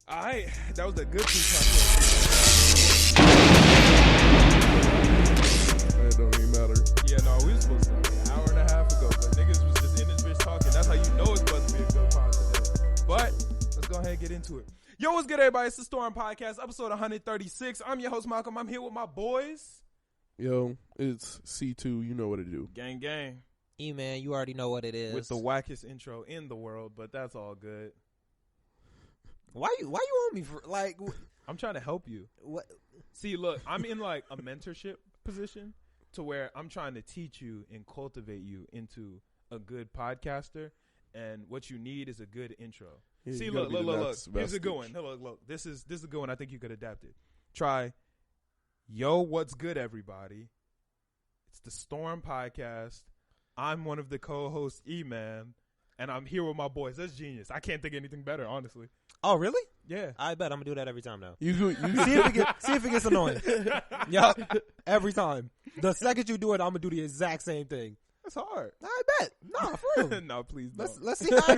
All right, that was a good Tupac. It don't even matter. Yeah, no, we was supposed to start an hour and a half ago, but niggas was just in this bitch talking. That's how you know it's supposed to be a good pod today. But let's go ahead and get into it. Yo, what's good, everybody? It's the Storm Podcast, episode 136. I'm your host, Malcolm. I'm here with my boys. Yo, it's C2. You know what to do. Gang, gang. E-man, you already know what it is. With the wackest intro in the world, but that's all good. Why you on me for like? I'm trying to help you. What? See, look, I'm in like a mentorship position to where I'm trying to teach you and cultivate you into a good podcaster. And what you need is a good intro. Yeah, see, look. Here's a good one. Look. This is a good one. I think you could adapt it. Try, yo, what's good, everybody? It's the Storm Podcast. I'm one of the co-hosts, E-Man, and I'm here with my boys. That's genius. I can't think of anything better, honestly. Oh, really? Yeah. I bet I'm gonna do that every time now. You see if it gets annoying. Yup. Every time. The second you do it, I'm gonna do the exact same thing. That's hard. I bet. Nah, for real. No, please don't. Let's see how I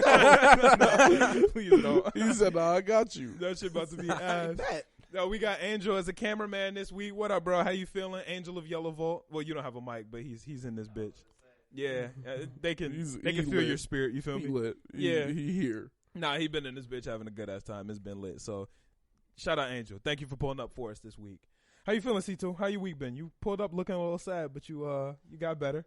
go. No, please don't. He said, "Nah, I got you." That shit about to be I ass. bet. No, we got Angel as a cameraman this week. What up, bro? How you feeling? Angel of Yellow Vault. Well, you don't have a mic, but he's in this bitch. Yeah, they can feel lit. your spirit. You feel He me? lit. Yeah. He here. Nah, he been in this bitch having a good ass time. It's been lit. So, shout out Angel. Thank you for pulling up for us this week. How you feeling, C2? How your week been? You pulled up looking a little sad, but you got better.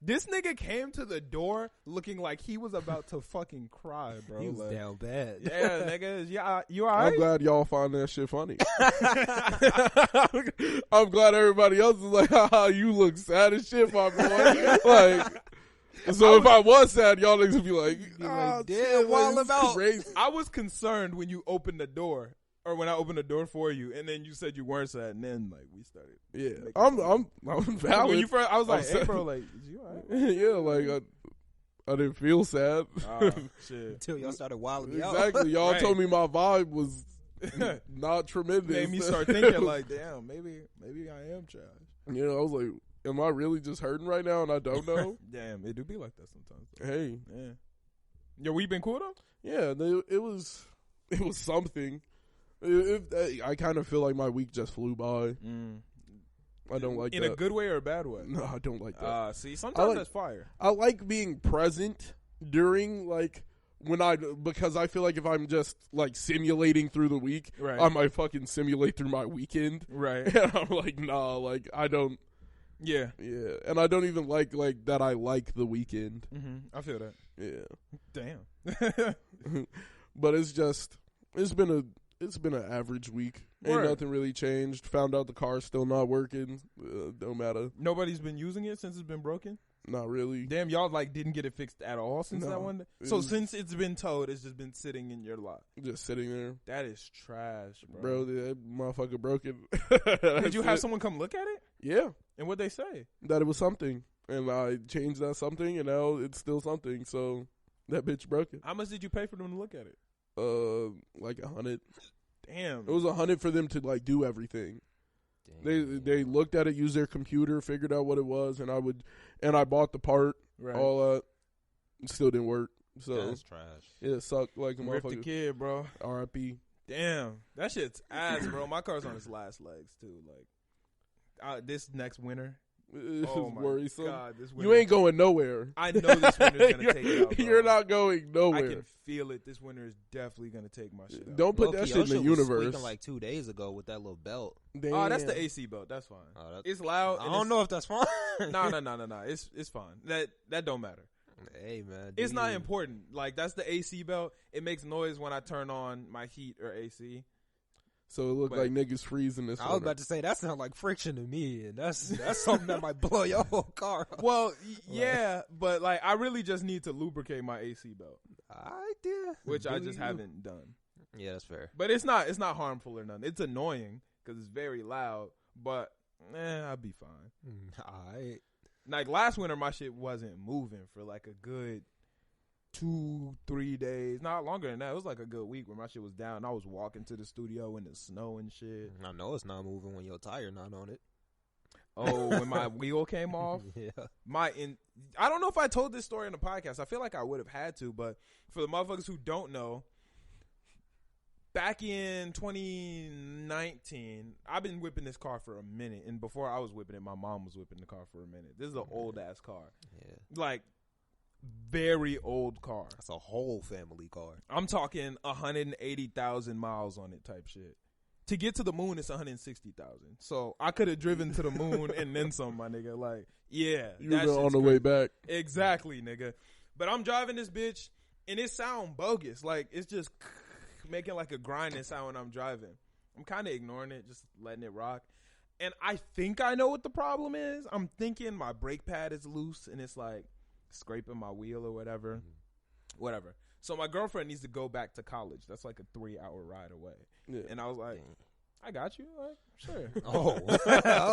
This nigga came to the door looking like he was about to fucking cry, bro. He was like, down bad. yeah, nigga. Yeah, you all right? I'm glad y'all find that shit funny. I'm glad everybody else is like, haha, you look sad as shit, my boy. Like, so if I was sad, y'all niggas would be like, damn, shit, wild like, about. crazy. I was concerned when you opened the door, or when I opened the door for you, and then you said you weren't sad, and then like we started. Yeah, I'm valid. When you first, I was like, I'm "Hey, sad. bro, like, is you all right?" Yeah, like I didn't feel sad. Oh, shit. Until y'all started wilding me out. Exactly. Y'all Right. told me my vibe was not tremendous. Made me start thinking like, damn, maybe I am trash. You know, I was like, am I really just hurting right now and I don't know? Damn, it do be like that sometimes. Though. Hey. Yeah. Yo, we been cool though? Yeah, it was something. I kind of feel like my week just flew by. I don't like in that. a good way or a bad way. No, I don't like that. See, sometimes like- that's fire. I like being present during like because I feel like if I'm just like simulating through the week, Right. I might fucking simulate through my weekend. Right. And I'm like, nah, like I don't. Yeah. Yeah, and I don't even like that. I like the weekend. I feel that. Yeah, Damn. but it's been an average week. Ain't Word. nothing really changed. Found out the car's still not working. Don't matter. Nobody's been using it since it's been broken? Not really. Damn, y'all like didn't get it fixed at all since No. that one day? It So was- since it's been towed, it's just been sitting in your lot. Just sitting there, That is trash, bro. That motherfucker broke it. Did you have someone come look at it? Yeah, And what'd they say? that it was something, and I changed that something, and now it's still something. So that bitch broke it. How much did you pay for them to look at it? Like 100. Damn. It was 100 for them to like do everything. They looked at it, used their computer, figured out what it was, and I bought the part. right. All that. It still didn't work. So That's trash. yeah, it sucked like a Rip the motherfucker. kid, bro. R.I.P. Damn. That shit's ass, bro. My car's on its last legs, too. Like, this next winter. It's Oh, my worrisome. God. This winter. You ain't going nowhere. I know this winter's going to take it out, bro. You're not going I nowhere. can feel it. This winter is definitely going to take my shit out. Don't put Low-key, that shit your in the was universe. squeaking like 2 days ago with that little belt. Damn. Oh, that's the AC belt. That's fine. It's loud. I don't know if that's fine. No. It's fine. That don't matter. Hey man, It's not important. Like, that's the AC belt. It makes noise when I turn on my heat or AC. So it looked But- like niggas freezing this. I was about to say that sounds like friction to me, and that's something that might blow your whole car up. Well, yeah, but like I really just need to lubricate my AC belt, I did, which I just haven't done. Yeah, that's fair. But it's not harmful or nothing. It's annoying because it's very loud, but I'll be fine. Alright. Like last winter, my shit wasn't moving for like a good 2-3 days, not longer than that. It was like a good week where my shit was down. I was walking to the studio in the snow and shit. I know it's not moving when your tire not on it. Oh, when my wheel came off. Yeah. I don't know if I told this story in the podcast. I feel like I would have had to, but for the motherfuckers who don't know, back in 2019, I've been whipping this car for a minute. And before I was whipping it, my mom was whipping the car for a minute. This is an old-ass car. Yeah. Like, very old car. That's a whole family car. I'm talking 180,000 miles on it type shit. To get to the moon, it's 160,000. So I could have driven to the moon and then some, my nigga. Like, yeah. You were on the way back. Exactly, nigga. But I'm driving this bitch, and it sound bogus. Like, it's just making like a grinding sound when I'm driving. I'm kind of ignoring it, just letting it rock. And I think I know what the problem is. I'm thinking my brake pad is loose, and it's like scraping my wheel or whatever. Mm-hmm. Whatever. So my girlfriend needs to go back to college. That's like a 3-hour ride away. Yeah. And I was like, I got you. Like, sure. Oh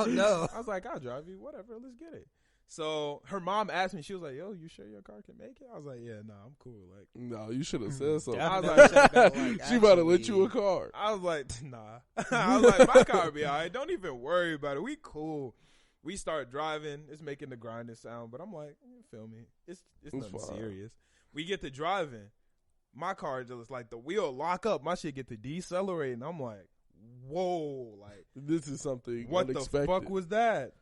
no. I was like, I'll drive you. Whatever. Let's get it. So her mom asked me, she was like, yo, you sure your car can make it? I was like, yeah, nah, I'm cool. Like, no, you should have said something. I was like, she about to let you a car. I was like, nah. I was like, my car will be all right. Don't even worry about it. We cool. We start driving. It's making the grinding sound. But I'm like, you feel me? It's nothing serious. We get to driving. My car just like the wheel lock up. My shit get to decelerate. And I'm like, whoa. Like, this is something what unexpected. The fuck was that?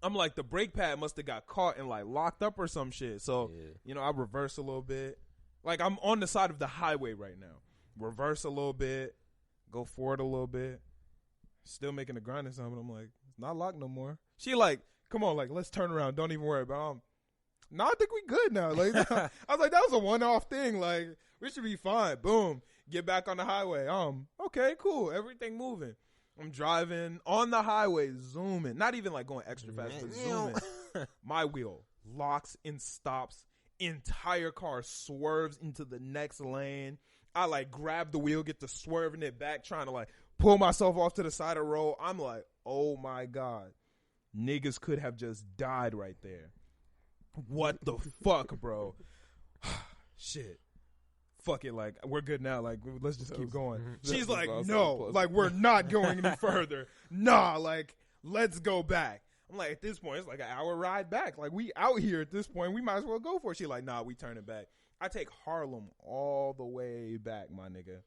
I'm like, the brake pad must have got caught and like locked up or some shit. So, you know, I reverse a little bit. Like, I'm on the side of the highway right now. Reverse a little bit. Go forward a little bit. Still making a grinding sound. But I'm like, it's not locked no more. She like, come on, like, let's turn around. Don't even worry about it. No, I think we good now. Like, I was like, that was a one-off thing. Like, we should be fine. Boom. Get back on the highway. Okay, cool. Everything moving. I'm driving on the highway, zooming. Not even like going extra fast, but zooming. My wheel locks and stops. Entire car swerves into the next lane. I like grab the wheel, get to swerving it back, trying to like pull myself off to the side of the road. I'm like, oh my God. Niggas could have just died right there. What the fuck, bro? Shit. Fuck it, like, we're good now. Like, let's just keep going. She's like, no, like, we're not going any further. Nah, like, let's go back. I'm like, at this point, it's like an hour ride back. Like, we out here at this point. We might as well go for it. She's like, nah, we turn it back. I take Harlem all the way back, my nigga.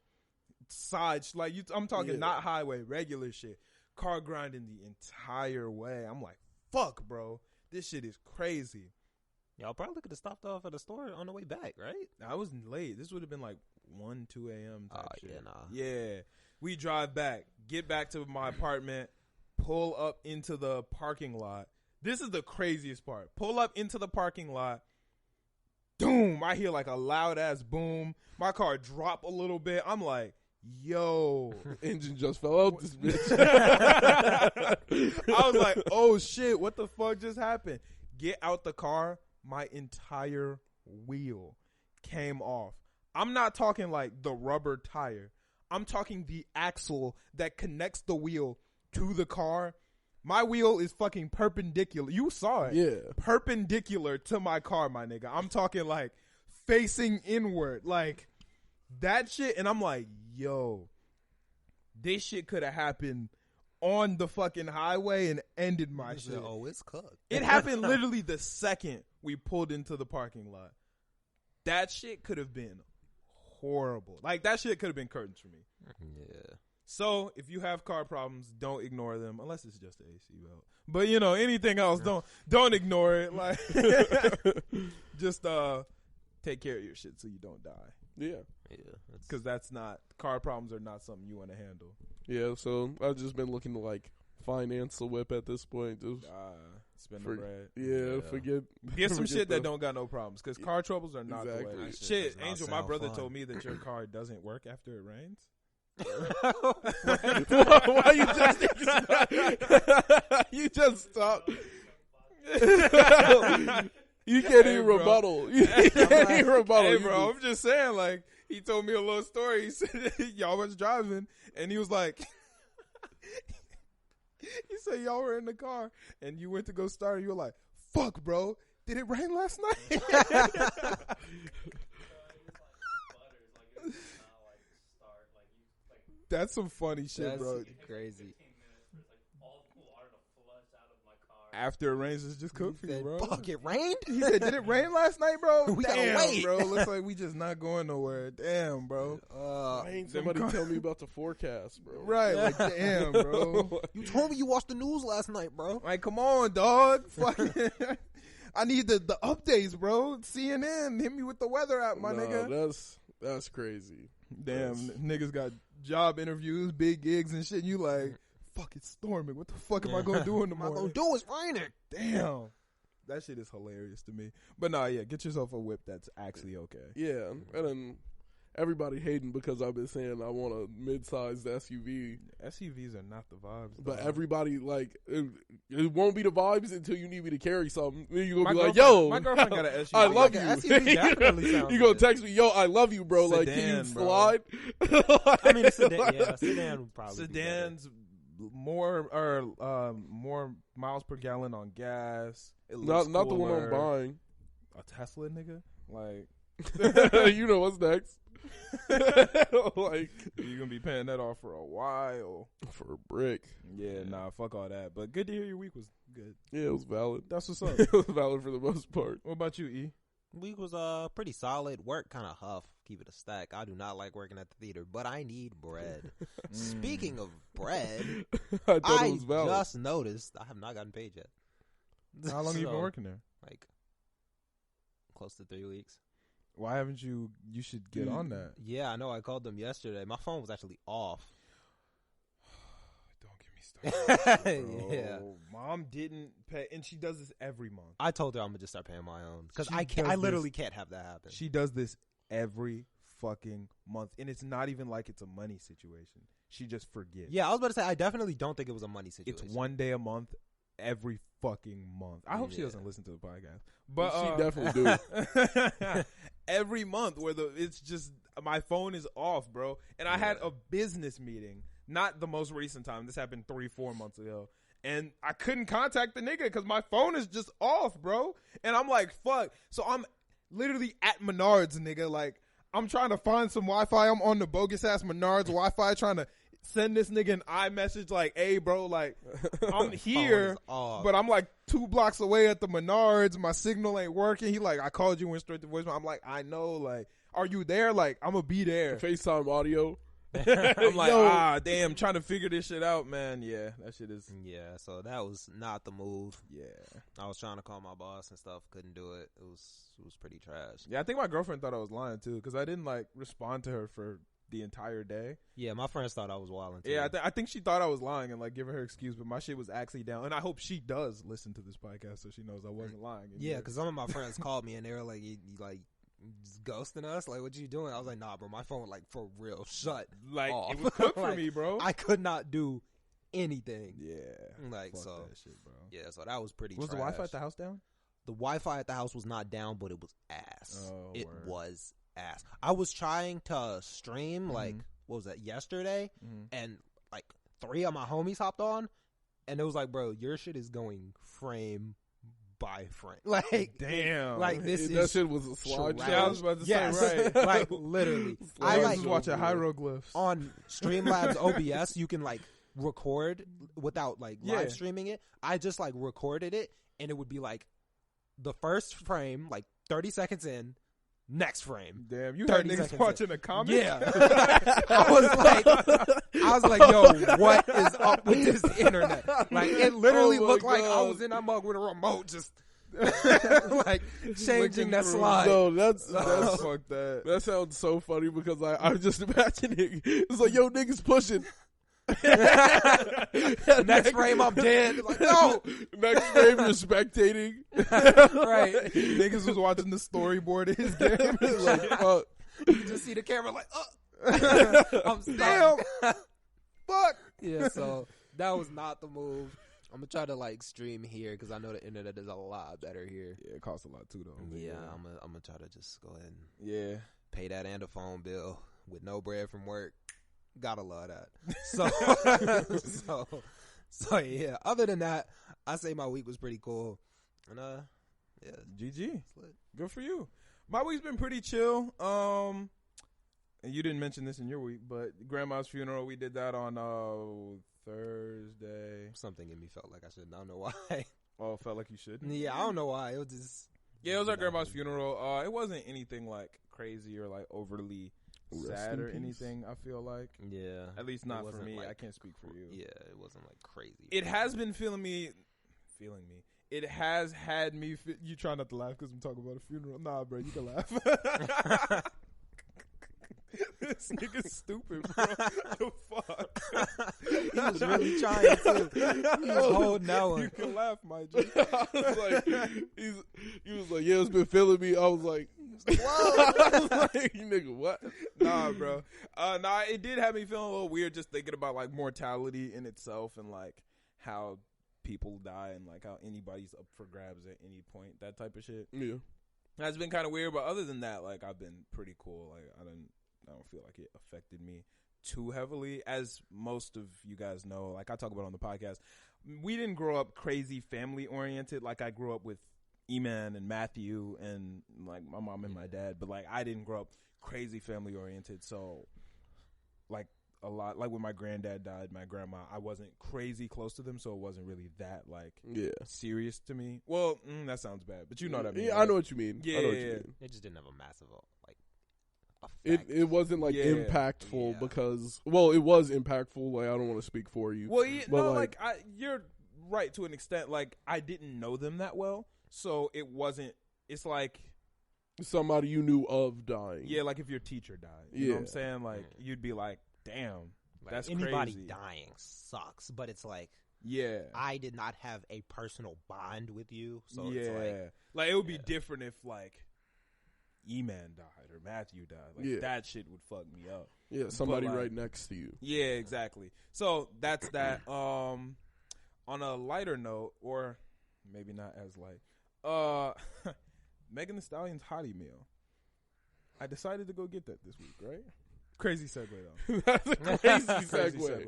Like, I'm talking not highway, regular shit. Car grinding the entire way. I'm like, fuck, bro. This shit is crazy. Y'all probably could have stopped off at the store on the way back, right? I was late. This would have been like 1, 2 a.m. type shit. Yeah, nah. Yeah. We drive back, get back to my apartment, pull up into the parking lot. This is the craziest part. Pull up into the parking lot. Boom. I hear like a loud ass boom. My car drop a little bit. I'm like, yo. Engine just fell out this bitch. I was like, oh shit, what the fuck just happened? Get out the car. My entire wheel came off. I'm not talking like the rubber tire. I'm talking the axle that connects the wheel to the car. My wheel is fucking perpendicular. You saw it. Yeah. Perpendicular to my car, my nigga. I'm talking like facing inward. Like that shit. And I'm like, yo, this shit could have happened on the fucking highway and ended my shit. Oh, it's cooked. It happened literally the second we pulled into the parking lot. That shit could have been horrible. Like, that shit could have been curtains for me. Yeah. So, if you have car problems, don't ignore them, unless it's just the AC belt. But, you know, anything else, don't ignore it. Like, just take care of your shit so you don't die. Yeah. Yeah. Because car problems are not something you want to handle. Yeah, so I've just been looking to, like, finance the whip at this point. Just spend the bread. Yeah, Get some shit that don't got no problems, because car troubles are not the way. Shit, Angel, my brother told me that your car doesn't work after it rains. Why you just stop? You can't even rebuttal. You can't even rebuttal. Hey, bro, I'm just saying, like, he told me a little story. He said, y'all was driving, and he was like, he said y'all were in the car, and you went to go start, and you were like, fuck, bro, did it rain last night? That's some funny shit, bro. Crazy. After it rains, it's just cooked for you, bro. Fuck, it rained? He said, did it rain last night, bro? We gotta Damn, wait. bro. Looks like we just not going nowhere. Damn, bro. Why ain't somebody tell me about the forecast, bro? Right, like, damn, bro. You told me you watched the news last night, bro. Like, come on, dog. Fucking, I need the updates, bro. CNN, hit me with the weather app, my nigga. That's crazy. Damn, niggas got job interviews, big gigs and shit. You like, fuck, it's storming. What the fuck am I going to do in the morning? What am I going to do? It's raining. Damn. That shit is hilarious to me. But nah, yeah, get yourself a whip that's actually okay. Yeah, and then everybody hating because I've been saying I want a mid-sized SUV. SUVs are not the vibes. But everybody, like, it won't be the vibes until you need me to carry something. Then you're going to be like, my girlfriend got an SUV. I love you. SUV definitely sounds You're going to good. text me, yo, I love you, bro. Sedan, like, can you bro. slide? I mean, a sedan would probably Sedans, more miles per gallon on gas. It looks Not the one cooler. I'm buying. A Tesla, nigga? Like, You know what's next. Like, you're going to be paying that off for a while. for a brick. Yeah, nah, fuck all that. But good to hear your week was good. Yeah, it was valid. That's what's up. It was valid for the most part. What about you, E? Week was pretty solid. Work kind of huff. Keep it a stack. I do not like working at the theater, but I need bread. Speaking of bread, I thought I it was valid. just noticed I have not gotten paid yet. How long have you been So, working there? Like close to 3 weeks. Why haven't you? You should get on that. Yeah, I know. I called them yesterday. My phone was actually off. Don't get me started. Bro. Yeah. Mom didn't pay, and she does this every month. I told her I'm gonna just start paying my own because She I can't. does I literally can't have that happen. She does this every fucking month, and it's not even like it's a money situation. She just forgets. Yeah, I was about to say I definitely don't think it was a money situation. It's one day a month, every fucking month. I hope she Yeah. doesn't listen to the podcast, but She definitely do. every month where it's just my phone is off, bro. And I had a business meeting, not the most recent time. This happened 3-4 months ago. And I couldn't contact the nigga because my phone is just off, bro. And I'm like, fuck. So I'm literally at Menards, nigga. Like, I'm trying to find some Wi-Fi. I'm on the bogus-ass Menards Wi-Fi trying to send this nigga an iMessage like, hey, bro, like, I'm here, but I'm like 2 blocks away at the Menards. My signal ain't working. He like, I called you, went straight to voicemail. I'm like, I know. Like, are you there? Like, I'm going to be there. FaceTime audio. I'm like, damn, trying to figure this shit out, man. Yeah, that shit is. Yeah, so that was not the move. Yeah. I was trying to call my boss and stuff, couldn't do it. It was pretty trash. Yeah, I think my girlfriend thought I was lying too because I didn't like respond to her for the entire day. Yeah, my friends thought I was wilding too. Yeah, I think she thought I was lying and like giving her excuse, but my shit was actually down. And I hope she does listen to this podcast so she knows I wasn't lying. Yeah, because some of my friends called me and they were like, you like just ghosting us? Like, what you doing? I was like, nah, bro, my phone, like, for real, shut like off. it was cooked Like, for me, bro. I could not do anything. Yeah, Like, fuck so that shit, bro. yeah, so that was pretty Was trash. the Wi-Fi at the house down? The Wi-Fi at the house was not down, but it was ass. Oh, it word. was ass. I was trying to stream, like, what was that, yesterday? And, like, 3 of my homies hopped on, and it was like, bro, your shit is going frame by frame. Like, damn. like, this That is shit was a slideshow. trash. Yeah, I was about to Yes. say, right. Like, literally. I I, was like, just watching hieroglyphs. on Streamlabs OBS, you can, like, record without, like, Yeah. live streaming it. I just, like, recorded it, and it would be, like, the first frame, like, 30 seconds in, next frame. Damn, you 30 had niggas seconds watching a comic? Yeah. I was like, yo, what is up with this internet? Like, it literally Oh my looked like I God. was in that mug with a remote just like changing that through. slide. No, that's Fuck that. that sounds so funny because I'm just imagining it's like, yo, niggas pushing. Next frame, I'm dead. Like, no. Next frame, you're spectating. Right. Niggas was watching the storyboard of his game. Like, fuck. You just see the camera like, I'm Damn. stuck. Fuck. Yeah, so that was not the move. I'm gonna try to like stream here because I know the internet is a lot better here. Yeah, it costs a lot too, though. Yeah, I'm gonna try to just go ahead and Yeah. pay that and a phone bill with no bread from work. Gotta love that. So yeah. Other than that, I say my week was pretty cool. And yeah, GG. Good for you. My week's been pretty chill. And you didn't mention this in your week, but grandma's funeral, we did that on Thursday. something in me felt like I should. I don't know why. Oh, felt like you should. Yeah, I don't know why. It was just. Yeah, it was our grandma's funeral. It wasn't anything like crazy or like overly sad or anything. I feel like. Yeah. At least not for me. Like, I can't speak for you. Yeah, it wasn't like crazy. It has been feeling me. It has had me. You try not to laugh because I'm talking about a funeral. Nah, bro, you can laugh. This nigga's stupid, bro. The fuck? He was really trying to. He was holding that one. You can laugh, my G. I was like, he was like, yeah, it's been feeling me. I was like, whoa. I was like, nigga, what? Nah, bro. Nah, it did have me feeling a little weird just thinking about like mortality in itself and like how people die and like how anybody's up for grabs at any point, that type of shit. Yeah. That's been kind of weird, but other than that, like I've been pretty cool. Like I don't feel like it affected me too heavily. As most of you guys know, like I talk about on the podcast, we didn't grow up crazy family oriented. Like I grew up with E-Man and Matthew and like my mom and my dad, but like I didn't grow up crazy family oriented. So like a lot, like when my granddad died, my grandma, I wasn't crazy close to them, so it wasn't really that like serious to me. Well, that sounds bad, but you know what I mean. Yeah, right? I know what you mean. Yeah, I know what you mean. It just didn't have a massive like effect. It wasn't like impactful because it was impactful. Like I don't want to speak for you. Well, but you're right to an extent. Like I didn't know them that well, so it wasn't. It's like somebody you knew of dying. Yeah, like if your teacher died. You know what I'm saying? Like you'd be like, damn, like that's anybody crazy. Dying sucks, but it's like I did not have a personal bond with you, so it's like it would be different if like E-Man died or Matthew died. Like that shit would fuck me up. Yeah, somebody right next to you. Yeah, exactly. So that's that. On a lighter note, or maybe not as light, Megan Thee Stallion's Hottie meal. I decided to go get that this week, right? Crazy segue though. That's a crazy segue.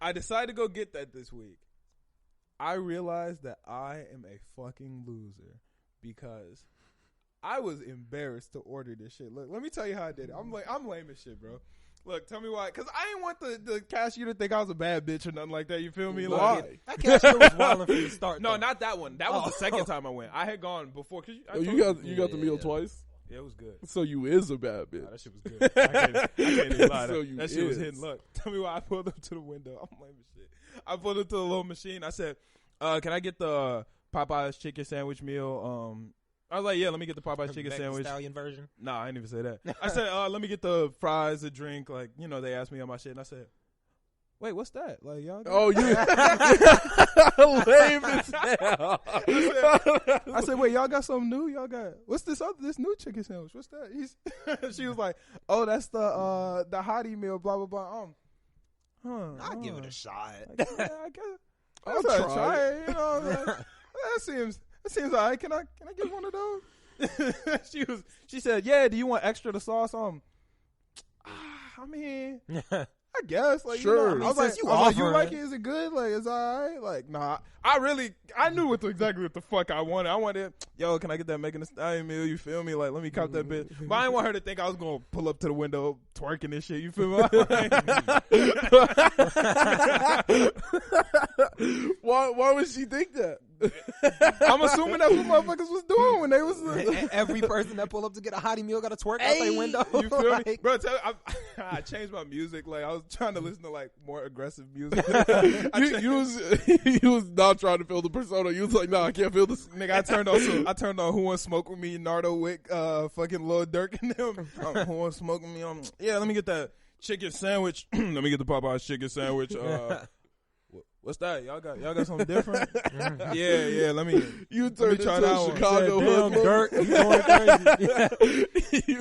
I decided to go get that this week. I realized that I am a fucking loser because I was embarrassed to order this shit. Look, let me tell you how I did it. I'm lame as shit, bro. Look, tell me why. Because I didn't want the cashier to think I was a bad bitch or nothing like that. You feel me? Why? Like, that cashier was wilding for you to start. No, not that one. That was the second time I went. I had gone before. Cause you got the meal twice? Yeah, it was good. So you is a bad bitch. Nah, that shit was good. I can't even lie. So that shit was hitting. Look, tell me why I pulled up to the window. I'm lame as shit. I pulled up to the little machine. I said, can I get the Popeye's chicken sandwich meal? I was like, yeah, let me get the Popeye's chicken sandwich. Stallion version? Nah, I didn't even say that. I said, let me get the fries, a drink. Like, you know, they asked me on my shit, and I said, wait, what's that? Like, y'all got lame as hell. I said, wait, y'all got something new? Y'all got, what's this new chicken sandwich? What's that? She was like, oh, that's the Hottie meal, blah, blah, blah. I'll give it a shot. I guess. I'll try it. You know, like, that seems all right. Can I get one of those? She said, yeah, do you want extra the sauce? I mean, I guess. Like, sure. You know, I was like, you like it? Is it good? Like, it's all right? Like, nah. I knew exactly what the fuck I wanted. I wanted, yo, can I get that Megan Thee Stallion meal? You feel me? Like, let me cop that bitch. But I didn't want her to think I was going to pull up to the window twerking this shit. You feel me? Why would she think that? I'm assuming that's what motherfuckers was doing when they was every person that pulled up to get a Hottie meal got to twerk out their window. You feel me, bro? I changed my music. Like I was trying to listen to like more aggressive music. you was not trying to feel the persona. You was like, nah, I can't feel this. Nigga, I turned on Who Wants Smoke With Me, Nardo Wick, fucking Lil Durk and them. Who Wants Smoke With Me? Yeah, let me get that chicken sandwich. Let me get the Popeye's chicken sandwich. What's that? Y'all got something different? Yeah. Let me turned try into that a Chicago hood. Dirt, you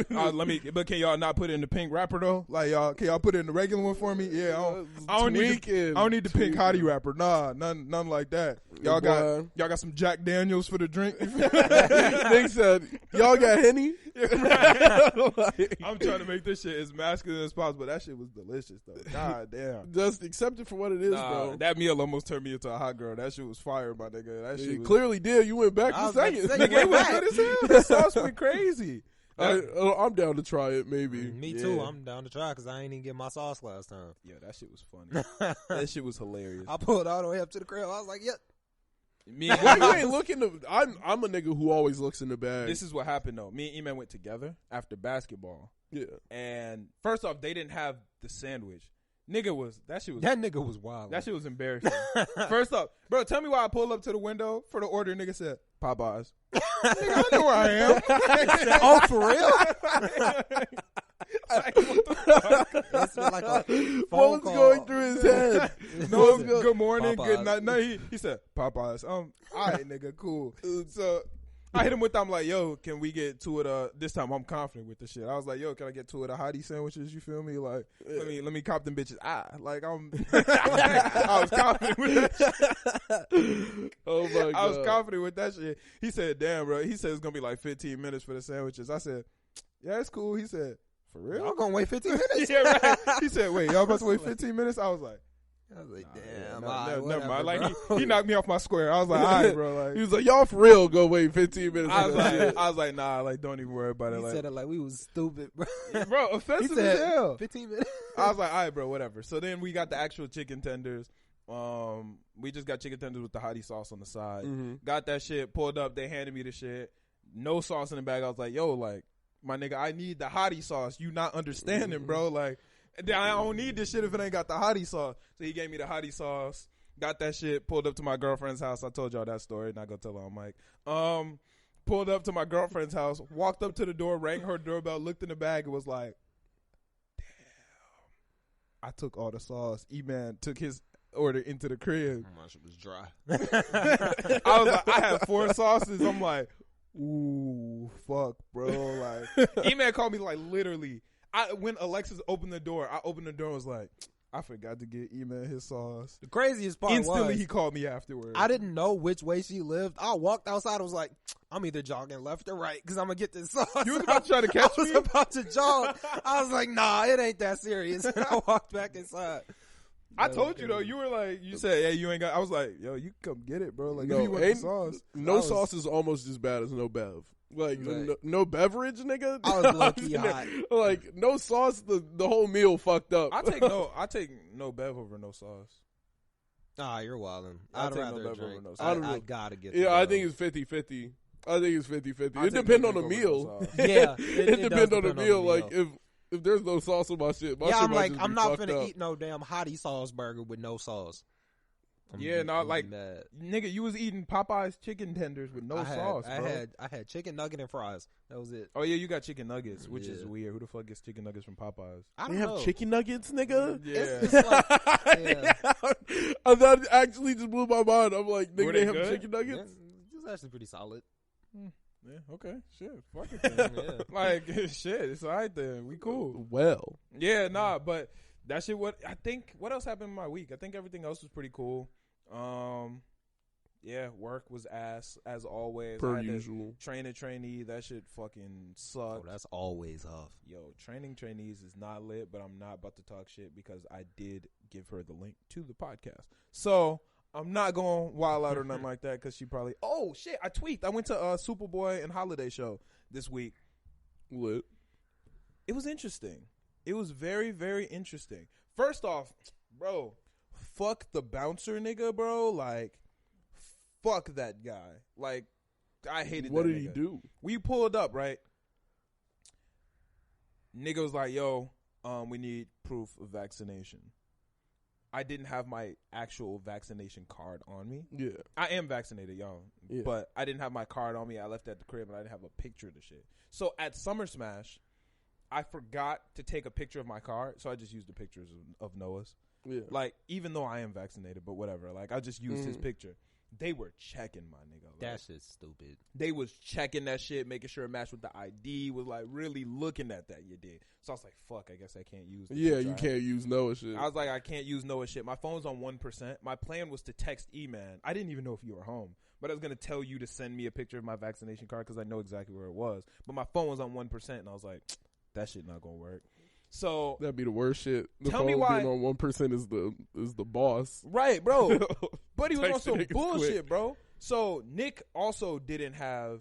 going crazy. But can y'all not put it in the pink wrapper though? Like can y'all put it in the regular one for me? Yeah, I don't need the pink Hottie wrapper. Nah, none like that. Y'all got some Jack Daniels for the drink. They said y'all got Henny. I'm trying to make this shit as masculine as possible. That shit was delicious though. God damn. Just accept it for what it is, bro. That meal almost turned me into a hot girl. That shit was fire, my nigga. That shit clearly did. You went back to second. Nigga, it was good as hell. That sauce went crazy. I'm down to try it, maybe. Me too. I'm down to try because I ain't even get my sauce last time. Yeah, that shit was funny. That shit was hilarious. I pulled all the way up to the crib. I was like, yep. Me Why you ain't looking to? I'm a nigga who always looks in the bag. This is what happened though. Me and E-Man went together after basketball. Yeah. And first off, they didn't have the sandwich. That nigga was wild. That shit was embarrassing. First off, bro, tell me why I pulled up to the window for the order. Nigga said Popeyes. Nigga, I know where I am. Oh, for real? Like, what the fuck? That's like a phone What was call. going through his head? No, good morning, Popeyes. good night. No, he said Popeyes. All right, nigga, cool. So I hit him with, I'm like, yo, can we get two of the, this time I'm confident with the shit. I was like, yo, can I get two of the Hottie sandwiches? You feel me? Like, let me cop them bitches. Like, I was confident with that shit. Oh my God. I was confident with that shit. He said, damn, bro. He said it's going to be like 15 minutes for the sandwiches. I said, yeah, it's cool. He said, for real? Y'all gonna wait 15 minutes? Yeah, right. He said, wait, y'all about to wait 15 minutes? I was like, damn. never mind. Like, he knocked me off my square. I was like, all right, bro. Like, He was like, y'all for real go wait 15 minutes. I was like, nah, like, don't even worry about it. He Like, said it like we was stupid, bro. bro, offensive as hell. 15 minutes. I was like, all right, bro, whatever. So then we got the actual chicken tenders. We just got chicken tenders with the Hottie sauce on the side. Mm-hmm. Got that shit, pulled up. They handed me the shit. No sauce in the bag. I was like, yo, like, my nigga, I need the Hottie sauce. You not understanding, bro. Like, I don't need this shit if it ain't got the Hottie sauce. So he gave me the Hottie sauce. Got that shit. Pulled up to my girlfriend's house. I told y'all that story. Not gonna tell her on mic. Pulled up to my girlfriend's house. Walked up to the door. Rang her doorbell. Looked in the bag. And was like, damn. I took all the sauce. E-Man took his order into the crib. My shit was dry. I was like, I had 4 sauces. I'm like, ooh, fuck, bro. Like, E-Man called me like literally. When Alexis opened the door, I opened the door and was like, I forgot to get E-Man his sauce. The craziest part Instantly, was, he called me afterwards. I didn't know which way she lived. I walked outside. I was like, I'm either jogging left or right because I'm going to get this sauce. You was about to try to catch I was me? about to jog. I was like, nah, it ain't that serious. And I walked back inside. I told you, though. You were like, you said, hey, you ain't got. I was like, yo, you can come get it, bro. Like, No, if you want the sauce. No sauce is almost as bad as no bev. Like, Right. no beverage, nigga. I was low-key hot. Like, no sauce, the whole meal fucked up. I take no bev over no sauce. Ah, you're wildin'. I'll I'd take no rather bev drink. over no I sauce. gotta get Yeah, I the think it's 50-50. I think it's 50-50. I'll It take depends no on the drink over meal. no sauce. Yeah, It depends on the meal. Like, if there's no sauce on my shit, yeah, shit I'm might like, just I'm be not fucked finna up. eat no damn Hottie sauce burger with no sauce. Yeah, no, like, mad. nigga, you was eating Popeye's chicken tenders with no sauce, bro. I had chicken nugget and fries. That was it. Oh, yeah, you got chicken nuggets, which is Yeah. weird. Who the fuck gets chicken nuggets from Popeyes? I They don't have know. chicken nuggets, nigga. Yeah. It's like, yeah. I thought it actually just blew my mind. I'm like, Were nigga, they they have good? chicken Yeah, nuggets? it's actually pretty solid. Yeah, okay, shit, fuck it then. Yeah. Like, shit, it's all right then. We cool. Well, Yeah, nah, but that shit, what else happened in my week? I think everything else was pretty cool. Yeah, work was ass, as always. I per had to usual. train a trainee, that shit fucking sucked. Oh, that's always off. Yo, training trainees is not lit, but I'm not about to talk shit because I did give her the link to the podcast. So I'm not going wild out or nothing like that because she probably. Oh shit! I tweaked. I went to a Superboy and Holiday show this week. Lit. It was interesting. It was very, very interesting. First off, bro, fuck the bouncer nigga, bro. Like, fuck that guy. Like, I hated What that did nigga. he do? We pulled up, right? Nigga was like, yo, we need proof of vaccination. I didn't have my actual vaccination card on me. Yeah. I am vaccinated, y'all. Yeah. But I didn't have my card on me. I left it at the crib and I didn't have a picture of the shit. So at Summer Smash, I forgot to take a picture of my card. So I just used the pictures of Noah's. Yeah. Like, even though I am vaccinated, but whatever. Like, I just used his picture. They were checking my nigga. Like, That shit's stupid. they was checking that shit, making sure it matched with the ID, was like really looking at that you did. So I was like, fuck, I guess I can't use the Yeah, picture you I can't use Noah shit. I was like, I can't use Noah shit. My phone's on 1%. My plan was to text E-Man. I didn't even know if you were home, but I was going to tell you to send me a picture of my vaccination card because I know exactly where it was. But my phone was on 1%, and I was like, that shit not going to work. So That'd be the worst shit. The Tell phone me why- being on 1% is the boss. right, bro. But he was on Text some niggas bullshit, quick. bro. So Nick also didn't have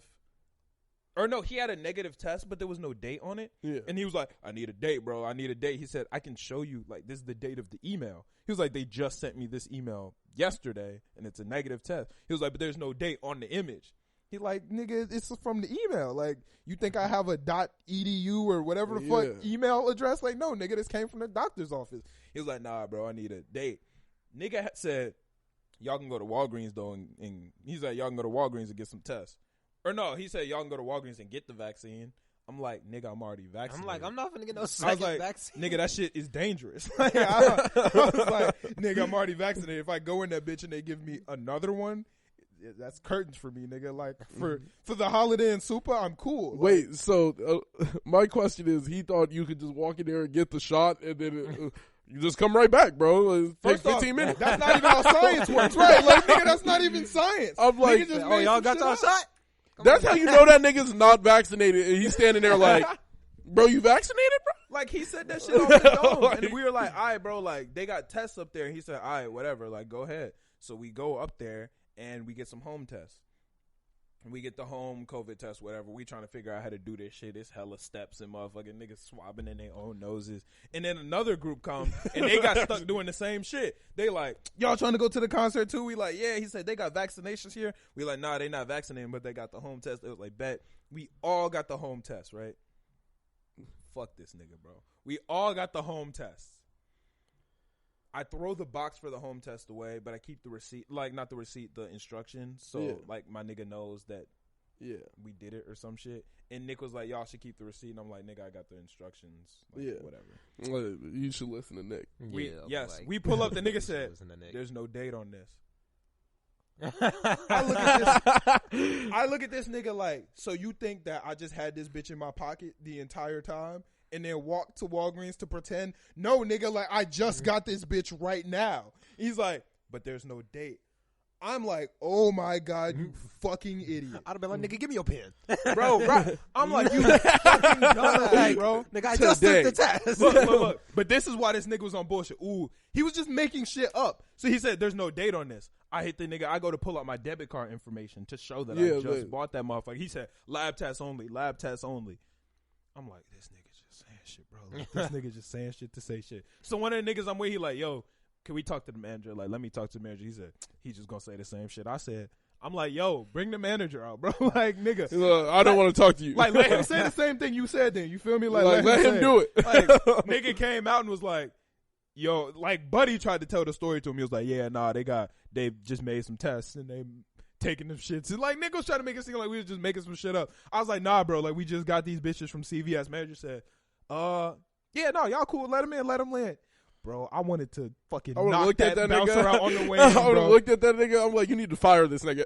Or no, he had a negative test, but there was no date on it. Yeah. And he was like, I need a date, bro. I need a date. He said, I can show you, like, this is the date of the email. He was like, they just sent me this email yesterday, and it's a negative test. He was like, but there's no date on the image. He like, nigga, it's from the email. Like, you think I have a .edu or whatever the fuck email address? Like, no, nigga, this came from the doctor's office. He was like, nah, bro, I need a date. Nigga said, y'all can go to Walgreens, though, and he's like, y'all can go to Walgreens and get some tests. Or no, he said, y'all can go to Walgreens and get the vaccine. I'm like, nigga, I'm already vaccinated. I'm like, I'm not finna get no second vaccine. Nigga, that shit is dangerous. Like, I was like, nigga, I'm already vaccinated. If I go in that bitch and they give me another one, that's curtains for me, nigga. Like, for the Holiday and Super, I'm cool. Wait, like, so my question is, he thought you could just walk in there and get the shot and then you just come right back, bro. It takes 15 minutes. That's not even how science works, right? Like, nigga, that's not even science. I'm like, oh, y'all got y'all shot? That's how you know that nigga's not vaccinated. And he's standing there like, bro, you vaccinated, bro? Like, he said that shit off his dome. And we were like, all right, bro, like, they got tests up there. And he said, all right, whatever, like, go ahead. So we go up there and we get some home tests. We get the home COVID test, whatever. We trying to figure out how to do this shit. It's hella steps and motherfucking niggas swabbing in their own noses. And then another group come and they got stuck doing the same shit. They like, y'all trying to go to the concert too? We like, yeah. He said they got vaccinations here. We like, nah, they not vaccinated, but they got the home test. It was like, bet. We all got the home test, right? Fuck this nigga, bro. We all got the home test. I throw the box for the home test away, but I keep the receipt, like not the receipt, the instructions. So like my nigga knows that we did it or some shit. And Nick was like, y'all should keep the receipt. And I'm like, nigga, I got the instructions. Like, whatever. You should listen to Nick. We pull up. The nigga said, there's no date on this. I look at this nigga like, so you think that I just had this bitch in my pocket the entire time? And then walk to Walgreens to pretend? No, nigga, like, I just got this bitch right now. He's like, but there's no date. I'm like, oh my God, you fucking idiot. I'd have been like, nigga, give me your pen. Bro, right. I'm like, you fucking dumbass, bro. Nigga, I just took the test. Look. But this is why this nigga was on bullshit. Ooh, he was just making shit up. So he said, there's no date on this. I hit the nigga. I go to pull out my debit card information to show that I just bought that motherfucker. He said, lab tests only. I'm like, this nigga just saying shit, bro. Like, this nigga just saying shit to say shit. So one of the niggas I'm with, he like, yo, can we talk to the manager? Like, let me talk to the manager. He said, he's just gonna say the same shit I said. I'm like, yo, bring the manager out, bro. Like, nigga. I don't want to talk to you. Like, let him say the same thing you said then. You feel me? Like let him do it. Like, nigga came out and was like, yo, like, Buddy tried to tell the story to him. He was like, yeah, nah, they just made some tests and they taking them shits. And like, nigga was trying to make it seem like we was just making some shit up. I was like, nah, bro, like, we just got these bitches from CVS. Manager said, yeah, no, y'all cool. Let him in, let him land. Bro, I wanted to fucking knock that bouncer out on the way in, I would have looked at that nigga. I'm like, you need to fire this nigga.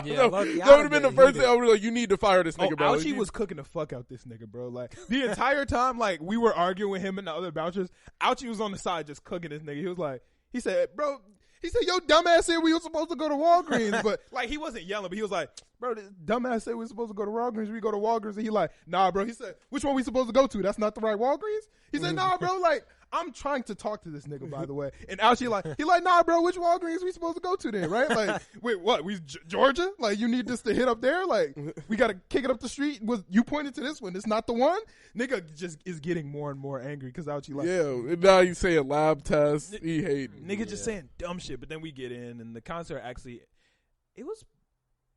Yeah, that would have been the first thing I would have like, you need to fire this nigga, bro. Ouchie was cooking the fuck out this nigga, bro. Like, the entire time, like, we were arguing with him and the other bouncers, Ouchie was on the side just cooking this nigga. He was like, he said, yo, dumbass said we were supposed to go to Walgreens. But, like, he wasn't yelling, but he was like, bro, this dumbass said we were supposed to go to Walgreens. We go to Walgreens. And he like, nah, bro. He said, which one we supposed to go to? That's not the right Walgreens? He said, nah, bro, like, I'm trying to talk to this nigga, by the way. And Ouchie he like, nah, bro, which Walgreens we supposed to go to then, right? Like, wait, what? We Georgia? Like, you need this to hit up there? Like, we got to kick it up the street? You pointed to this one. It's not the one? Nigga just is getting more and more angry because Ouchie like. Yeah, now you saying lab tests. He hating. Nigga just saying dumb shit. But then we get in and the concert actually, it was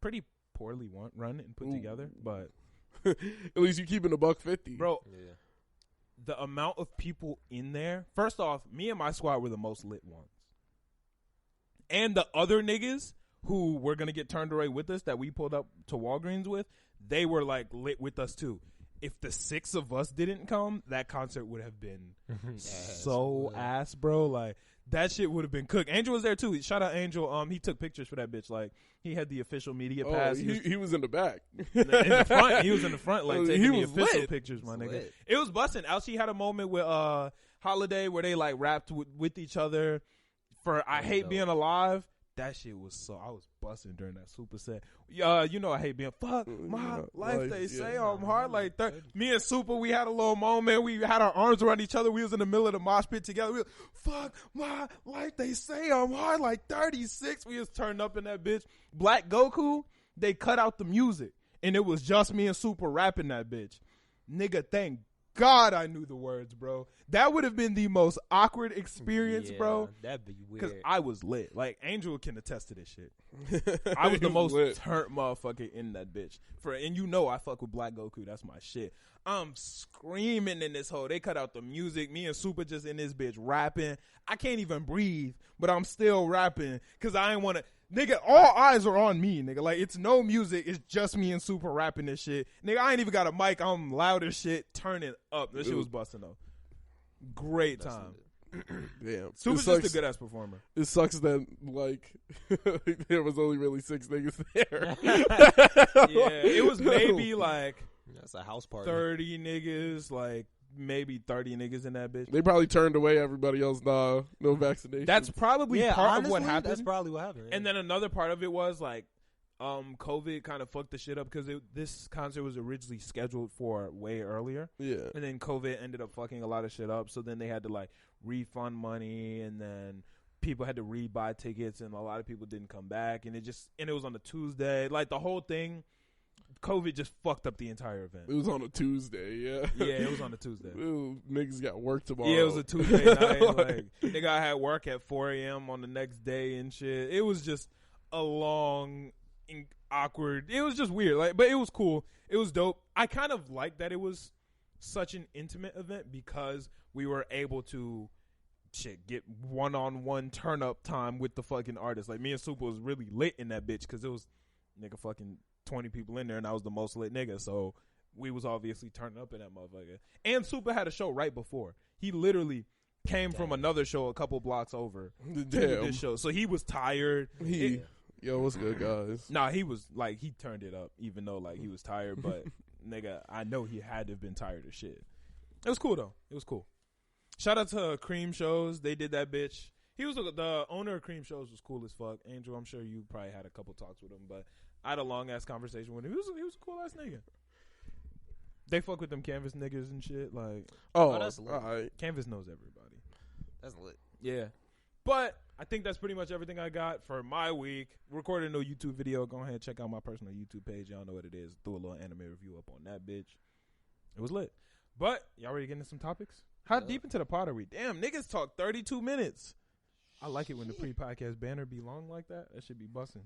pretty poorly run and put together. But at least you keeping $150. Bro. Yeah. The amount of people in there. First off, me and my squad were the most lit ones. And the other niggas who were going to get turned away with us that we pulled up to Walgreens with, they were like lit with us too. If the 6 of us didn't come, that concert would have been so ass, bro. Like, that shit would have been cooked. Angel was there too. Shout out Angel. He took pictures for that bitch. Like, he had the official media pass. He was in the back. In the front. He was in the front, like, taking the official lit. Pictures, my nigga. Lit. It was busting. Ouchie had a moment with Holiday where they like rapped with each other for I Hate Being Alive. That shit was so, I was busting during that super set. You know I hate being, fuck my life, they say I'm hard like me and Super, we had a little moment. We had our arms around each other. We was in the middle of the mosh pit together. We was, fuck my life, they say I'm hard like 36. We was turned up in that bitch. Black Goku, they cut out the music. and it was just me and Super rapping that bitch. Nigga, thank God I knew the words, bro. That would have been the most awkward experience, bro. That'd be weird. Because I was lit. Like, Angel can attest to this shit. I was the most turnt motherfucker in that bitch. And you know I fuck with Black Goku. That's my shit. I'm screaming in this hole. They cut out the music. Me and Super just in this bitch rapping. I can't even breathe, but I'm still rapping because I ain't want to. Nigga, all eyes are on me, nigga. Like, it's no music. It's just me and Super rapping this shit. Nigga, I ain't even got a mic. I'm loud as shit. Turn it up. This shit was busting though. Great time. Damn. Super's just a good ass performer. It sucks that, like, there was only really 6 niggas there. Yeah, it was maybe like that's a house party. 30 niggas, like maybe 30 niggas in that bitch. They probably turned away everybody else. No vaccination. That's probably part honestly, of what happened. That's probably what happened. Yeah. And then another part of it was like, COVID kind of fucked the shit up because this concert was originally scheduled for way earlier. Yeah. And then COVID ended up fucking a lot of shit up. So then they had to like refund money, and then people had to rebuy tickets, and a lot of people didn't come back. And it was on a Tuesday. Like, the whole thing, COVID just fucked up the entire event. It was on a Tuesday, yeah. Yeah, it was on a Tuesday. Niggas got work tomorrow. Yeah, it was a Tuesday night. Like, nigga, I had work at 4 a.m. on the next day and shit. It was just a long, awkward. It was just weird. Like, but it was cool. It was dope. I kind of liked that it was such an intimate event because we were able to get one-on-one turn-up time with the fucking artist. Like, me and Super was really lit in that bitch because it was nigga fucking 20 people in there, and I was the most lit nigga, so we was obviously turning up in that motherfucker. And Super had a show right before. He literally came from another show a couple blocks over to this show, so he was tired. Yo, what's good, guys? Nah, he was like, he turned it up, even though like he was tired, but nigga, I know he had to have been tired as shit. It was cool though. It was cool. Shout out to Cream Shows. They did that bitch. He was the owner of Cream Shows was cool as fuck. Angel, I'm sure you probably had a couple talks with him, but I had a long ass conversation with him. He was a cool ass nigga. They fuck with them Canvas niggas and shit. Like, that's lit. All right. Canvas knows everybody. That's lit. Yeah, but I think that's pretty much everything I got for my week. Recorded a new YouTube video. Go ahead and check out my personal YouTube page. Y'all know what it is. Threw a little anime review up on that bitch. It was lit. But y'all ready to get into some topics? How deep into the pod are we? Damn, niggas talk 32 minutes. I like it when the pre-podcast banner be long like that. That should be busting.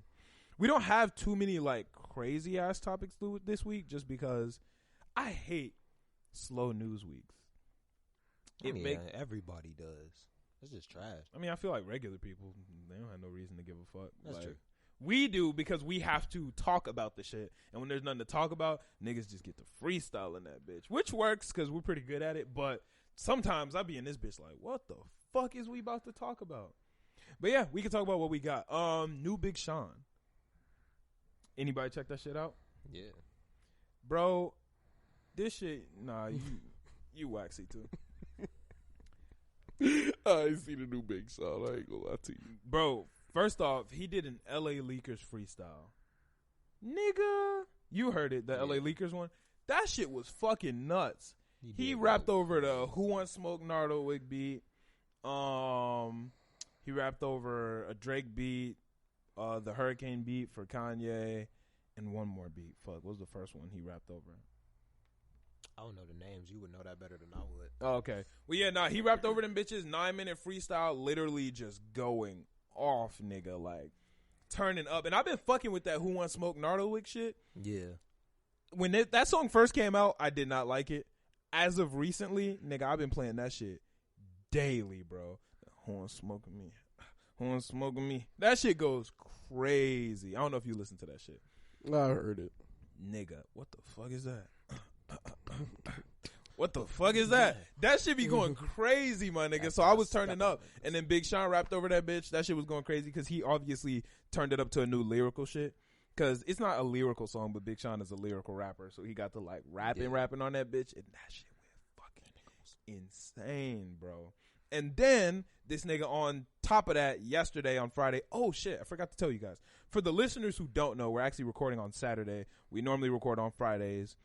We don't have too many like crazy ass topics this week, just because I hate slow news weeks. Everybody does. It's just trash. I mean, I feel like regular people, they don't have no reason to give a fuck. That's true. We do because we have to talk about the shit. And when there's nothing to talk about, niggas just get to freestyle in that bitch. Which works because we're pretty good at it. But sometimes I be in this bitch like, what the fuck is we about to talk about? But yeah, we can talk about what we got. New Big Sean. Anybody check that shit out? Yeah. Bro, this shit, nah, you waxy too. I see the new Big Sean. I ain't gonna lie to you. Bro, first off, he did an LA Leakers freestyle. Nigga. You heard it, the LA Leakers one. That shit was fucking nuts. He rapped over the Who Wants Smoke Nardo beat. He rapped over a Drake beat, the Hurricane beat for Kanye, and one more beat. Fuck, what was the first one he rapped over? I don't know the names. You would know that better than I would. Oh, okay. Well, yeah, nah, he rapped over them bitches. 9-minute freestyle, literally just going off, nigga, like turning up. And I've been fucking with that Who Wants Smoke Nardo shit. Yeah. When that song first came out, I did not like it. As of recently, nigga, I've been playing that shit daily, bro. Who wants smoking me? Who wants smoking me? That shit goes crazy. I don't know if you listen to that shit. I heard it. Nigga, what the fuck is that? What the fuck is that? That shit be going crazy, my nigga. So I was turning up, and then Big Sean rapped over that bitch. That shit was going crazy because he obviously turned it up to a new lyrical shit. Because it's not a lyrical song, but Big Sean is a lyrical rapper. So he got to like rapping on that bitch, and that shit went fucking insane, bro. And then this nigga on top of that yesterday on Friday. Oh shit, I forgot to tell you guys. For the listeners who don't know, we're actually recording on Saturday. We normally record on Fridays.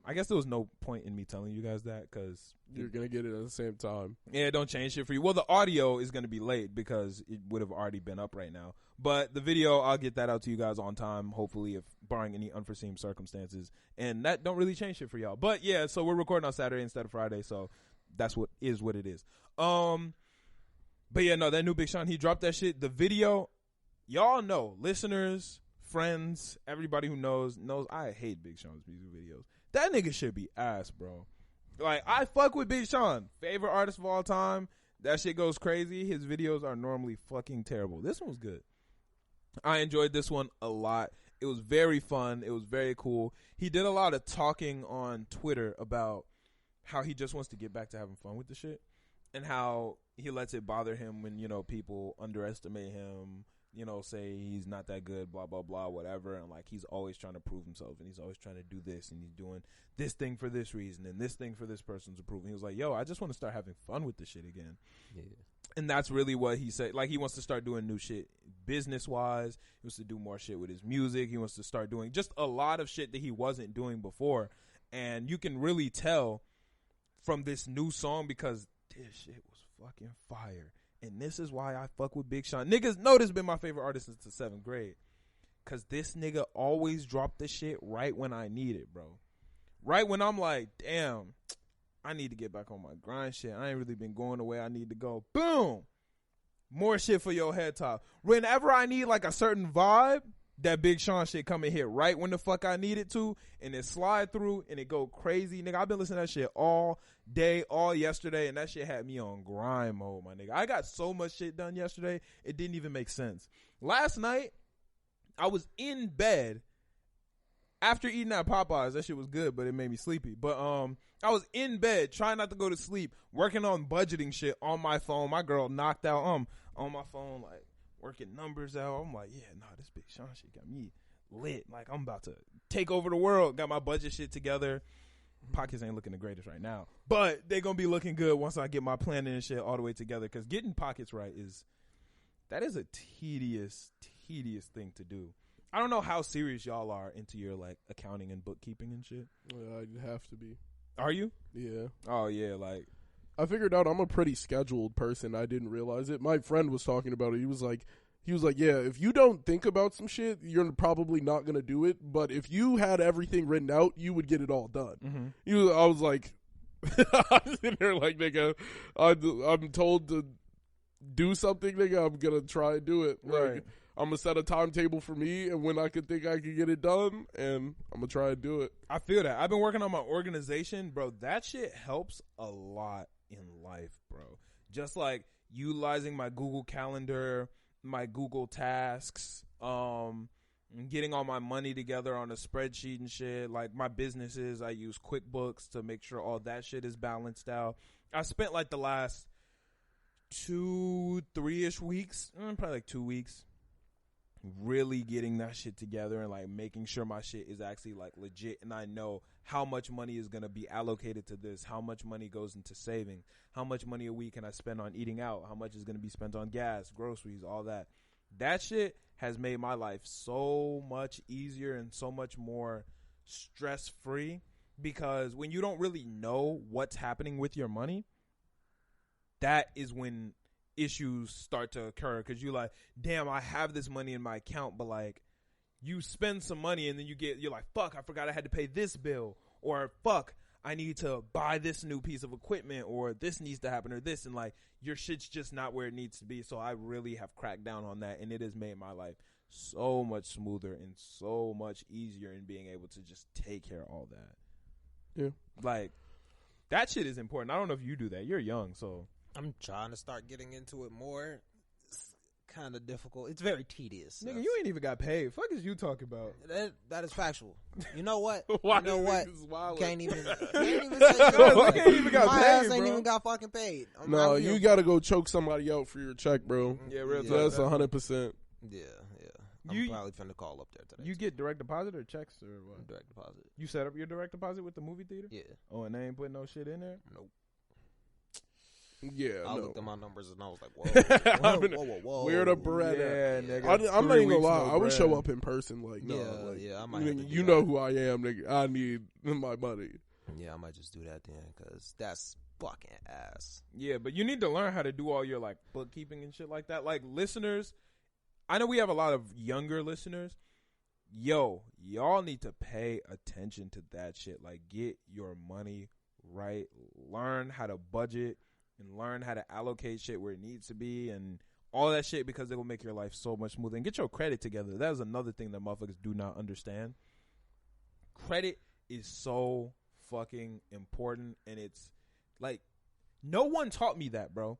I guess there was no point in me telling you guys that because you're going to get it at the same time. Yeah, don't change shit for you. Well, the audio is going to be late because it would have already been up right now. But the video, I'll get that out to you guys on time, hopefully, if barring any unforeseen circumstances. And that don't really change shit for y'all. But yeah, so we're recording on Saturday instead of Friday, so that's what it is. But yeah, no, that new Big Sean, he dropped that shit. The video, y'all know, listeners, friends, everybody who knows I hate Big Sean's music videos. That nigga should be ass, bro. Like, I fuck with Big Sean. Favorite artist of all time. That shit goes crazy. His videos are normally fucking terrible. This one was good. I enjoyed this one a lot. It was very fun. It was very cool. He did a lot of talking on Twitter about how he just wants to get back to having fun with the shit and how he lets it bother him when, you know, people underestimate him, you know, say he's not that good, blah, blah, blah, whatever. And, like, he's always trying to prove himself, and he's always trying to do this, and he's doing this thing for this reason and this thing for this person's approval. He was like, yo, I just want to start having fun with this shit again. Yeah. And that's really what he said. Like, he wants to start doing new shit business-wise. He wants to do more shit with his music. He wants to start doing just a lot of shit that he wasn't doing before. And you can really tell from this new song because this shit was fucking fire. And this is why I fuck with Big Sean. Niggas know this been my favorite artist since the 7th grade. Because this nigga always dropped the shit right when I need it, bro. Right when I'm like, damn, I need to get back on my grind shit. I ain't really been going the way I need to go. Boom. More shit for your head top. Whenever I need like a certain vibe, that Big Sean shit come and hit right when the fuck I need it to, and it slide through and it go crazy. Nigga, I've been listening to that shit all day, all yesterday, and that shit had me on grind mode, my nigga. I got so much shit done yesterday, it didn't even make sense. Last night, I was in bed after eating at Popeyes. That shit was good, but it made me sleepy. But I was in bed trying not to go to sleep, working on budgeting shit on my phone. My girl knocked out on my phone, like, working numbers out. I'm like, yeah, nah, this Big Sean shit got me lit. Like, I'm about to take over the world. Got my budget shit together. Pockets ain't looking the greatest right now, but they gonna be looking good once I get my planning and shit all the way together. Because getting pockets right is a tedious thing to do. I don't know how serious y'all are into your like accounting and bookkeeping and shit. I'd have to be. Are you? Yeah. Oh yeah, like I figured out I'm a pretty scheduled person. I didn't realize it. My friend was talking about it. He was like, yeah, if you don't think about some shit, you're probably not going to do it. But if you had everything written out, you would get it all done. Mm-hmm. I was like, I'm sitting there like, nigga, I'm told to do something, nigga, I'm going to try and do it. Right. Like, I'm going to set a timetable for me and when I could think I could get it done, and I'm going to try and do it. I feel that. I've been working on my organization. Bro, that shit helps a lot in life, bro. Just like utilizing my Google Calendar, my Google Tasks, getting all my money together on a spreadsheet and shit. Like my businesses, I use QuickBooks to make sure all that shit is balanced out. I spent like the last 2-3-ish weeks, probably like 2 weeks, really getting that shit together and like making sure my shit is actually like legit, and I know how much money is going to be allocated to this, how much money goes into saving, how much money a week can I spend on eating out, how much is going to be spent on gas, groceries, all that. That shit has made my life so much easier and so much more stress free, because when you don't really know what's happening with your money, that is when issues start to occur, because you're like, damn, I have this money in my account, but like you spend some money and then you're like, fuck, I forgot I had to pay this bill, or fuck, I need to buy this new piece of equipment, or this needs to happen, or this, and like your shit's just not where it needs to be. So I really have cracked down on that, and it has made my life so much smoother and so much easier in being able to just take care of all that. Yeah, like that shit is important. I don't know if you do that. You're young, so I'm trying to start getting into it more. It's kind of difficult. It's very tedious. Nigga, you ain't even got paid. Fuck is you talking about? That is factual. You know what? Why you know what? Can't even say my ass ain't even got fucking paid. No, you got to go choke somebody out for your check, bro. Yeah, real talk. That's 100%. Yeah. I'm probably finna call up there today. You get direct deposit or checks or what? Direct deposit. You set up your direct deposit with the movie theater? Yeah. Oh, and they ain't putting no shit in there? Nope. Yeah, I no. looked at my numbers and I was like, whoa. Where the bread Yeah, at? nigga. I'm not even gonna lie. No I would show bread. up in person. Like, no, I might have to do you that. know who I am, nigga. I need my money. Yeah, I might just do that then, because that's fucking ass. Yeah, but you need to learn how to do all your like bookkeeping and shit like that. Like listeners, I know we have a lot of younger listeners. Yo, y'all need to pay attention to that shit. Like, get your money right. Learn how to budget and learn how to allocate shit where it needs to be and all that shit, because it will make your life so much smoother. And get your credit together. That is another thing that motherfuckers do not understand. Credit is so fucking important, and it's like no one taught me that, bro.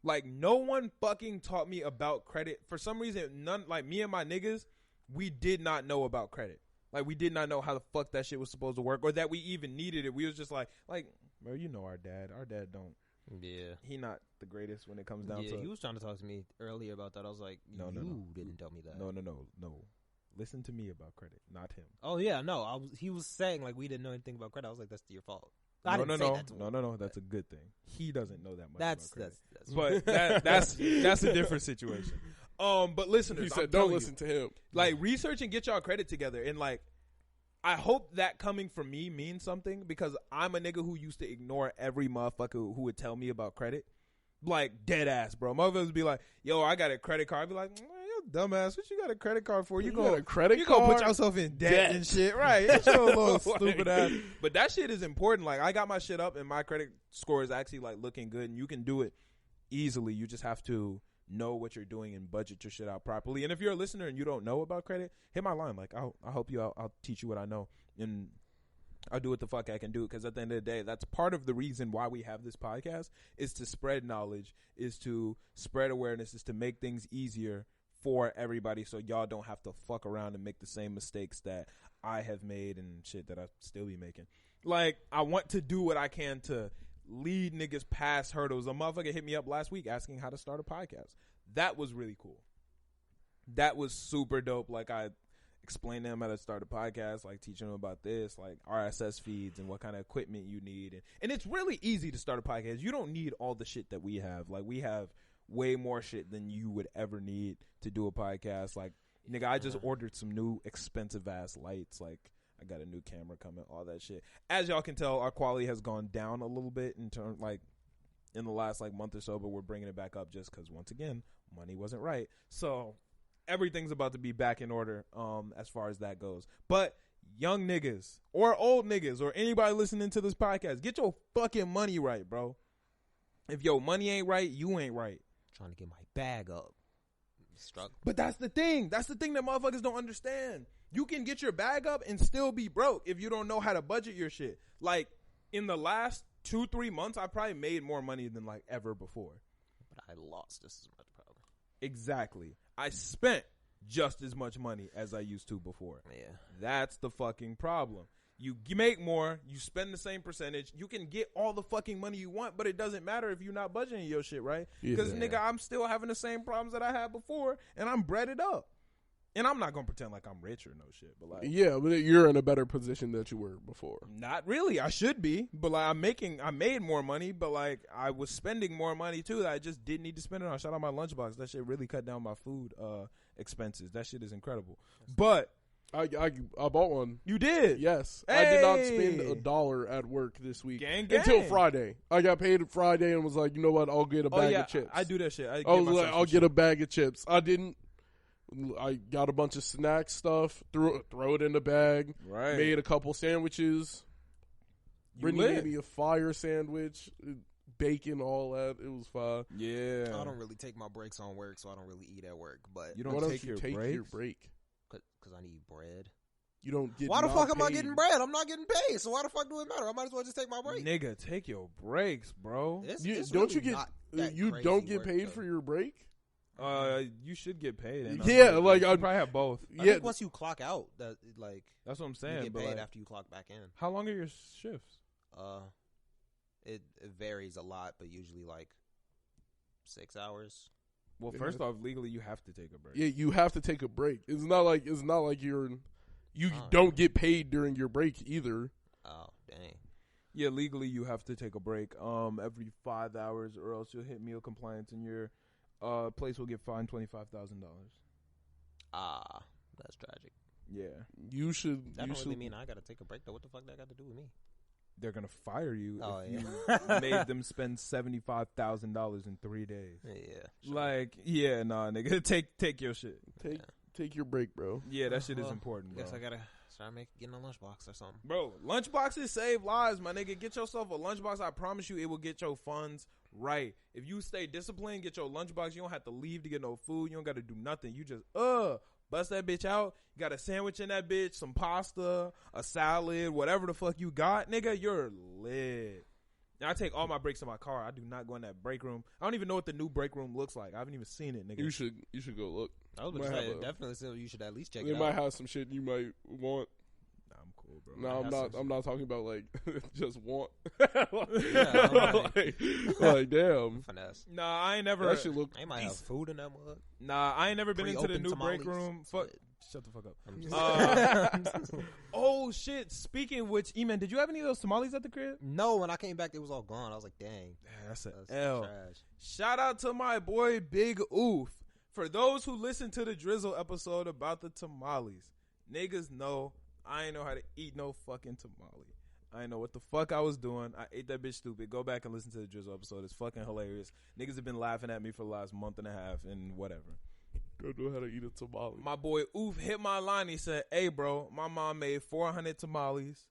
Like, no one fucking taught me about credit. For some reason, none, like me and my niggas, we did not know about credit. Like, we did not know how the fuck that shit was supposed to work, or that we even needed it. We was just like, bro, you know our dad. Our dad don't. Yeah. He not the greatest when it comes down to. Yeah, he was trying to talk to me earlier about that. I was like, No. didn't tell me that. No. Listen to me about credit, not him. Oh yeah, no. He was saying like we didn't know anything about credit. I was like, that's your fault. No. That's a good thing. He doesn't know that much about credit. But that's a different situation. But listeners, He said, don't listen to him. Like, research and get y'all credit together. And like, I hope that coming from me means something, because I'm a nigga who used to ignore every motherfucker who would tell me about credit. Like, dead ass, bro. Motherfuckers would be like, yo, I got a credit card. I'd be like, yo, dumbass, what you got a credit card for? You got a credit you card? gonna put yourself in debt and shit, right? It's your little stupid ass. But that shit is important. Like, I got my shit up and my credit score is actually like looking good, and you can do it easily. You just have to know what you're doing and budget your shit out properly. And if you're a listener and you don't know about credit, hit my line. Like, I'll help you out. I'll teach you what I know, and I'll do what the fuck I can do. Because at the end of the day, that's part of the reason why we have this podcast, is to spread knowledge, is to spread awareness, is to make things easier for everybody, so y'all don't have to fuck around and make the same mistakes that I have made and shit that I still be making. Like, I want to do what I can to lead niggas past hurdles. A motherfucker hit me up last week asking how to start a podcast. That was really cool. That was super dope. Like, I explained to him how to start a podcast, like teaching him about this, like RSS feeds and what kind of equipment you need. And it's really easy to start a podcast. You don't need all the shit that we have. Like, we have way more shit than you would ever need to do a podcast. Like, nigga, I just ordered some new expensive ass lights. Like, I got a new camera coming, all that shit. As y'all can tell, our quality has gone down a little bit in the last like month or so, but we're bringing it back up just because, once again, money wasn't right. So everything's about to be back in order as far as that goes. But young niggas or old niggas or anybody listening to this podcast, get your fucking money right, bro. If your money ain't right, you ain't right. Trying to get my bag up. Struggle. But that's the thing. That's the thing that motherfuckers don't understand. You can get your bag up and still be broke if you don't know how to budget your shit. Like, in the last 2-3 months, I probably made more money than like ever before. But I lost just as much, probably. Exactly. I spent just as much money as I used to before. Yeah. That's the fucking problem. You make more, you spend the same percentage, you can get all the fucking money you want, but it doesn't matter if you're not budgeting your shit, right? Because, nigga, I'm still having the same problems that I had before, and I'm breaded up. And I'm not going to pretend like I'm rich or no shit, but like... Yeah, but you're in a better position than you were before. Not really. I should be, but like I made more money, but like I was spending more money too that I just didn't need to spend it on. Shout out my lunchbox. That shit really cut down my food expenses. That shit is incredible. But... I bought one. You did? Yes. Hey. I did not spend $1 at work this week. Gang. Until Friday. I got paid Friday and was like, you know what? I'll get a bag of chips. I do that shit. I was like, I'll get a bag of chips. I didn't. I got a bunch of snack stuff, throw it in the bag. Right. Made a couple sandwiches. Brittany made me a fire sandwich. Bacon, all that. It was fine. Yeah. I don't really take my breaks on work, so I don't really eat at work. But You don't take your break? Because I need bread. You don't get Why the fuck am I getting bread? I'm not getting paid, so why the fuck do it matter? I might as well just take my break. Nigga, take your breaks, bro. You don't get paid for your break? You should get paid. Yeah, like I probably have both. I think once you clock out, that's what I'm saying. You get paid after you clock back in. How long are your shifts? It varies a lot, but usually like 6 hours. Well, first off, legally you have to take a break. Yeah, you have to take a break. It's not like you don't get paid during your break either. Oh, dang. Yeah, legally you have to take a break every 5 hours, or else you'll hit meal compliance and your place will get fined $25,000. Ah, that's tragic. Yeah, You should. That you don't should. really mean I gotta take a break though. What the fuck that got to do with me? they're gonna fire you Oh, if yeah. you made them spend $75,000 in 3 days. Yeah. Sure. Like, yeah, nah, nigga, take your shit. Take your break, bro. Yeah, that shit is Well, important, bro. Guess I gotta start getting a lunchbox or something. Bro, lunchboxes save lives, my nigga. Get yourself a lunchbox. I promise you, it will get your funds right. If you stay disciplined, get your lunchbox. You don't have to leave to get no food. You don't got to do nothing. You just bust that bitch out. You got a sandwich in that bitch, some pasta, a salad, whatever the fuck you got, nigga. You're lit. Now, I take all my breaks in my car. I do not go in that break room. I don't even know what the new break room looks like. I haven't even seen it, nigga. You should go look. I was about to say, definitely so you should at least check They it might out. have some shit you might want. Nah, I'm cool, bro. No, I'm not talking about like just want. Yeah, like damn. Finesse. Nah, I ain't never. That should look. They might have food in that mug. Nah, I ain't never been into the Pre-opened new break tamales. room. Fuck. Shut the fuck up. I'm just Oh shit! Speaking of which, E-Man, did you have any of those tamales at the crib? No, when I came back, it was all gone. I was like, dang. Yeah, that's an That's L. trash. Shout out to my boy Big Oof. For those who listened to the Drizzle episode about the tamales, niggas know I ain't know how to eat no fucking tamale. I ain't know what the fuck I was doing. I ate that bitch stupid. Go back and listen to the Drizzle episode. It's fucking hilarious. Niggas have been laughing at me for the last month and a half and whatever. Don't know how to eat a tamale. My boy Oof hit my line. He said, "Hey, bro, my mom made 400 tamales.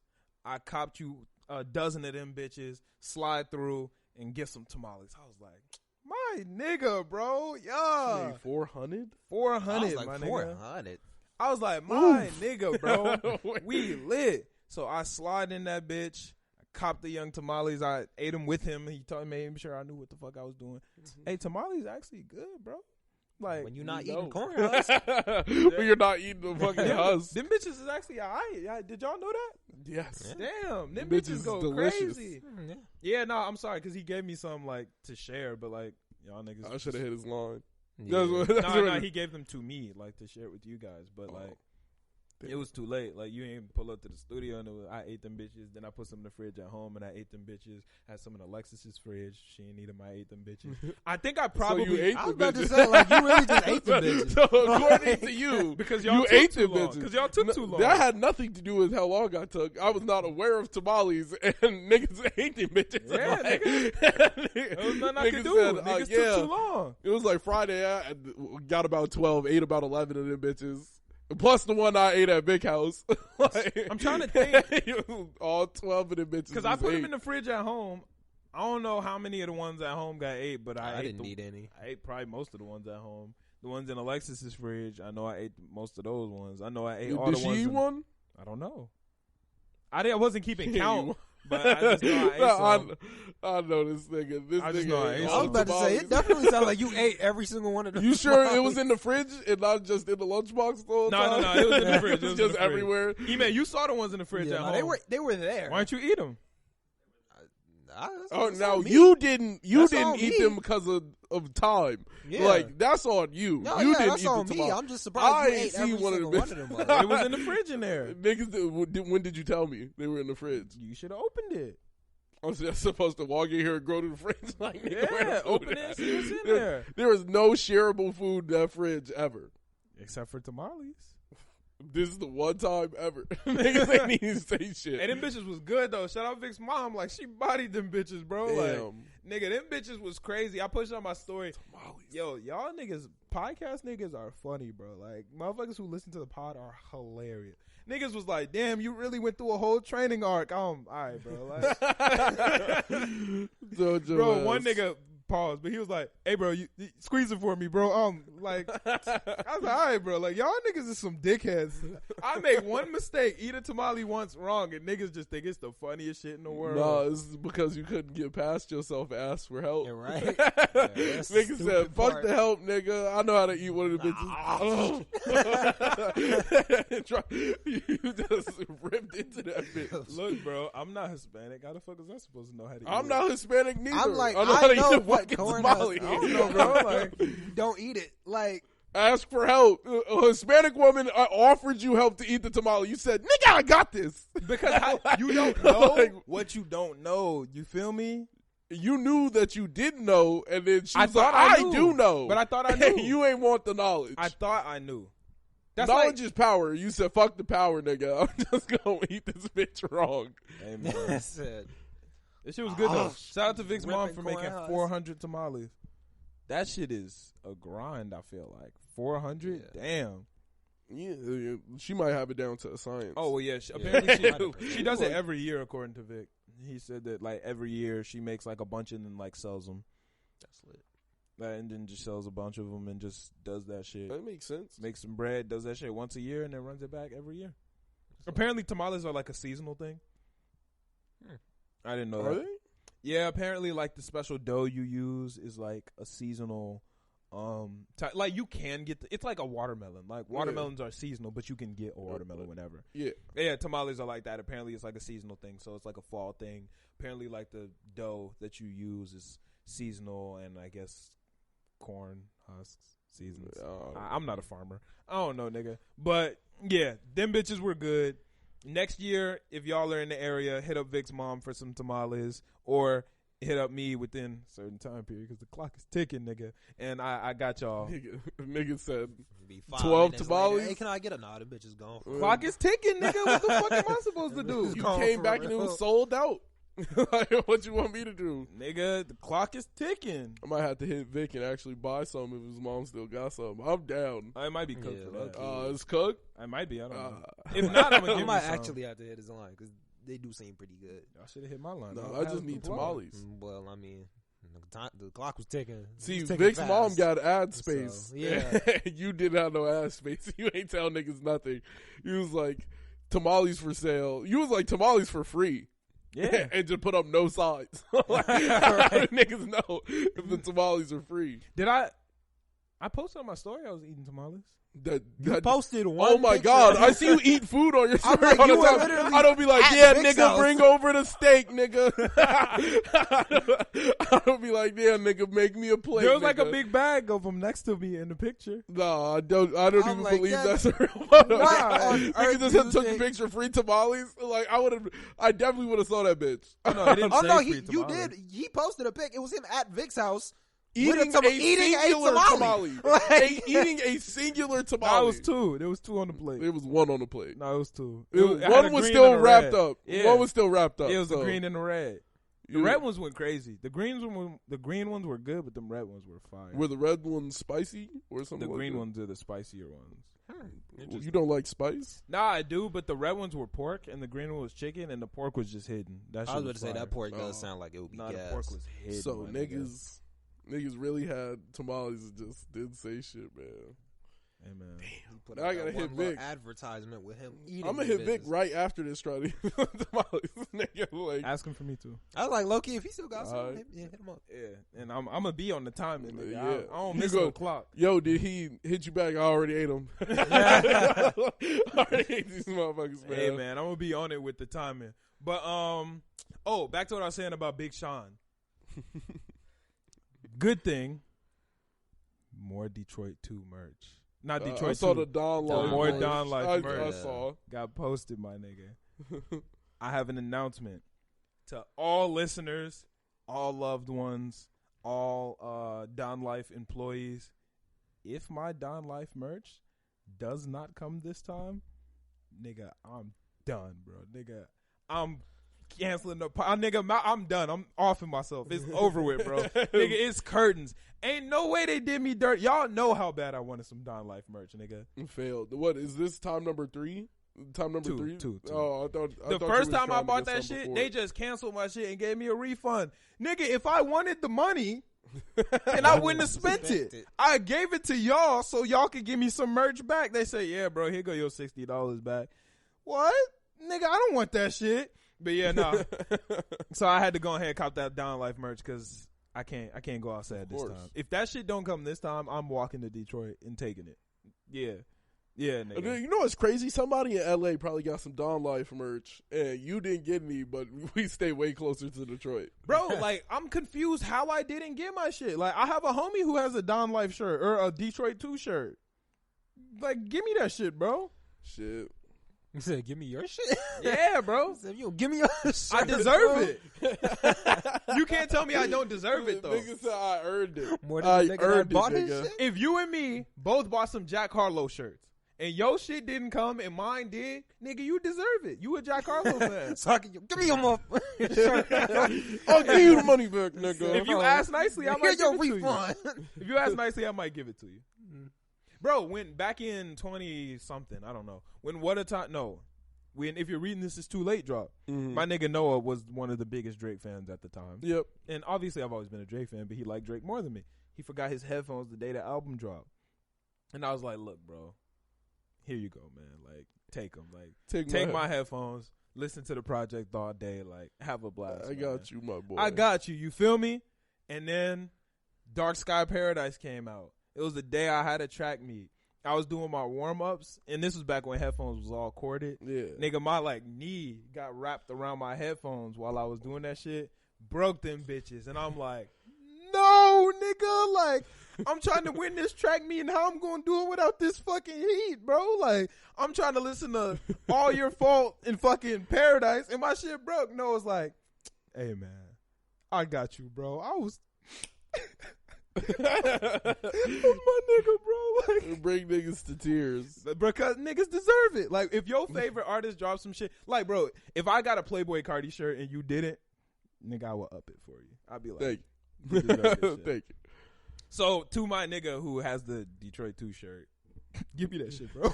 I copped you a dozen of them bitches. Slide through and get some tamales." I was like, my nigga, bro. Yeah. 400? 400, I was like, my 400. nigga. I was like, my nigga, bro. We lit. So I slide in that bitch. I copped the young tamales. I ate them with him. He told me, made sure I knew what the fuck I was doing. Hey, tamales actually good, bro. Like, When you're not No. eating corn husks. When you're not eating the fucking husk. them bitches is actually alright. Did y'all know that? Yes. Damn, them Bitches bitches go delicious. crazy. Yeah. Yeah, no, I'm sorry because he gave me some like to share, but like y'all niggas. I should have hit his line. Yeah. No, he gave them to me like to share with you guys, but like it was too late. Like you ain't pull up to the studio and I ate them bitches. Then I put some in the fridge at home and I ate them bitches. Had some in Alexis's fridge. She ain't eat them. I ate them bitches. I think I probably you ate I the was about to bitches. say, like, you really just ate the bitches. So according to you, because y'all you took ate too the long. bitches. Because y'all took too long. That had nothing to do with how long I took. I was not aware of tamales, and niggas ate them bitches. Yeah, Like, There was nothing I could niggas do. said, Niggas yeah. took too long. It was like Friday. I got about 12, ate about 11 of them bitches. Plus the one I ate at Big House. Like, I'm trying to think. all 12 of them bitches. Because I put them in the fridge at home. I don't know how many of the ones at home got ate, but I ate didn't eat any. I ate probably most of the ones at home. The ones in Alexis's fridge, I know I ate most of those ones. I know I ate all Did the she ones. eat one? I don't know. I wasn't keeping Yeah, count, you- but I just know I ate some. I know this nigga. This I just nigga know I ate ate all I was the about to say, tamales. it definitely sounds like you ate every single one of them. You sure it was in the fridge and not just in the lunchbox the whole time? No, it was in the fridge. It was It's in just the fridge. everywhere. E-Man, you saw the ones in the fridge Yeah, at no, home. they were there. Why don't you eat them? Oh, That's now on me. you didn't That's on eat me. them because of time. Yeah. Like that's on you. No, you yeah, didn't that's eat on the me. tamale. I'm just surprised I you ain't ate seen every one of single them one of them. bitches. bugs. It was in the fridge in there. Niggas, when did you tell me they were in the fridge? You should have opened it. I was just supposed to walk in here and go to the fridge. Like, nigga, where the Yeah, food open it at? and see what's in there. There is no shareable food in that fridge ever. Except for tamales. This is the one time ever. Niggas ain't even say shit. Hey, them bitches was good though. Shout out Vic's mom. Like she bodied them bitches, bro. Like Damn. nigga, them bitches was crazy. I pushed on my story. Tamales. Yo, y'all niggas, podcast niggas are funny, bro. Like motherfuckers who listen to the pod are hilarious. Niggas was like, damn, you really went through a whole training arc. All right, bro. Like, bro, one nigga paused, but he was like, hey, bro, you squeeze it for me, bro. Like, I was like, all right, bro. Like, y'all niggas is some dickheads. I make one mistake, eat a tamale once wrong, and niggas just think it's the funniest shit in the world. No, it's because you couldn't get past yourself and ask for help. Yeah, right. Yeah, that's the Nigga said, stupid fuck part. the help, nigga. I know how to eat one of the bitches. You just ripped into that bitch. Look, bro, I'm not Hispanic. How the fuck is I supposed to know how to eat I'm it? not Hispanic neither. I'm like, I know how to eat know the what fucking corn tamale. husk I don't know, bro. Like, Don't eat it. Like, Ask for help. A Hispanic woman offered you help to eat the tamale. You said, nigga, I got this. Because you don't know what you don't know. You feel me? You knew that you didn't know, and then she was thought like, I knew, do know. but I thought I knew. You ain't want the knowledge. I thought I knew. That's knowledge is power. You said, fuck the power, nigga. I'm just going to eat this bitch wrong. Hey, man. That's it. This shit was good, though. Shout out to Vic's mom for ripping making corn 400 tamales. That shit is a grind, I feel like. 400? Yeah. Damn. Yeah, she might have it down to a science. Oh, well, yeah. Apparently she does it every year, according to Vic. He said that, like, every year she makes, like, a bunch and then, like, sells them. That's lit. And then just sells a bunch of them and just does that shit. That makes sense. Makes some bread, does that shit once a year, and then runs it back every year. Apparently tamales are, like, a seasonal thing. I didn't know that. Are they? Yeah, apparently, like, the special dough you use is, like, a seasonal, like, you can get, it's like a watermelon. Like, watermelons are seasonal, but you can get a watermelon whenever. Yeah. Yeah, tamales are like that. Apparently, it's like a seasonal thing, so it's like a fall thing. Apparently, like, the dough that you use is seasonal, and I guess corn husks seasons. I'm not a farmer. I don't know, nigga. But, yeah, them bitches were good. Next year, if y'all are in the area, hit up Vic's mom for some tamales, or hit up me within a certain time period, because the clock is ticking, nigga. And I got y'all. Nigga said Be 12 minutes tamales? later, hey, can I get a nah? The bitch is gone. Clock is ticking, nigga. What the fuck am I supposed to do? you Gone came for back and it real. was sold out. Like, what you want me to do? Nigga, the clock is ticking. I might have to hit Vic and actually buy some if his mom still got some. I'm down. I might be cooked Yeah, for that. low-key. It's cooked? I might be. I don't know. If not, I'm gonna I give might you some. actually have to hit his line because they do seem pretty good. I should have hit my line. No, I just need tamales. Well, I mean, the clock was ticking. See, It was ticking Vic's fast. mom got ad space. So, yeah. You didn't have no ad space. You ain't tell niggas nothing. You was like, tamales for sale. You was like, tamales for free. Yeah. And just put up no sides. Like, niggas know if the tamales are free. Did I posted on my story I was eating tamales. You posted one. Oh my picture. God! I see you eat food on your story like, all you the were time. literally I don't be like, at yeah, Vic's nigga, house. bring over the steak, nigga. I don't be like, yeah, nigga, make me a plate. There was like a nigga. big bag of them next to me in the picture. No, I don't I'm even like, believe yeah, that's a real photo. what on Nigga earth just do you took the think- picture free tamales. Like I definitely would have saw that bitch. Oh, no, it didn't Oh say no, free you tamales. did. He posted a pic. It was him at Vic's house Eating with eating a singular tamale. Like- Eating a singular tamale. No, it was two. There was two on the plate. It was one on the plate. No, it was two. One It had a was green still and a wrapped red. up. Yeah. One was still wrapped up. It was the so, green and the red. The yeah. red ones went crazy. The green ones were good, but the red ones were fire. Were the red ones spicy or something? The like green that? ones are the spicier ones. Well, you don't like spice? Nah, I do, but the red ones were pork and the green one was chicken, and the pork was just hidden. That shit I was about to say fire. that pork does Oh. sound like it would be Nah, gas. the pork was hidden. So my nigga. niggas really had tamales and just didn't say shit, man. Hey man, Put Now up I gotta that hit one little Vic. advertisement with him eating. I'm gonna the hit Vic business. right after this. Try to eat tamales, nigga. Like, ask him for me too. I was like, Loki, if he still got some, Alright. hit him up. Yeah, and I'm gonna be on the timing. Nigga. Yeah. I don't You miss go- no clock. yo, did he hit you back? I already ate them. I already ate these motherfuckers, man. Hey man, I'm gonna be on it with the timing. But back to what I was saying about Big Sean. Good thing. More Detroit 2 merch. Not Detroit I saw 2. the Don Don Life. More merch. Don Life I merch. saw. Got posted, my nigga. I have an announcement to all listeners, all loved ones, all Don Life employees. If my Don Life merch does not come this time, nigga, I'm done, bro. Nigga, I'm canceling the nigga, I'm done. I'm offing myself. It's over with, bro. Nigga, it's curtains. Ain't no way they did me dirt. Y'all know how bad I wanted some Don Life merch, nigga. Failed. What is this time number 3? Time number Two, 3? two. Oh, I thought The you first was time I trying to bought get that some shit, before. they just canceled my shit and gave me a refund. Nigga, if I wanted the money, and I wouldn't have spent it. I gave it to y'all so y'all could give me some merch back. They say, yeah, bro, here go your $60 back. What? Nigga, I don't want that shit. But yeah, no. So I had to go ahead and cop that Don Life merch because I can't go outside this course. time. If that shit don't come this time, I'm walking to Detroit and taking it. Yeah. Yeah, nigga. You know what's crazy? Somebody in LA probably got some Don Life merch, and you didn't get any, but we stay way closer to Detroit. Bro, like, I'm confused how I didn't get my shit. Like, I have a homie who has a Don Life shirt or a Detroit 2 shirt. Like, give me that shit, bro. Shit. You said, give me your shit? Yeah, bro. Said, yo, give me your shit. I deserve it. You can't tell me I don't deserve it, though. Nigga said I earned it. More than the nigga that bought his shit? If you and me both bought some Jack Harlow shirts, and your shit didn't come and mine did, nigga, you deserve it. You a Jack Harlow fan. So give me your motherfucking shirt. I'll give you the money back, nigga. If you ask nicely, I might give it to refund. you. If you ask nicely, I might give it to you. Bro, when back in 20-something, I don't know. When What a Time, no. When If You're Reading This Is Too Late dropped, my nigga Noah was one of the biggest Drake fans at the time. Yep. And obviously I've always been a Drake fan, but he liked Drake more than me. He forgot his headphones the day the album dropped. And I was like, look, bro. Here you go, man. Like, take them. Like, take my headphones. Listen to the project all day. Like, have a blast. I got you, my boy. I got you. You feel me? And then Dark Sky Paradise came out. It was the day I had a track meet. I was doing my warm-ups, and this was back when headphones was all corded. Yeah. Nigga, my, like, knee got wrapped around my headphones while I was doing that shit. Broke them bitches. And I'm like, no, nigga. Like, I'm trying to win this track meet, and how I'm going to do it without this fucking heat, bro? Like, I'm trying to listen to All Your Fault and fucking Paradise, and my shit broke. No, it's like, hey, man, I got you, bro. I was... my nigga, bro. Like, bring niggas to tears. Because niggas deserve it. Like, if your favorite artist drops some shit, like, bro, if I got a Playboy Cardi shirt and you didn't, nigga, I will up it for you. I'll be like, thank you deserve this shit. Thank you. So, to my nigga who has the Detroit 2 shirt, give me that shit, bro.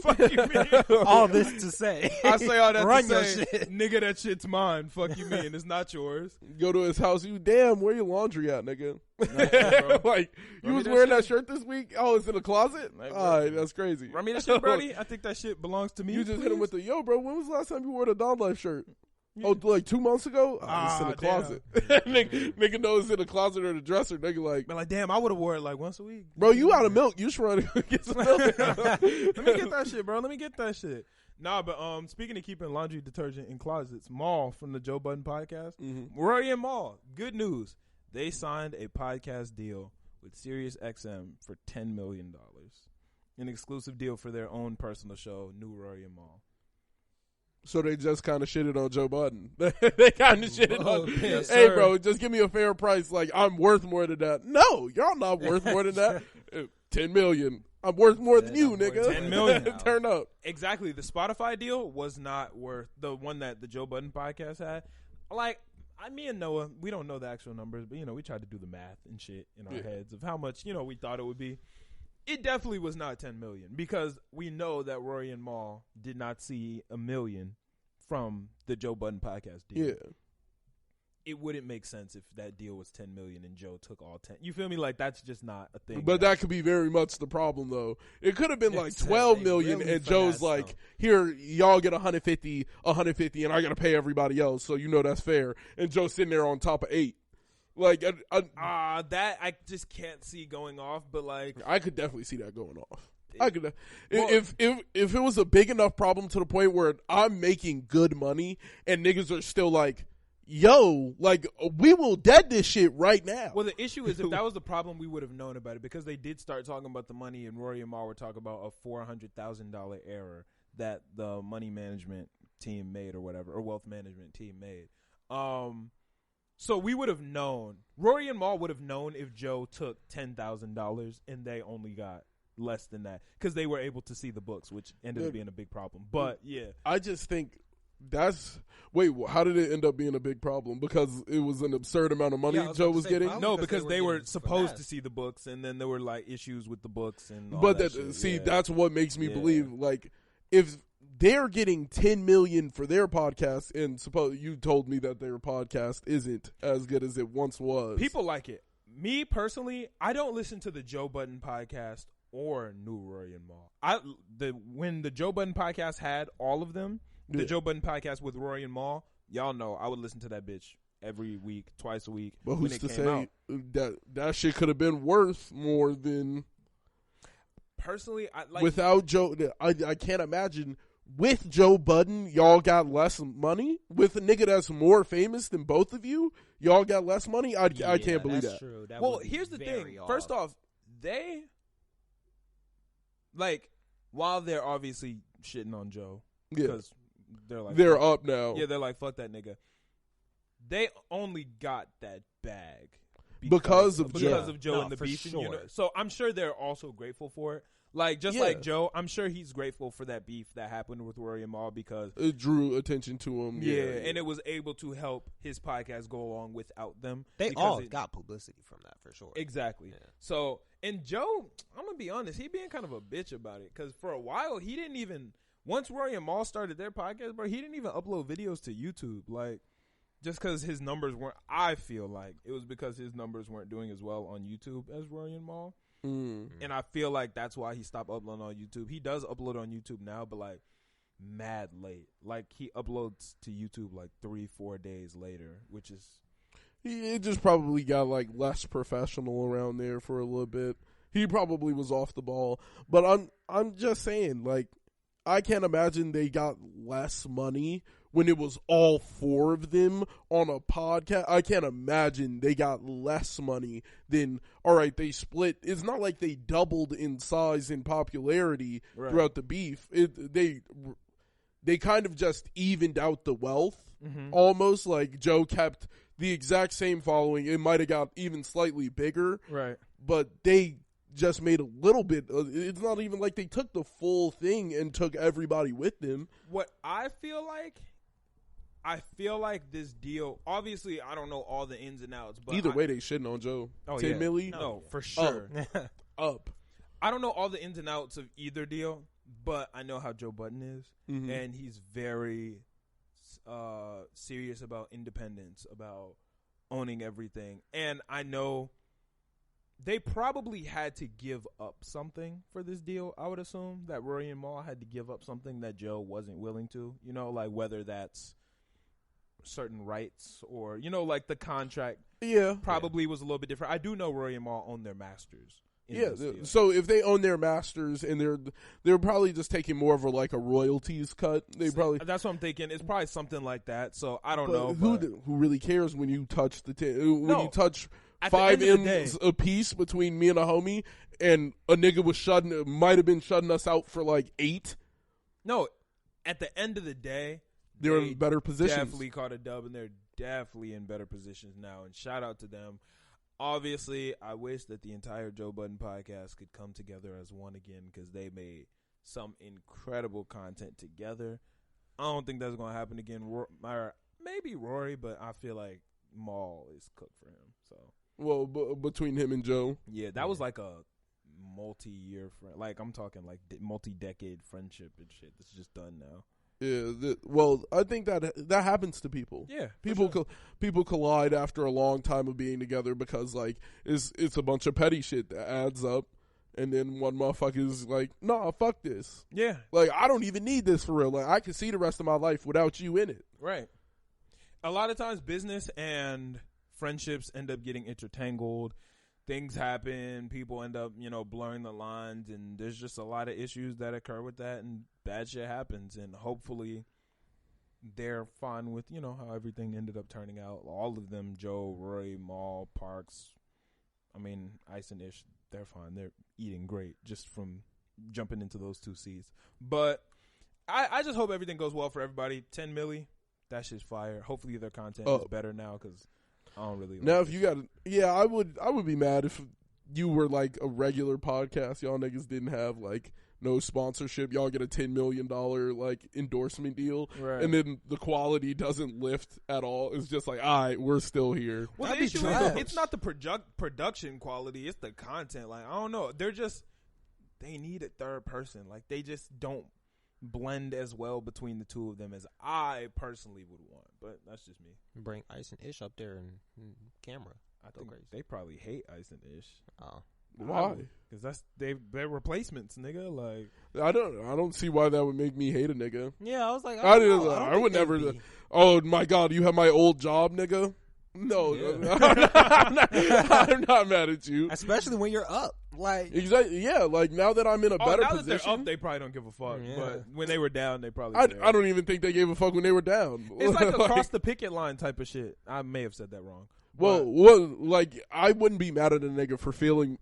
Fuck you, mean? All this to say. I say all that Run to your say, shit. nigga, that shit's mine. Fuck you, mean? It's not yours. Go to his house. You damn, where your laundry at, nigga? Nah, like, you was that wearing shit. that shirt this week? Oh, it's in the closet? Like, All right, that's crazy. Run me that shit, Brody. I think that shit belongs to me. You just please. hit him with the, yo, bro, when was the last time you wore the Don Life shirt? Oh, like 2 months ago? Oh, it's in the closet. nigga knows it's in the closet or the dresser. Nigga like, But like, damn, I would have wore it like once a week. bro, you out of milk. You should run and get some milk. Let me get that shit, bro. Let me get that shit. Nah, but speaking of keeping laundry detergent in closets, Mal from the Joe Budden podcast, Rory and Mal, good news. They signed a podcast deal with SiriusXM for $10 million. An exclusive deal for their own personal show, New Rory and Mal. So they just kind of shitted on Joe Budden. They kind of shitted on. yes, Hey, sir. bro, just give me a fair price. Like, I'm worth more than that. No, y'all not worth more than that. $10 million. I'm worth more than you, nigga. $10 million. Turn up. Exactly. The Spotify deal was not worth the one that the Joe Budden podcast had. Like, me and Noah, we don't know the actual numbers, but, we tried to do the math and shit in our heads of how much, we thought it would be. It definitely was not $10 million because we know that Rory and Mal did not see $1 million from the Joe Budden podcast deal. Yeah. It wouldn't make sense if that deal was $10 million and Joe took all 10. You feel me? Like, that's just not a thing. But that could be very much the problem, though. It could have been like It's- $12 they million, really and Joe's finessed like, them. "Here, y'all get 150, and I gotta pay everybody else, so that's fair." And Joe's sitting there on top of 8. Like, that I just can't see going off. But like, I could definitely see that going off. I could, if it was a big enough problem to the point where I'm making good money and niggas are still like, yo, like, we will dead this shit right now. well, the issue is if that was the problem, we would have known about it because they did start talking about the money, and Rory and Mal were talking about a $400,000 error that the money management team made or whatever, or wealth management team made. So we would have known. Rory and Mal would have known if Joe took $10,000 and they only got less than that because they were able to see the books, which ended up being a big problem. But yeah, I just think how did it end up being a big problem? Because it was an absurd amount of money Joe was getting. no, because they were supposed to see the books, and then there were like issues with the books and all But that shit. that's what makes me believe, like, if they're getting $10 million for their podcast, and suppose you told me that their podcast isn't as good as it once was. People like it. Me personally, I don't listen to the Joe Budden podcast or New Rory and Mal. When the Joe Budden podcast had all of them, the Joe Budden podcast with Rory and Mal, y'all know I would listen to that bitch every week, twice a week. But who's to say out. that shit could have been worth more than? personally, without Joe, I can't imagine. With Joe Budden, y'all got less money. With a nigga that's more famous than both of you, y'all got less money. I can't believe that's that. True. That well, here's the thing. Off. First off, they while they're obviously shitting on Joe because they're up now. Yeah, they're like, fuck that nigga. They only got that bag because of Joe and the beef. Sure. So I'm sure they're also grateful for it. Like Joe, I'm sure he's grateful for that beef that happened with Rory and Mal because it drew attention to him. Yeah, and it was able to help his podcast go along without them. They all got publicity from that for sure. Exactly. Yeah. So, and Joe, I'm gonna be honest, he being kind of a bitch about it because for a while he didn't even. Once Rory and Mal started their podcast, bro, he didn't even upload videos to YouTube. Like, just because his numbers weren't. I feel like it was because his numbers weren't doing as well on YouTube as Rory and Mal. And I feel like that's why he stopped uploading on YouTube. He does upload on YouTube now, but like mad late. Like he uploads to YouTube like 3-4 days later, which is it just probably got like less professional around there for a little bit. He probably was off the ball, but I'm just saying, like, I can't imagine they got less money when it was all four of them on a podcast. I can't imagine they got less money than, all right, they split. It's not like they doubled in size and popularity throughout the beef. They kind of just evened out the wealth almost. Like Joe kept the exact same following. It might have got even slightly bigger. Right. But they just made a little bit. It's not even like they took the full thing and took everybody with them. What I feel like this deal, obviously I don't know all the ins and outs, but either way they shitting on Joe. 10 million? No, for sure. Up. I don't know all the ins and outs of either deal, but I know how Joe Budden is, and he's very serious about independence, about owning everything. And I know they probably had to give up something for this deal. I would assume that Rory and Mal had to give up something that Joe wasn't willing to, like whether that's certain rights or, like the contract probably was a little bit different. I do know Rory and Mal own their masters. So if they own their masters and they're probably just taking more of a royalties cut. That's what I'm thinking. It's probably something like that. So I don't know. Who really cares when you touch you touch 5 M's a piece between me and a homie, and a nigga might have been shutting us out for like 8? No, at the end of the day, they're in better positions. Definitely caught a dub, and they're definitely in better positions now. And shout out to them. Obviously, I wish that the entire Joe Budden podcast could come together as one again because they made some incredible content together. I don't think that's going to happen again. Maybe Rory, but I feel like Mal is cooked for him. So, well, between him and Joe, that was like a multi-year friend. Like I'm talking like multi-decade friendship and shit. This is just done now. Yeah, I think that happens to people. Yeah, people collide after a long time of being together because like it's a bunch of petty shit that adds up, and then one motherfucker's like, "Nah, fuck this." Yeah, like I don't even need this for real. Like I can see the rest of my life without you in it. Right. A lot of times, business and friendships end up getting intertangled. Things happen. People end up, blurring the lines, and there's just a lot of issues that occur with that, and bad shit happens. And hopefully, they're fine with, how everything ended up turning out. All of them, Joe, Rory, Mal, Parks, Ice and Ish, they're fine. They're eating great just from jumping into those 2 seats. But I just hope everything goes well for everybody. 10 milli, that shit's fire. Hopefully, their content is better now because I don't really. Now, if you got, I would be mad if you were like a regular podcast. Y'all niggas didn't have like no sponsorship. Y'all get a $10 million like endorsement deal, right, and then the quality doesn't lift at all. It's just like, all right, we're still here. Well, the issue is it's not the production quality; it's the content. Like I don't know, they need a third person. Like they just don't blend as well between the two of them as I personally would want, but that's just me. Bring Ice and Ish up there and camera. I think they probably hate Ice and Ish. Oh, why? Because they're replacements, nigga. Like I don't see why that would make me hate a nigga. Yeah, I was like, I would never. Oh my god, you have my old job, nigga. No, Yeah. I'm not mad at you. Especially when you're up. Like, Exactly. Yeah, like now that I'm in a better now that position, they're up, they probably don't give a fuck. Yeah. But when they were down, they probably. I don't even think they gave a fuck when they were down. It's like across the picket line type of shit. I may have said that wrong. Well, like I wouldn't be mad at a nigga for filling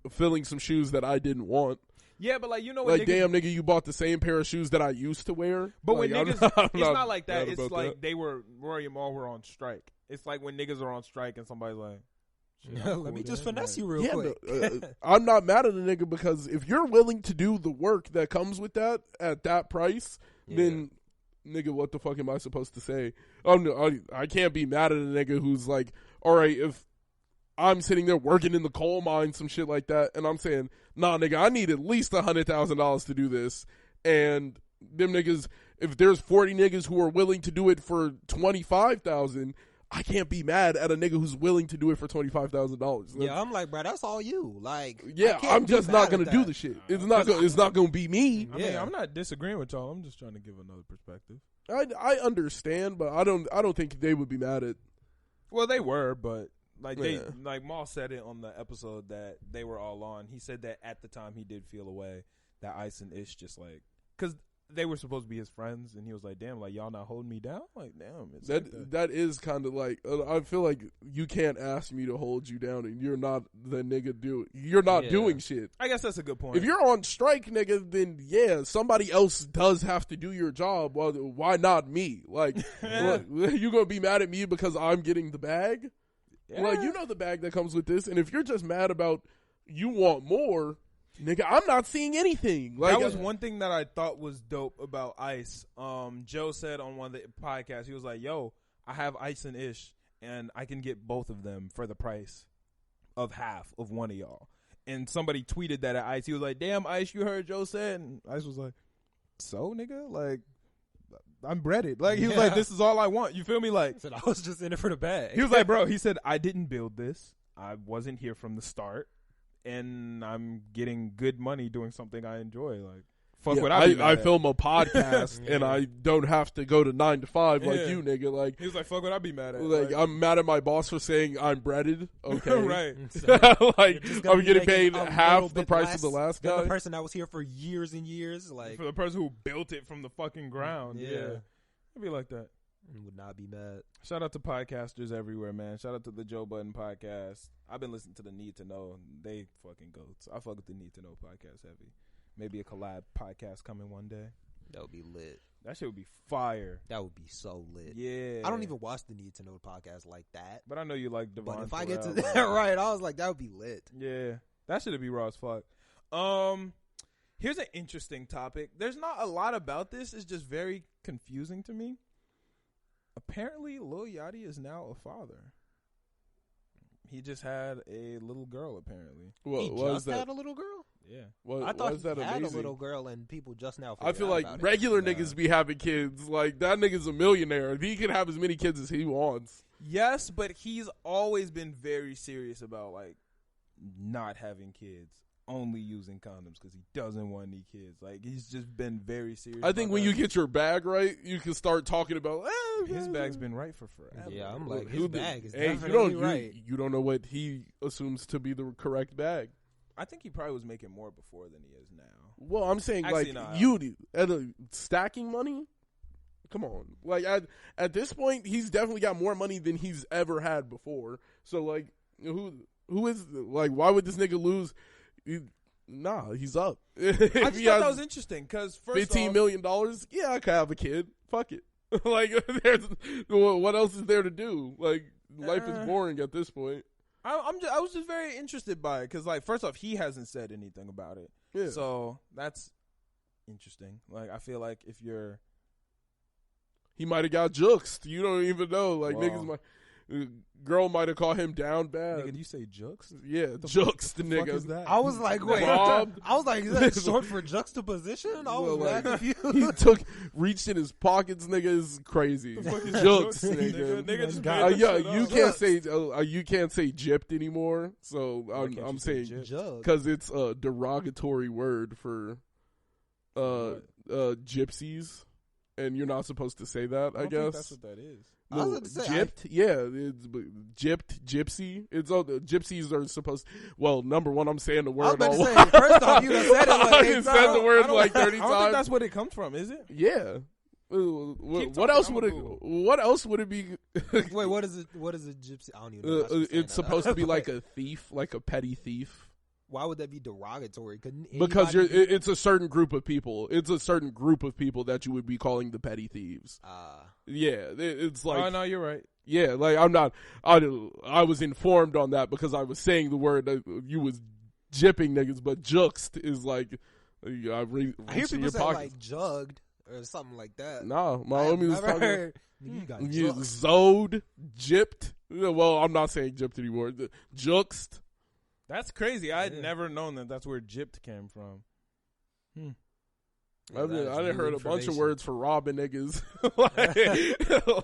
some shoes that I didn't want. Yeah, but like you know, when Like niggas, damn nigga, you bought the same pair of shoes that I used to wear. But like, when I'm niggas, I'm it's not like that. mad It's about like that. they were Rory and Mal were on strike. It's like when niggas are on strike and somebody's like, shit, I'm let cool me just then. finesse Like, you real Yeah, quick. no, I'm not mad at a nigga because if you're willing to do the work that comes with that at that price, then nigga, what the fuck am I supposed to say? Oh no, I can't be mad at a nigga who's like, all right, if I'm sitting there working in the coal mine, some shit like that, and I'm saying, nah, nigga, I need at least $100,000 to do this, and them niggas, if there's 40 niggas who are willing to do it for $25,000. I can't be mad at a nigga who's willing to do it for $25,000. Yeah, I'm like, bro, that's all you. Like, Yeah, I'm just not gonna do the shit. It's not gonna be me. I mean, I'm not disagreeing with y'all. I'm just trying to give another perspective. I understand, but I don't think they would be mad at. Well, they were, but like Yeah. like Maul said it on the episode that they were all on. He said that at the time he did feel a way that Ice and Ish just like because they were supposed to be his friends, and he was like, "Damn, like y'all not holding me down." Like, damn, it's like that. That is kind of like I feel like you can't ask me to hold you down, and you're not the nigga You're not doing shit. I guess that's a good point. If you're on strike, nigga, then yeah, somebody else does have to do your job. Well, why not me? Like, you gonna be mad at me because I'm getting the bag? Yeah. Like, you know the bag that comes with this, and if you're just mad about you want more. Nigga, I'm not seeing anything. Like, that was one thing that I thought was dope about Ice. Joe said on one of the podcasts, he was like, "Yo, I have Ice and Ish, and I can get both of them for the price of half of one of y'all." And somebody tweeted that at Ice. He was like, "Damn, Ice, you heard Joe said?" And Ice was like, "So, nigga, like, I'm breaded." Like, he was like, "This is all I want." You feel me? Like, I said, I was just in it for the bag. he was like, "Bro," he said, "I didn't build this. I wasn't here from the start. And I'm getting good money doing something I enjoy. Like, fuck what I film a podcast Yeah. and I don't have to go to 9 to 5 like Yeah. you, nigga. Like, he was like, fuck what I be mad at. like I'm mad at my boss for saying I'm breaded. Okay, right. Like You're just gonna I'm be getting making paid a half little the bit price less of the last than guy. the person that was here for years and years. Like, For the person who built it from the fucking ground. Yeah. Yeah. It'd be like that. would not be mad. Shout out to podcasters everywhere, man. Shout out to the Joe Budden podcast. I've been listening to the Need to Know. They fucking goats. I fuck with the Need to Know podcast heavy. Maybe a collab podcast coming one day. That would be lit. That shit would be fire. That would be so lit. Yeah. I don't even watch the Need to Know podcast like that. But I know you like Devon. But if I get to Terrell, that right, I was like, that would be lit. Yeah. That should be raw as fuck. Here's an interesting topic. There's not a lot about this. It's just very confusing to me. Apparently, Lil Yachty is now a father. He just had a little girl, apparently. He just had a little girl? Yeah. I thought he that had amazing? a little girl and people just now I feel like about regular Nah. niggas be having kids. Like, that nigga's a millionaire. He can have as many kids as he wants. Yes, but he's always been very serious about, like, not having kids. Only using condoms because he doesn't want any kids. Like, he's just been very serious. I think about when that. you get your bag right, you can start talking about, His bag's been right for forever. Yeah, I'm like, Who his the- bag is hey, definitely right. You don't know what he assumes to be the correct bag. I think he probably was making more before than he is now. Well, I'm saying, Actually, like, stacking money? Come on. Like, at this point, he's definitely got more money than he's ever had before. So, like, who is, like, why would this nigga lose? Nah, he's up. I just thought that was interesting because first $15 off, million? Yeah, I could have a kid. Fuck it. Like, what else is there to do? Like, life is boring at this point. I was just very interested by it because, like, first off, he hasn't said anything about it. Yeah. So that's interesting. Like, I feel like if you're, He might have got juxed. You don't even know. Like, Wow. niggas might. Girl might have called him down bad. nigga, do you say jux? Yeah, juxed the Fuck nigga. is that? I was like, wait. Robbed. I was like, is that short for juxtaposition? I was Well, like, mad confused. he reached in his pockets, nigga, is crazy. Fuck is Juxed, jux, nigga. Nigga just God. made that Yeah, shit up. you can't say gypped anymore. So Why can't I'm you say saying gypped? Jug. because it's a derogatory word for gypsies, and you're not supposed to say that. I don't think guess that's what that is. I was about to say, gypped, it's gypped, gypsy. It's all the gypsies are supposed. Well, number one, I'm saying the word. I was about to say, first off, you done said it like I 8 said the word I don't- like 30 I don't think times. that's what it comes from, is it? Yeah. Keep What talking, else I'm would a it? Google. What else would it be? Wait, what is it? What is a gypsy? I don't even know. How to understand It's that. supposed to be like a thief, like a petty thief. Why would that be derogatory? Couldn't Because anybody do that? it's a certain group of people. It's a certain group of people that you would be calling the petty thieves. Yeah, it's like. Oh no, you're right. Yeah, like I'm not. I was informed on that because I was saying the word that you was jipping niggas, but juxed is like. I I hear people say like jugged or something like that. Nah, my I've homie was never talking. heard. You got You juxed. zode, gypped. Well, I'm not saying gypped anymore. Juxed. That's crazy. I had never known that that's where gypped came from. Yeah, that is I done new heard a bunch of information. words for robbing niggas.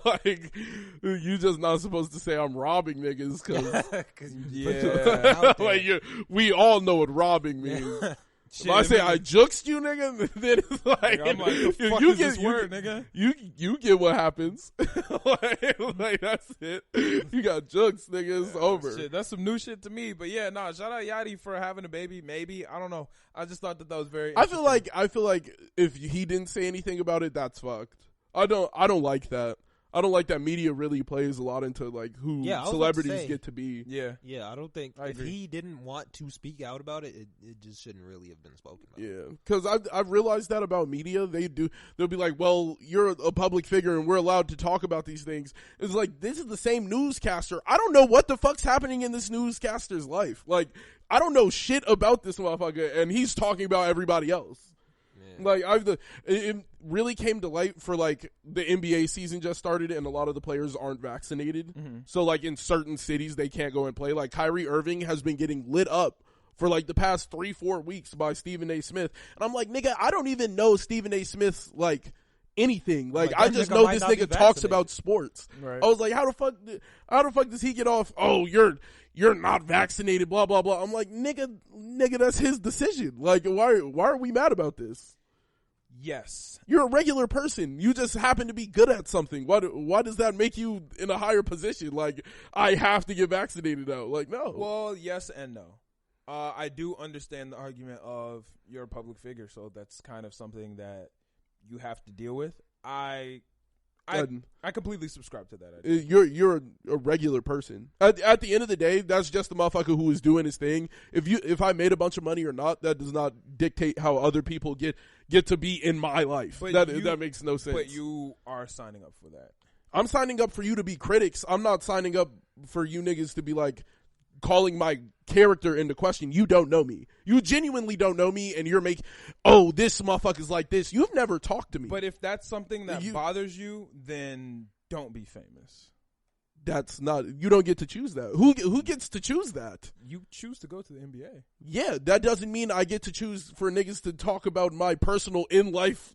like, you just not supposed to say I'm robbing niggas because 'Cause you Yeah. put yourself out there. like we all know what robbing means. Shit, If I say it I means- juxed you, nigga, then it's like, I'm like, the fuck you is get this word, nigga? You get what happens. like that's it. You got juxed, nigga. It's over. Shit, that's some new shit to me. But yeah, no, shout out Yachty for having a baby. Maybe, I don't know. I just thought that was very. I feel like if he didn't say anything about it, that's fucked. I don't like that. I don't like that media really plays a lot into like who Yeah, I was about to celebrities say. get to be. Yeah. Yeah, I don't think I if agree. he didn't want to speak out about it, it just shouldn't really have been spoken about. Yeah, because I've realized that about media. They'll be like, well, you're a public figure and we're allowed to talk about these things. It's like, this is the same newscaster. I don't know what the fuck's happening in this newscaster's life. Like, I don't know shit about this motherfucker, and he's talking about everybody else. Yeah. Like it really came to light for like the NBA season just started and a lot of the players aren't vaccinated. Mm-hmm. So like in certain cities they can't go and play. Like Kyrie Irving has been getting lit up for like the past 3-4 weeks by Stephen A. Smith. And I'm like, nigga, I don't even know Stephen A. Smith like anything. Like Like, I that just nigga know might this not be nigga talks vaccinated. about sports. Right. I was like, how the fuck does he get off? Oh, you're not vaccinated, blah blah blah. I'm like, nigga, that's his decision. Like, why are we mad about this? Yes. You're a regular person. You just happen to be good at something. Why does that make you in a higher position? Like, I have to get vaccinated now. Like, no. Well, yes and no. I do understand the argument of you're a public figure, so that's kind of something that you have to deal with. I completely subscribe to that idea. You're a regular person. At the end of the day, that's just the motherfucker who is doing his thing. If I made a bunch of money or not, that does not dictate how other people get to be in my life. But That makes no sense. But you are signing up for that. I'm signing up for you to be critics. I'm not signing up for you niggas to be like calling my character into question. You don't know me. You genuinely don't know me, and you're this motherfucker's like this. You've never talked to me. But if that's something that bothers you, then don't be famous. That's not. You don't get to choose that. Who gets to choose that? You choose to go to the NBA. Yeah, that doesn't mean I get to choose for niggas to talk about my personal in life.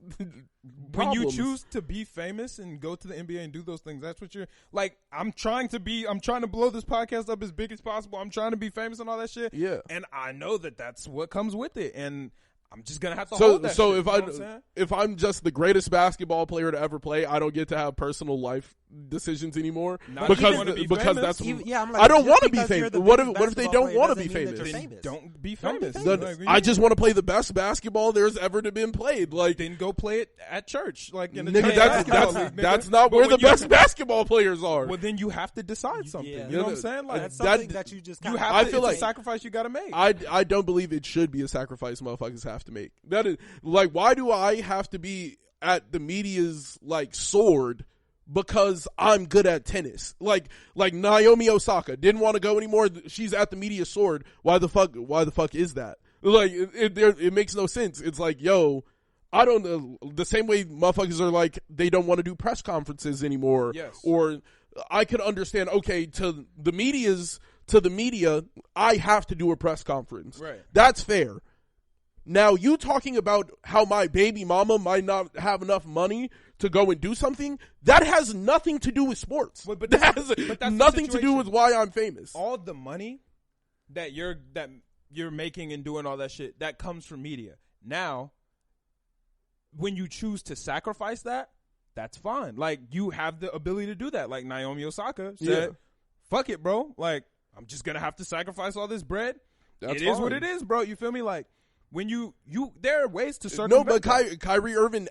When you choose to be famous and go to the NBA and do those things, that's what you're like. I'm trying to blow this podcast up as big as possible. I'm trying to be famous and all that shit. Yeah. And I know that that's what comes with it. And I'm just going to have to hold that So shit, you know what I'm saying? if I'm just the greatest basketball player to ever play, I don't get to have personal life decisions anymore Not because if you wanna be famous. that's Yeah, I'm like, I don't just want to be because you're famous. the What biggest if they basketball don't player want to doesn't be mean that famous? you're Then famous. don't be Don't be famous. famous. Like, I just want to play the best basketball there's ever to been played. Like, then go play it at church, like in a nigga, church basketball league, nigga. that's not But where the when you- best basketball players are. Well, then you have to decide something. Yeah. You know what I'm saying? Like That's that- something that you just you kinda have I to. feel It's like- a sacrifice you got to make. I don't believe it should be a sacrifice motherfuckers have to make. That is like, why do I have to be at the media's like sword because I'm good at tennis? Like Naomi Osaka didn't want to go anymore. She's at the media sword. Why the fuck is that? Like it makes no sense. It's like, yo, I don't know. The same way motherfuckers are like, they don't want to do press conferences anymore. Yes. Or I could understand, okay, to the media, I have to do a press conference. Right. That's fair. Now, you talking about how my baby mama might not have enough money to go and do something, that has nothing to do with sports. But that has that's nothing the to do with situation. why I'm famous. All the money that you're making and doing all that shit, that comes from media. Now, when you choose to sacrifice that, that's fine. Like, you have the ability to do that. Like Naomi Osaka said, fuck it, bro. Like, I'm just going to have to sacrifice all this bread. It is what it is, bro. You feel me? Like, when you there are ways to circumvent. No, but Kyrie Irving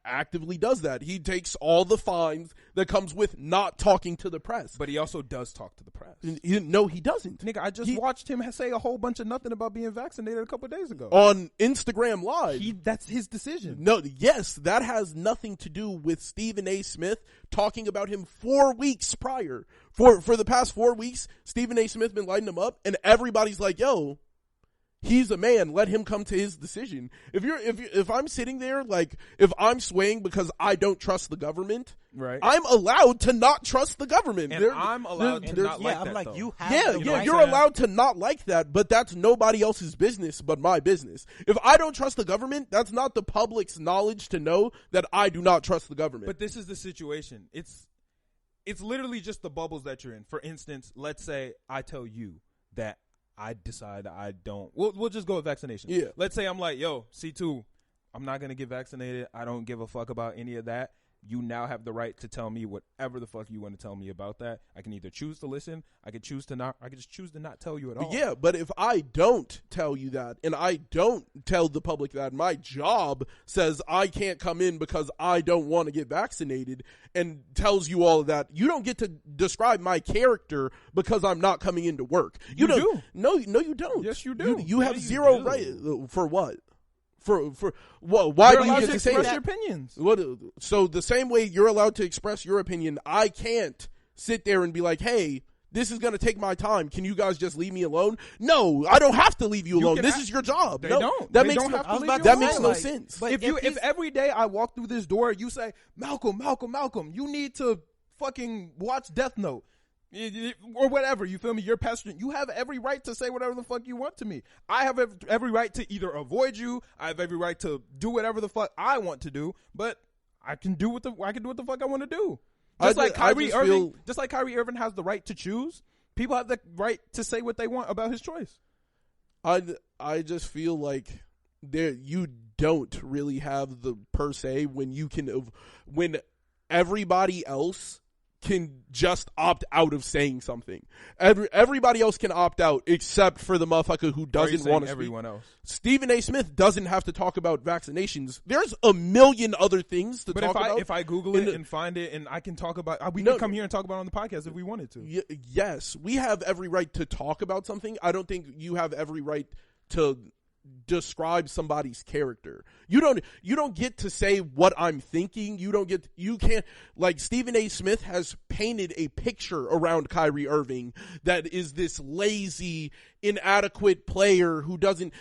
actively does that. He takes all the fines that comes with not talking to the press. But he also does talk to the press. No, he doesn't. Nigga, I just watched him say a whole bunch of nothing about being vaccinated a couple of days ago. On Instagram Live. That's his decision. No, yes, that has nothing to do with Stephen A. Smith talking about him 4 weeks prior. For the past 4 weeks, Stephen A. Smith been lighting him up, and everybody's like, yo, he's a man. Let him come to his decision. If I'm sitting there, like, if I'm swaying because I don't trust the government, right? I'm allowed to not trust the government. And I'm allowed to not like that. I'm like, though. you have the right you're allowed to not like that, but that's nobody else's business but my business. If I don't trust the government, that's not the public's knowledge to know that I do not trust the government. But this is the situation. It's literally just the bubbles that you're in. For instance, let's say I tell you that I decide I don't. We'll just go with vaccination. Yeah. Let's say I'm like, yo, C2, I'm not going to get vaccinated. I don't give a fuck about any of that. You now have the right to tell me whatever the fuck you want to tell me about that. I can either choose to listen. I can choose to not. I can just choose to not tell you at all. Yeah, but if I don't tell you that, and I don't tell the public that, my job says I can't come in because I don't want to get vaccinated, and tells you all of that, you don't get to describe my character because I'm not coming into work. You do. No, you don't. Yes, you do. You have zero right. For what? For what? Why do you get to say express that? your opinions? What? So the same way you're allowed to express your opinion, I can't sit there and be like, hey, this is going to take my time. Can you guys just leave me alone? No, I don't have to leave you alone. This is your job. They no, don't. That They makes don't no, have to leave you that alone. makes no Like, sense. but If every day I walk through this door, you say, Malcolm, you need to fucking watch Death Note. Or whatever, you feel me? You're passionate. You have every right to say whatever the fuck you want to me. I have every right to either avoid you. I have every right to do whatever the fuck I want to do. But I can do what the fuck I want to do. Just like Kyrie Irving has the right to choose. People have the right to say what they want about his choice. I just feel like you don't really have the per se when everybody else can just opt out of saying something. Everybody else can opt out except for the motherfucker who doesn't want to speak. Everyone else. Stephen A. Smith doesn't have to talk about vaccinations. There's a million other things to talk about. But if I Google it and find it and I can talk about, we can come here and talk about it on the podcast if we wanted to. Yes, we have every right to talk about something. I don't think you have every right to describe somebody's character. You don't get to say what I'm thinking. You can't, like, Stephen A. Smith has painted a picture around Kyrie Irving that is this lazy, inadequate player who doesn't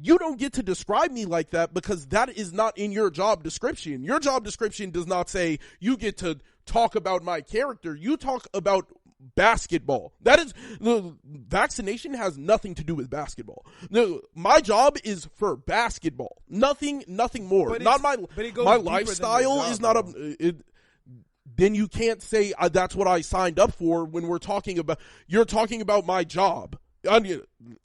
you don't get to describe me like that because that is not in your job description. Your job description does not say you get to talk about my character. You talk about basketball. That is, the vaccination has nothing to do with basketball. My job is for basketball. Nothing more. But not my lifestyle job, is not then you can't say that's what I signed up for when you're talking about my job.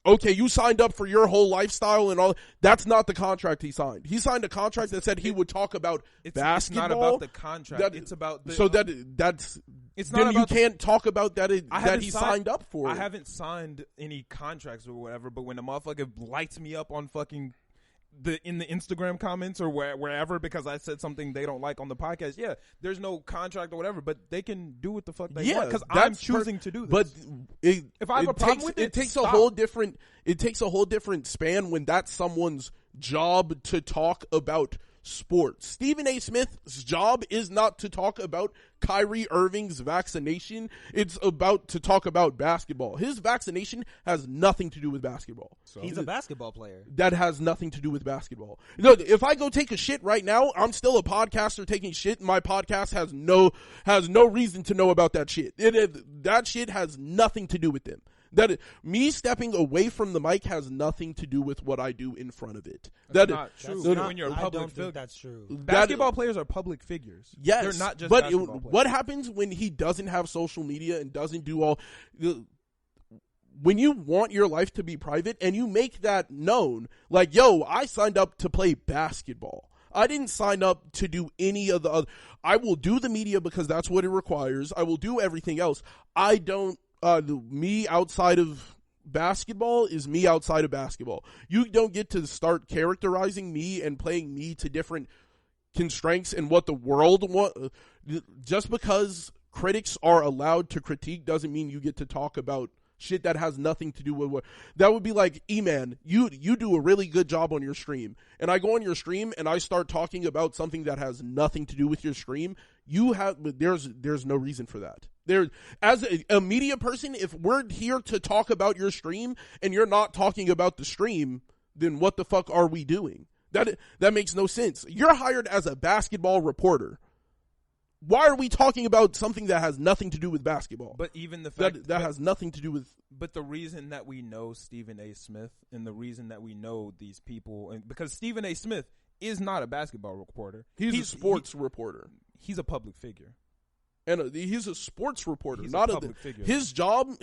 Okay, you signed up for your whole lifestyle and all. That's not the contract he signed. He signed a contract that said he would talk about basketball. It's not about the contract. It's about the... that's... It's then not you can't talk about that he signed up for. I haven't signed any contracts or whatever, but when a motherfucker lights me up on fucking in the Instagram comments or wherever because I said something they don't like on the podcast, yeah, there's no contract or whatever, but they can do what the fuck they want because I'm choosing to do this. But if I have a problem with it takes a whole different span when that's someone's job to talk about sports. Stephen A. Smith's job is not to talk about Kyrie Irving's vaccination. It's to talk about basketball. His vaccination has nothing to do with basketball. So he's a basketball player. That has nothing to do with basketball. No, if I go take a shit right now, I'm still a podcaster taking shit. And my podcast has no reason to know about that shit. That shit has nothing to do with them. Me stepping away from the mic has nothing to do with what I do in front of it. That's not true. When you're a public figure, that's true. Basketball players are public figures. Yes, they're not just but basketball players. What happens when he doesn't have social media and doesn't do all? When you want your life to be private and you make that known, like, yo, I signed up to play basketball. I didn't sign up to do any of the other. I will do the media because that's what it requires. I will do everything else. I don't, me outside of basketball is me outside of basketball. You don't get to start characterizing me and playing me to different constraints and what the world want. Just because critics are allowed to critique doesn't mean you get to talk about shit that has nothing to do with what. That would be like, E-Man, you do a really good job on your stream, and I go on your stream and I start talking about something that has nothing to do with your stream. There's no reason for that. As a media person, if we're here to talk about your stream and you're not talking about the stream, then what the fuck are we doing? That makes no sense. You're hired as a basketball reporter. Why are we talking about something that has nothing to do with basketball? But even the fact that has nothing to do with. But the reason that we know Stephen A. Smith and the reason that we know these people, and because Stephen A. Smith is not a basketball reporter, he's a sports reporter. He's a public figure, and he's a sports reporter, he's not a public figure. His job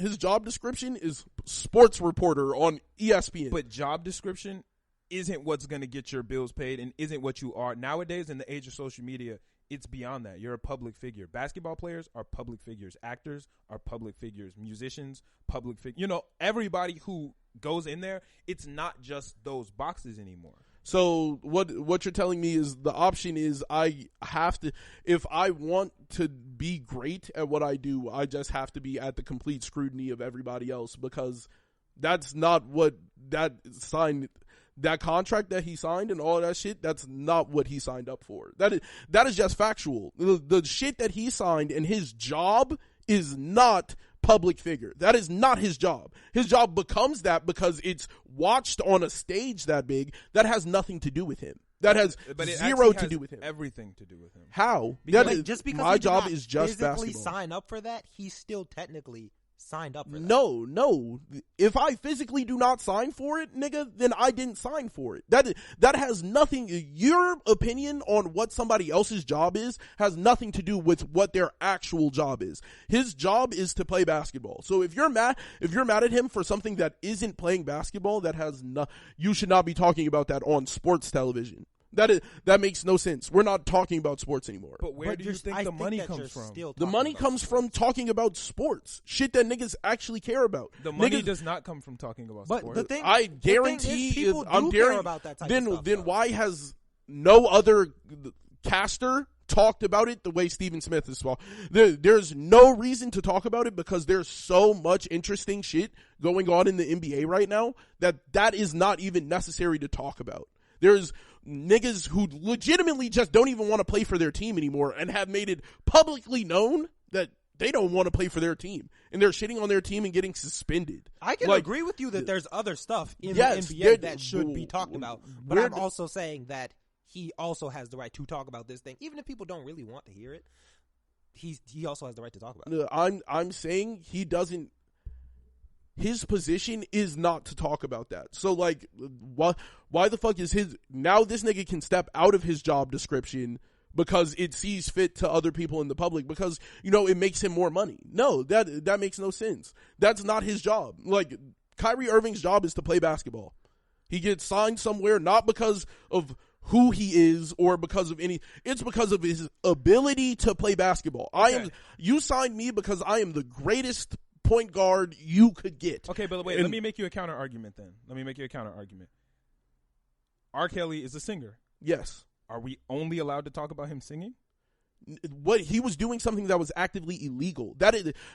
description is sports reporter on ESPN. But job description isn't what's going to get your bills paid, and isn't what you are nowadays in the age of social media. It's beyond that. You're a public figure. Basketball players are public figures. Actors are public figures. Musicians, public figures. You know, everybody who goes in there, it's not just those boxes anymore. So what you're telling me is the option is I have to, if I want to be great at what I do, I just have to be at the complete scrutiny of everybody else, because that's not what that contract that he signed and all of that shit, that's not what he signed up for. That is just factual. The shit that he signed and his job is not public figure. That is not his job. His job becomes that because it's watched on a stage that big. That has nothing to do with him. That has zero to do with him. Everything to do with him. How? Just because my job is just physically basketball. Sign up for that, he's still technically signed up for that. No. If I physically do not sign for it, nigga, then I didn't sign for it. That has nothing. Your opinion on what somebody else's job is has nothing to do with what their actual job is. His job is to play basketball. So if you're mad at him for something that isn't playing basketball, you should not be talking about that on sports television. That makes no sense. We're not talking about sports anymore. But where do you think the money comes from? The money comes from talking about sports. Shit that niggas actually care about. The money does not come from talking about sports. But I guarantee people do care about that type of stuff. Then why has no other caster talked about it the way Stephen Smith is? There's no reason to talk about it because there's so much interesting shit going on in the NBA right now that is not even necessary to talk about. There's niggas who legitimately just don't even want to play for their team anymore and have made it publicly known that they don't want to play for their team. And they're shitting on their team and getting suspended. I can agree with you that there's other stuff in the NBA that should be talked about. But I'm also saying that he also has the right to talk about this thing. Even if people don't really want to hear it, he also has the right to talk about it. I'm saying he doesn't. His position is not to talk about that. So, like, why the fuck is now this nigga can step out of his job description because it sees fit to other people in the public because, it makes him more money. No, that makes no sense. That's not his job. Like, Kyrie Irving's job is to play basketball. He gets signed somewhere not because of who he is or because of it's because of his ability to play basketball. Okay. You signed me because I am the greatest point guard you could get. Okay, but wait, let me make you a counter argument then. R. Kelly is a singer. Yes. Are we only allowed to talk about him singing? What he was doing something that was actively illegal.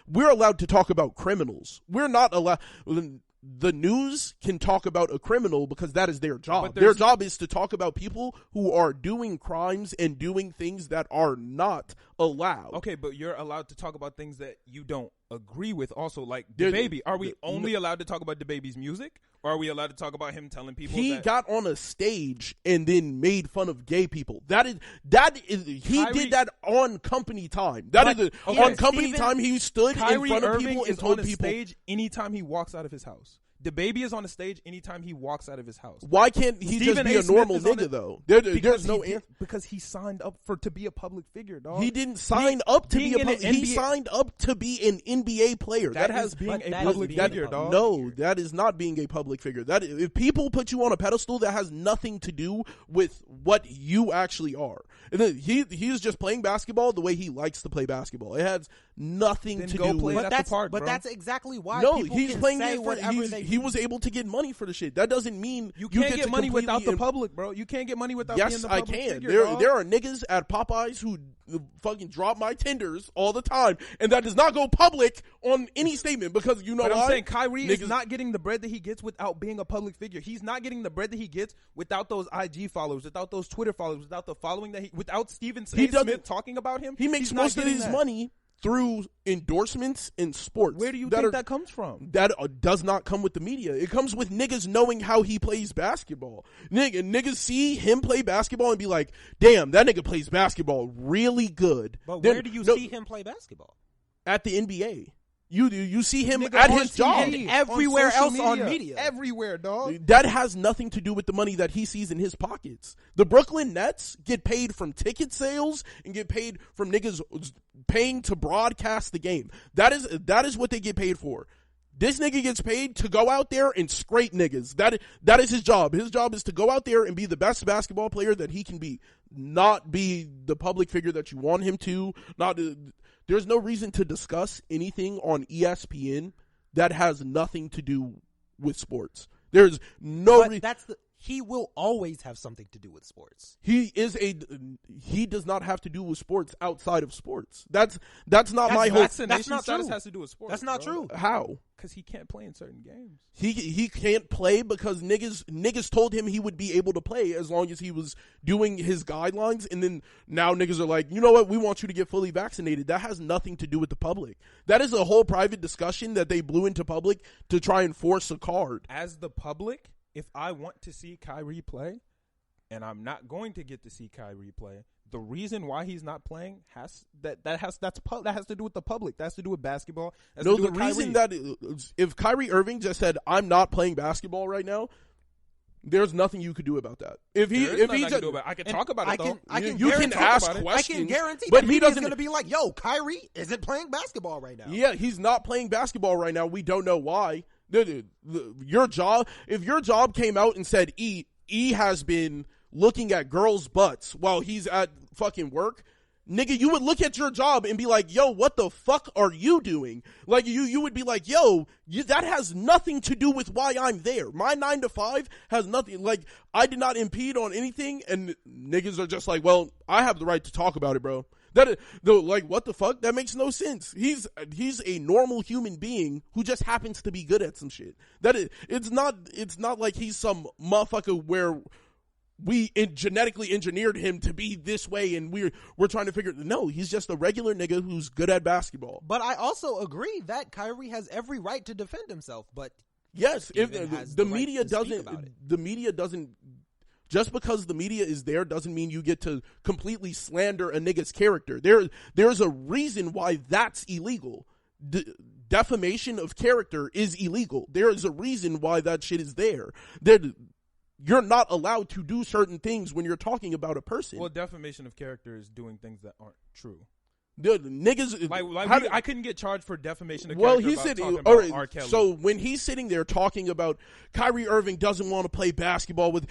We're allowed to talk about criminals. We're not allowed. The news can talk about a criminal because that is their job. Their job is to talk about people who are doing crimes and doing things that are not allowed. Okay, but you're allowed to talk about things that you don't agree with also, like DaBaby. Are we only allowed to talk about DaBaby's music? Or are we allowed to talk about him telling people he got on a stage and then made fun of gay people? He did that on company time. On company time he stood in front of people and told people. Stage anytime he walks out of his house. The baby is on the stage anytime he walks out of his house. Why can't he just be a normal nigga though? There's no answer. Because he signed up to be a public figure, dog. He didn't sign up to be he signed up to be an NBA player. That has being a public figure, dog. No, that is not being a public figure. That if people put you on a pedestal, that has nothing to do with what you actually are. And then he's just playing basketball the way he likes to play basketball. It has nothing to do with But that's exactly why he's playing it for he was able to get money for the shit. That doesn't mean you can't get money without the public, bro. You can't get money without being the public figure. Yes, I can. There are niggas at Popeyes who fucking drop my tenders all the time, and that does not go public on any statement because you know but why? I'm saying Kyrie is not getting the bread that he gets without being a public figure. He's not getting the bread that he gets without those IG followers, without those Twitter followers, without the following without Stephen Smith talking about him. He makes most of his money through endorsements in sports. Where do you think that comes from? That does not come with the media. It comes with niggas knowing how he plays basketball. Niggas see him play basketball and be like, damn, that nigga plays basketball really good. But where do you see him play basketball? At the NBA. You see him at his job. And everywhere else on media. Everywhere, dog. That has nothing to do with the money that he sees in his pockets. The Brooklyn Nets get paid from ticket sales and get paid from niggas paying to broadcast the game. That is what they get paid for. This nigga gets paid to go out there and scrape niggas. That is his job. His job is to go out there and be the best basketball player that he can be. Not be the public figure that you want him to. There's no reason to discuss anything on ESPN that has nothing to do with sports. There's no reason. He will always have something to do with sports. He does not have to do with sports outside of sports. That's not my whole. Vaccination status has to do with sports. That's not true. How? Because he can't play in certain games. He can't play because niggas told him he would be able to play as long as he was doing his guidelines, and then now niggas are like, you know what, we want you to get fully vaccinated. That has nothing to do with the public. That is a whole private discussion that they blew into public to try and force a card. As the public, if I want to see Kyrie play, and I'm not going to get to see Kyrie play, the reason why he's not playing has to do with the public. That has to do with basketball. No, the reason that if Kyrie Irving just said, "I'm not playing basketball right now," there's nothing you could do about that. If he just, I can talk about it though. You can ask questions. I can guarantee but that he doesn't going to be like, "Yo, Kyrie isn't playing basketball right now." Yeah, he's not playing basketball right now. We don't know why. Your job, if your job came out and said E has been looking at girls' butts while he's at fucking work, nigga, you would look at your job and be like, yo, what the fuck are you doing? Like, you would be like, yo, that has nothing to do with why I'm there. My 9 to 5 has nothing, like, I did not impede on anything, and niggas are just like, well, I have the right to talk about it, bro. Like, what the fuck? That makes no sense. He's a normal human being who just happens to be good at some shit. It's not like he's some motherfucker where we genetically engineered him to be this way, and we're trying to figure. No, he's just a regular nigga who's good at basketball. But I also agree that Kyrie has every right to defend himself. But yes, if the media doesn't. Just because the media is there doesn't mean you get to completely slander a nigga's character. There's a reason why that's illegal. Defamation of character is illegal. There is a reason why that shit is there. You're not allowed to do certain things when you're talking about a person. Well, defamation of character is doing things that aren't true. Niggas, I couldn't get charged for defamation of character. Well, he said, all right, R. Kelly. So when he's sitting there talking about Kyrie Irving doesn't want to play basketball with,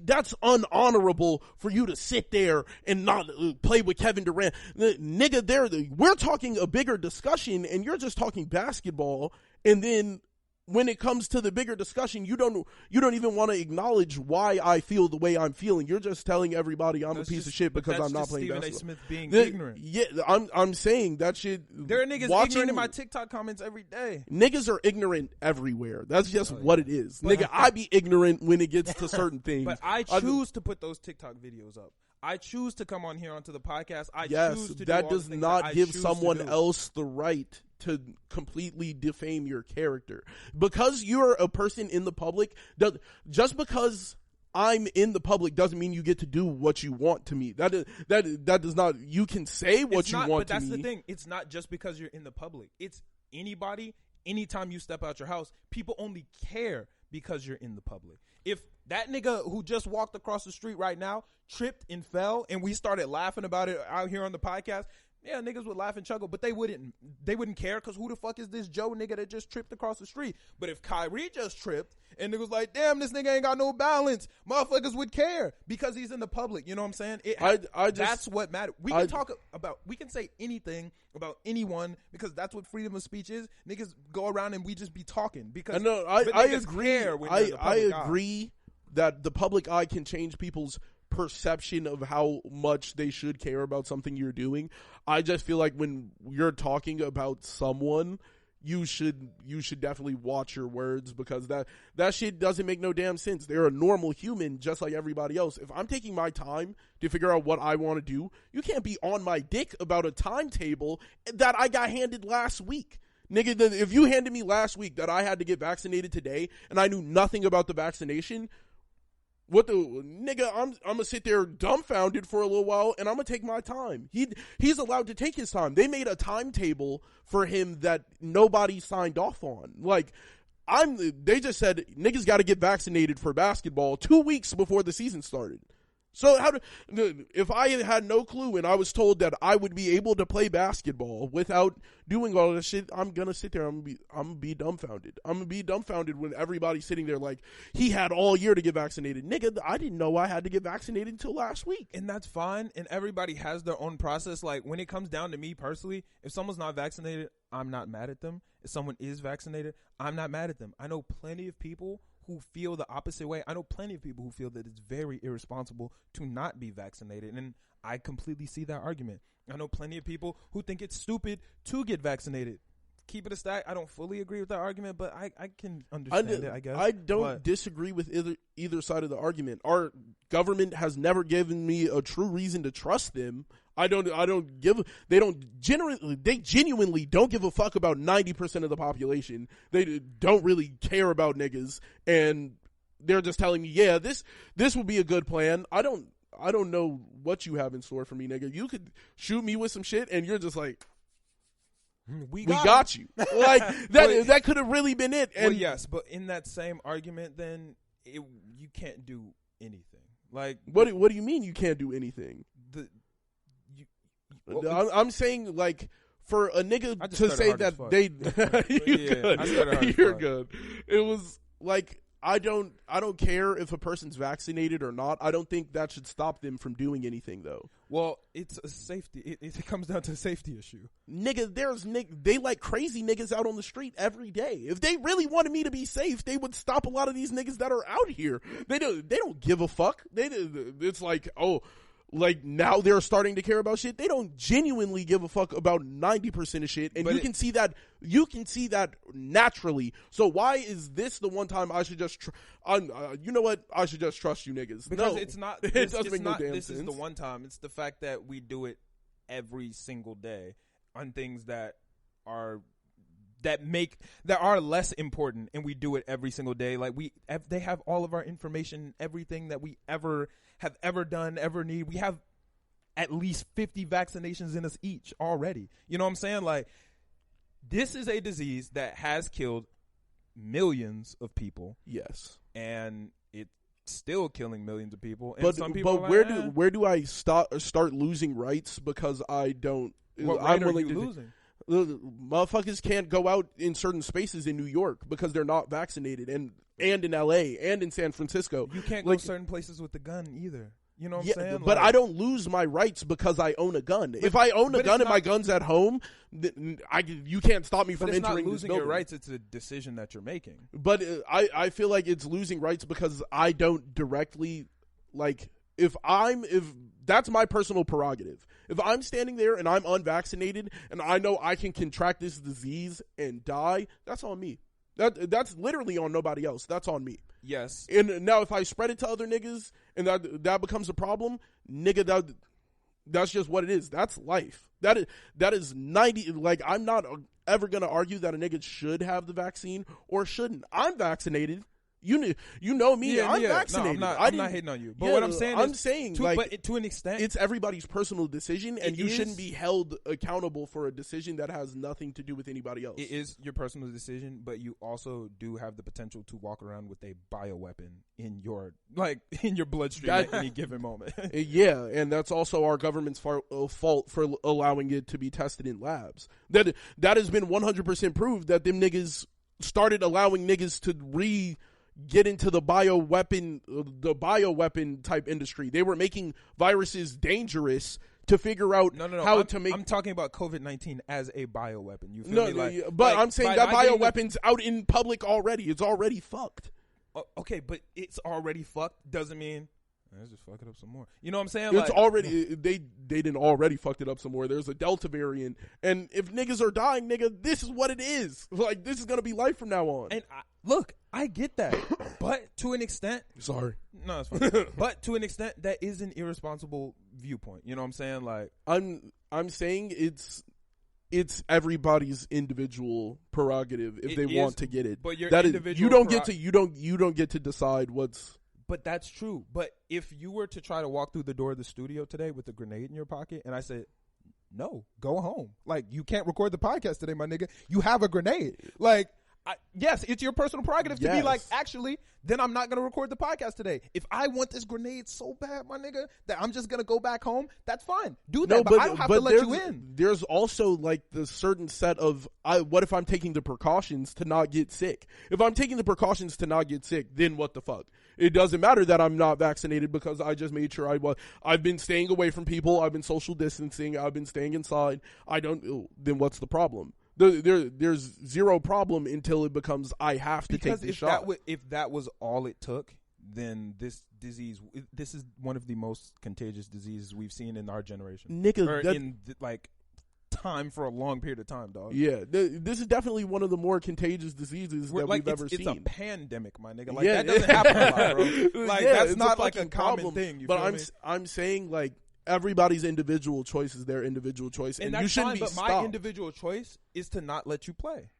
that's unhonorable for you to sit there and not play with Kevin Durant. Nigga, we're talking a bigger discussion, and you're just talking basketball, and then when it comes to the bigger discussion, you don't even want to acknowledge why I feel the way I'm feeling. You're just telling everybody I'm a piece of shit because I'm not playing basketball. Stephen A. Smith being ignorant. Yeah, I'm saying that shit. There are niggas ignorant in my TikTok comments every day. Niggas are ignorant everywhere. That's just what it is. Nigga, I be ignorant when it gets to certain things. But I choose to put those TikTok videos up. I choose to come on here onto the podcast. Choose to that do does not give someone else the right to completely defame your character. Because you're a person in the public, just because I'm in the public doesn't mean you get to do what you want to me. That does not, you can say what you want to me. But that's the thing. It's not just because you're in the public. It's anybody, anytime you step out your house, people only care because you're in the public. If that nigga who just walked across the street right now tripped and fell and we started laughing about it out here on the podcast, yeah, niggas would laugh and chuckle, but they wouldn't care because who the fuck is this Joe nigga that just tripped across the street? But if Kyrie just tripped and niggas like, damn, this nigga ain't got no balance, motherfuckers would care because he's in the public. You know what I'm saying? That's what matters. We can say anything about anyone because that's what freedom of speech is. Niggas go around and we just be talking because I agree that the public eye can change people's perception of how much they should care about something you're doing. I just feel like when you're talking about someone, you should definitely watch your words because that shit doesn't make no damn sense. They're a normal human just like everybody else. If I'm taking my time to figure out what I want to do, you can't be on my dick about a timetable that I got handed last week. Nigga, if you handed me last week that I had to get vaccinated today and I knew nothing about the vaccination, what the nigga? I'm gonna sit there dumbfounded for a little while, and I'm gonna take my time. He's allowed to take his time. They made a timetable for him that nobody signed off on. Like, they just said niggas got to get vaccinated for basketball 2 weeks before the season started. So if I had no clue and I was told that I would be able to play basketball without doing all this shit, I'm gonna sit there. I'm gonna be dumbfounded. I'm gonna be dumbfounded when everybody's sitting there like he had all year to get vaccinated. Nigga, I didn't know I had to get vaccinated until last week. And that's fine. And everybody has their own process. Like when it comes down to me personally, if someone's not vaccinated, I'm not mad at them. If someone is vaccinated, I'm not mad at them. I know plenty of people who feel the opposite way. I know plenty of people who feel that it's very irresponsible to not be vaccinated, and I completely see that argument. I know plenty of people who think it's stupid to get vaccinated. Keep it a stack. I don't fully agree with that argument, but I can understand it, I guess. I don't disagree with either side of the argument. Our government has never given me a true reason to trust them. They genuinely don't give a fuck about 90% of the population. They don't really care about niggas, and they're just telling me, yeah, this will be a good plan. I don't know what you have in store for me, nigga. You could shoot me with some shit, and you're just like, we got you. Like that could have really been it. And well, yes, but in that same argument, then you can't do anything. Like what do you mean you can't do anything? I'm saying, like, for a nigga to say that you're good. It was like, I don't care if a person's vaccinated or not. I don't think that should stop them from doing anything, though. Well, it's a safety. It comes down to a safety issue. Nigga, they like crazy niggas out on the street every day. If they really wanted me to be safe, they would stop a lot of these niggas that are out here. They don't give a fuck. It's like, oh, like now they're starting to care about shit. They don't genuinely give a fuck about 90% of shit, and you can see that naturally. So why is this the one time I should just you know what? I should just trust you niggas. Because no, it's not it doesn't make no damn sense. This is the one time. It's the fact that we do it every single day on things that are less important, and we do it every single day. Like they have all of our information, everything that we have ever done, ever need. We have at least 50 vaccinations in us each already. You know what I'm saying? Like, this is a disease that has killed millions of people. Yes. And it's still killing millions of people. And but some people where do I start losing rights because I don't what right are you losing? Motherfuckers can't go out in certain spaces in New York because they're not vaccinated, and in LA and in San Francisco. You can't go certain places with the gun either. You know what I'm saying? But I don't lose my rights because I own a gun. If I own a gun and my gun's at home, you can't stop me from entering this building. It's not losing your rights. It's a decision that you're making. But I feel like it's losing rights because I don't directly, like, if that's my personal prerogative. If I'm standing there and I'm unvaccinated and I know I can contract this disease and die, that's on me. That's literally on nobody else. That's on me. Yes. And now if I spread it to other niggas and that becomes a problem, nigga, that's just what it is. That's life. That is 90. Like, I'm not ever going to argue that a nigga should have the vaccine or shouldn't. I'm vaccinated. You know me. I'm vaccinated. No, I'm not hating on you. But what I'm saying is, but to an extent, it's everybody's personal decision, and you shouldn't be held accountable for a decision that has nothing to do with anybody else. It is your personal decision, but you also do have the potential to walk around with a bioweapon in your bloodstream at any given moment. Yeah, and that's also our government's fault for allowing it to be tested in labs. That has been 100% proved that them niggas started allowing niggas to get into the bioweapon type industry. They were making viruses dangerous to figure out how to make. I'm talking about COVID-19 as a bioweapon. You me? feel me? I'm saying that bioweapon's out in public already. It's already fucked. Okay, but it's already fucked doesn't mean let's just fuck it up some more. You know what I'm saying? It's already they didn't already fucked it up some more. There's a Delta variant, and if niggas are dying, nigga, this is what it is. Like, this is gonna be life from now on. And I get that, but to an extent, sorry, no, it's fine. But to an extent, that is an irresponsible viewpoint. You know what I'm saying? Like, I'm saying it's everybody's individual prerogative if they want to get it. But you don't get to decide what's. But that's true. But if you were to try to walk through the door of the studio today with a grenade in your pocket, and I said, no, go home. Like, you can't record the podcast today, my nigga. You have a grenade. Like, yes, it's your personal prerogative to be like, actually, then I'm not going to record the podcast today. If I want this grenade so bad, my nigga, that I'm just going to go back home, that's fine. Do that, but I don't have to let you in. There's also, like, the certain set of, what if I'm taking the precautions to not get sick? If I'm taking the precautions to not get sick, then what the fuck? It doesn't matter that I'm not vaccinated because I just made sure I've been staying away from people. I've been social distancing. I've been staying inside. Then what's the problem? There's zero problem until it becomes I have to take the shot. If that was all it took, then this is one of the most contagious diseases we've seen in our generation. Nigga, time for a long period of time, dog. Yeah, this is definitely one of the more contagious diseases that we've ever seen. It's a pandemic, my nigga. Like, that doesn't happen a lot, bro. Like, that's not like a common thing. But I'm saying, like, everybody's individual choice is their individual choice, and you shouldn't be stopped. My individual choice is to not let you play,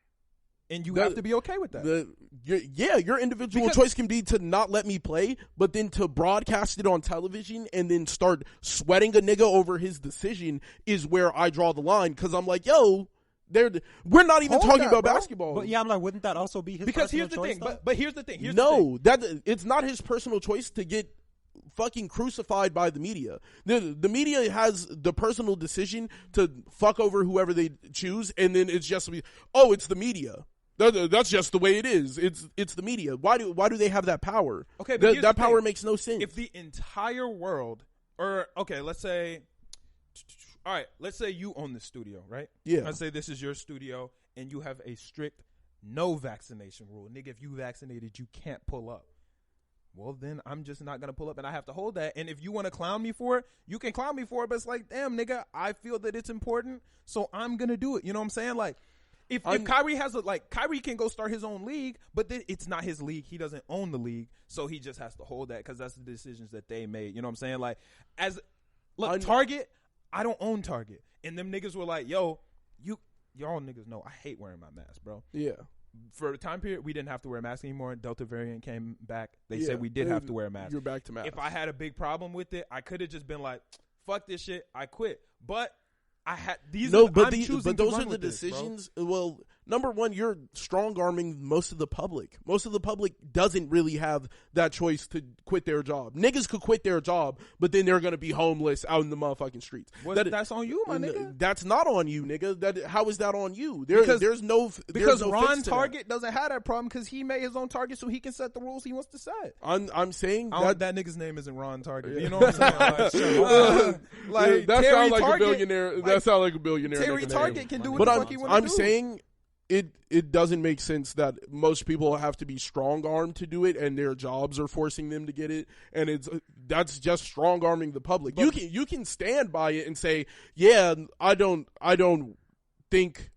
and you have to be okay with that. Your individual choice can be to not let me play, but then to broadcast it on television and then start sweating a nigga over his decision is where I draw the line, because I'm like, yo, we're not even talking about basketball. But yeah, I'm like, wouldn't that also be his personal choice? But here's the thing. It's not his personal choice to get fucking crucified by the media. The media has the personal decision to fuck over whoever they choose, and then it's just it's the media. That's just the way it is. It's the media. Why do they have that power? Okay, but that power makes no sense. If the entire world, let's say you own the studio, right? Yeah. Let's say this is your studio, and you have a strict no vaccination rule. Nigga, if you vaccinated, you can't pull up. Well, then I'm just not going to pull up, and I have to hold that. And if you want to clown me for it, you can clown me for it, but it's like, damn, nigga, I feel that it's important, so I'm going to do it. You know what I'm saying? Like, if Kyrie has Kyrie can go start his own league, but then it's not his league. He doesn't own the league, so he just has to hold that because that's the decisions that they made. You know what I'm saying? Like, Target, I don't own Target. And them niggas were like, yo, y'all niggas know I hate wearing my mask, bro. Yeah. For a time period, we didn't have to wear masks anymore. Delta variant came back. They said we did have to wear a mask. You're back to masks. If I had a big problem with it, I could have just been like, fuck this shit, I quit. But I had these. No, but those are the decisions. Well, number one, you're strong arming most of the public. Most of the public doesn't really have that choice to quit their job. Niggas could quit their job, but then they're gonna be homeless out in the motherfucking streets. That's on you, my nigga. That's not on you, nigga. How is that on you? Because Ron Target doesn't have that problem because he made his own Target, so he can set the rules he wants to set. I'm saying that nigga's name isn't Ron Target. You know what I'm saying? Like that sounds like a billionaire. That sounds like a billionaire. Terry Target can do what the fuck he want to do. I'm saying it doesn't make sense that most people have to be strong armed to do it, and their jobs are forcing them to get it, and that's just strong arming the public. But you can stand by it and say, yeah, I don't think.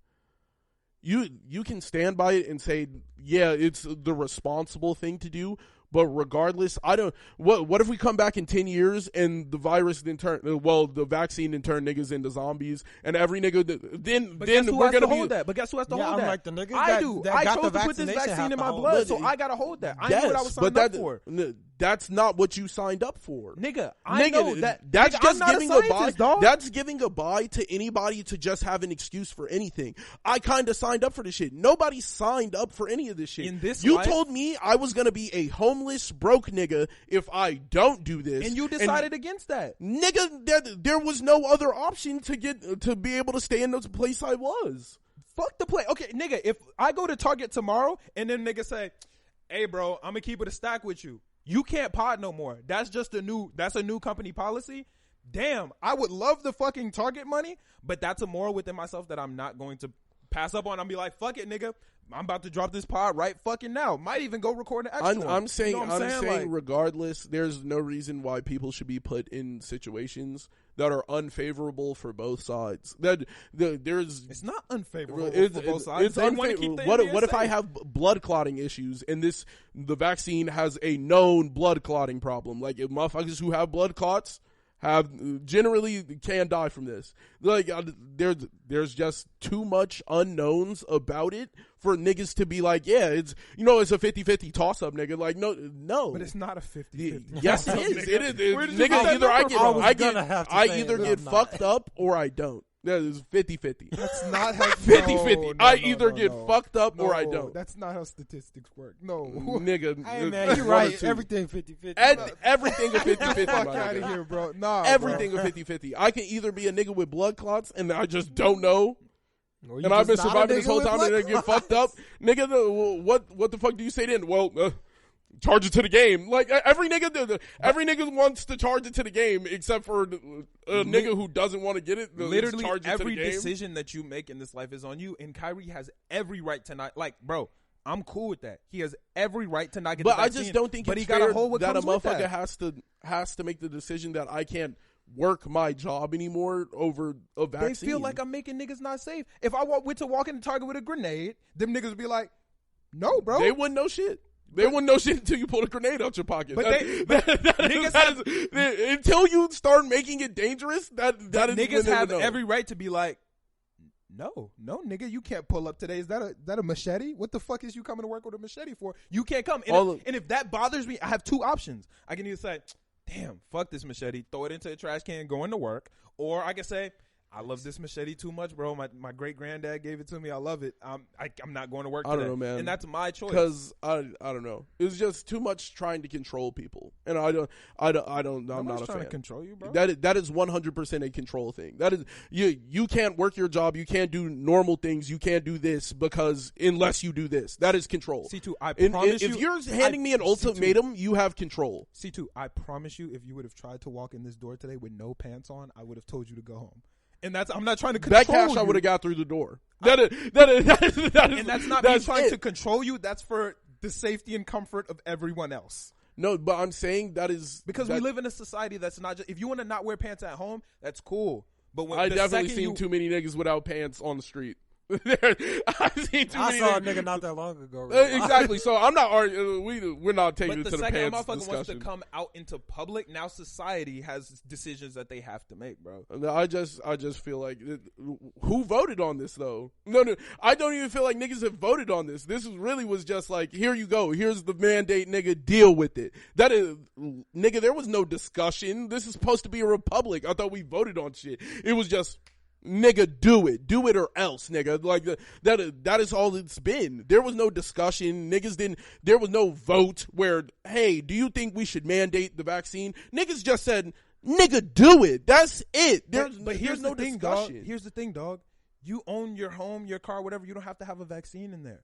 You can stand by it and say, yeah, it's the responsible thing to do, But regardless, I don't. What if we come back in 10 years and the virus then the vaccine then turn niggas into zombies, and every nigga then we're gonna hold that. But guess who has to hold that? Like the niggas I do. I got chose the to put this vaccination vaccine in my have to blood, hold so it. I gotta hold that. I knew what I was signing up for. That's not what you signed up for, nigga. I know that. That's nigga, just I'm not giving a scientist, a buy. dog. That's giving a buy to anybody to just have an excuse for anything. I kind of signed up for this shit. Nobody signed up for any of this shit. In this you life, told me I was gonna be a homeless broke nigga if I don't do this, and you decided against that, nigga. There was no other option to be able to stay in the place I was. Fuck the play. Okay, nigga, if I go to Target tomorrow and then nigga say, hey, bro, I'm going to keep it a stack with you. You can't pod no more. That's a new company policy. Damn, I would love the fucking Target money, but that's a moral within myself that I'm not going to pass up on. I'm be like, fuck it, nigga. I'm about to drop this pod right fucking now. Might even go record an extra one. I'm saying, you know what I'm saying? Like, regardless, there's no reason why people should be put in situations that are unfavorable for both sides. It's not unfavorable for both sides. It's unfavorable. What if I have blood clotting issues and the vaccine has a known blood clotting problem? Like, if motherfuckers who have blood clots generally can die from this. Like, there's just too much unknowns about it for niggas to be like, yeah, it's a 50-50 toss up, nigga. Like, no. But it's not a 50-50. Yes, it is. It is. Nigga, I either get fucked up or I don't. That is 50-50. That's not how 50-50. I either get fucked up or I don't. That's not how statistics work. No. Nigga. Hey, man, you're right. Everything 50-50. Everything a 50-50. Fuck out of here, bro. Nah, everything a 50-50. I can either be a nigga with blood clots and I just don't know. And I've been surviving this whole time and I get fucked up. Nigga, what the fuck do you say then? Well, charge it to the game. Like, every nigga wants to charge it to the game except for a nigga who doesn't want to get it. Literally every decision that you make in this life is on you, and Kyrie has every right to not, like, bro, I'm cool with that. He has every right to not get the vaccine. But I just don't think it's fair that a motherfucker has to make the decision that I can't work my job anymore over a vaccine. They feel like I'm making niggas not safe. If I went to walk in the Target with a grenade, them niggas would be like, no, bro. They wouldn't know shit. They wouldn't know shit until you pull a grenade out your pocket. But until you start making it dangerous, that is niggas have every right to be like, no, nigga, you can't pull up today. Is that a machete? What the fuck is you coming to work with a machete for? You can't come. And if that bothers me, I have two options. I can either say, damn, fuck this machete, throw it into a trash can, go into work, or I can say, I love this machete too much, bro. My great granddad gave it to me. I love it. I'm not going to work today. I don't know, man. And that's my choice. Because I don't know. It's just too much trying to control people, and I'm not a trying fan. to control you, bro. That is 100% a control thing. That is you can't work your job. You can't do normal things. You can't do this because unless you do this, that is control. C2, I promise you. If you're handing me an ultimatum, you have control. C2, I promise you, if you would have tried to walk in this door today with no pants on, I would have told you to go home. And I'm not trying to control that cash you. I would have got through the door. And that's not me trying to control you. That's for the safety and comfort of everyone else. No, but I'm saying that is because we live in a society that's not just. If you want to not wear pants at home, that's cool. But when I definitely seen too many niggas without pants on the street. I saw a nigga not that long ago. Exactly. So I'm not arguing. We're not taking it to the pants discussion. But the second motherfucker wants to come out into public, now society has decisions that they have to make, bro. I just feel like who voted on this though? No, I don't even feel like niggas have voted on this. This was just like, here you go. Here's the mandate, nigga. Deal with it. That is, nigga. There was no discussion. This is supposed to be a republic. I thought we voted on shit. It was just, nigga, do it or else, nigga. Like that is all it's been. There was no discussion. There was no vote where, hey, do you think we should mandate the vaccine? Niggas just said, nigga, do it. That's it. But here's no discussion. Dog. Here's the thing, dog. You own your home, your car, whatever. You don't have to have a vaccine in there.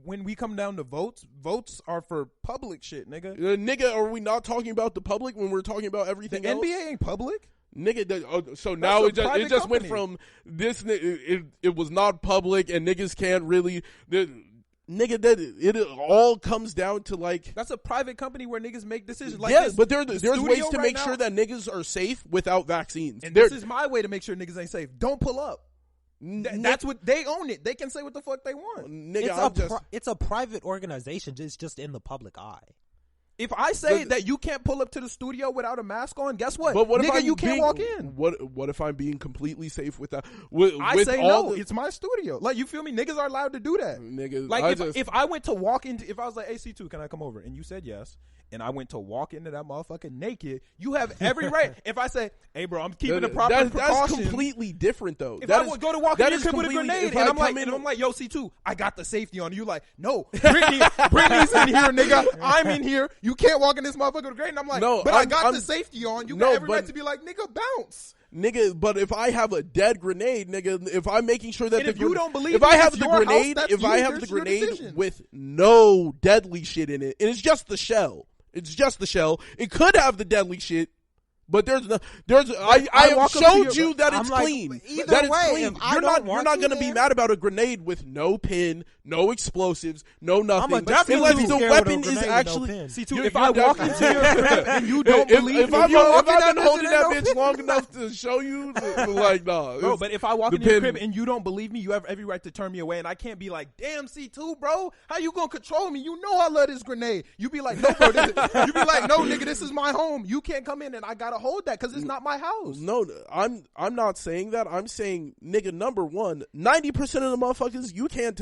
When we come down to votes are for public shit, nigga. Nigga, are we not talking about the public when we're talking about everything else? The NBA ain't public. Nigga, so now it just went from this. It was not public, and niggas can't really. Nigga, it all comes down to like, that's a private company where niggas make decisions. Like yes, but there's ways to make sure that niggas are safe without vaccines. And this is my way to make sure niggas ain't safe. Don't pull up. That's what they own it. They can say what the fuck they want. Nigga, it's a private organization. It's just in the public eye. If I say that you can't pull up to the studio without a mask on, guess what? But what nigga, if you can't walk in. What if I'm being completely safe with that? I say no. It's my studio. Like, you feel me? Niggas are allowed to do that. Niggas, like, if I went to walk into, if I was like, AC2, can I come over? And you said yes. And I went to walk into that motherfucker naked. You have every right. If I say, hey, bro, I'm keeping the proper precautions. That's completely different, though. If I would go to walk in your crib with a grenade, and I'm like, yo, C2, I got the safety on you. Like, no, Brittany's in here, nigga. I'm in here. You can't walk in this motherfucker with a grenade. And I'm like, no, but I got the safety on. You got every right to be like, nigga, bounce. Nigga, but if I have a dead grenade, nigga, if I'm making sure that if you don't believe if I have the grenade, with no deadly shit in it, and it's just the shell. It's just the shell. It could have the deadly shit, but I have showed you that it's clean. That it's clean. You're not going to be mad about a grenade with no pin, no explosives, no nothing. Unless the weapon is actually. C2, if I walk into your crib and you don't believe, if I've been holding that bitch long enough to show you, like, nah. Bro, but if I walk into your crib and you don't believe me, you have every right to turn me away, and I can't be like, damn, C2, bro, how you gonna control me? You know I love this grenade. You be like, no, bro, you be like, no, nigga, this is my home. You can't come in, and I gotta hold that because it's not my house. No, I'm not saying that. I'm saying, nigga, number one, 90% of the motherfuckers, you can't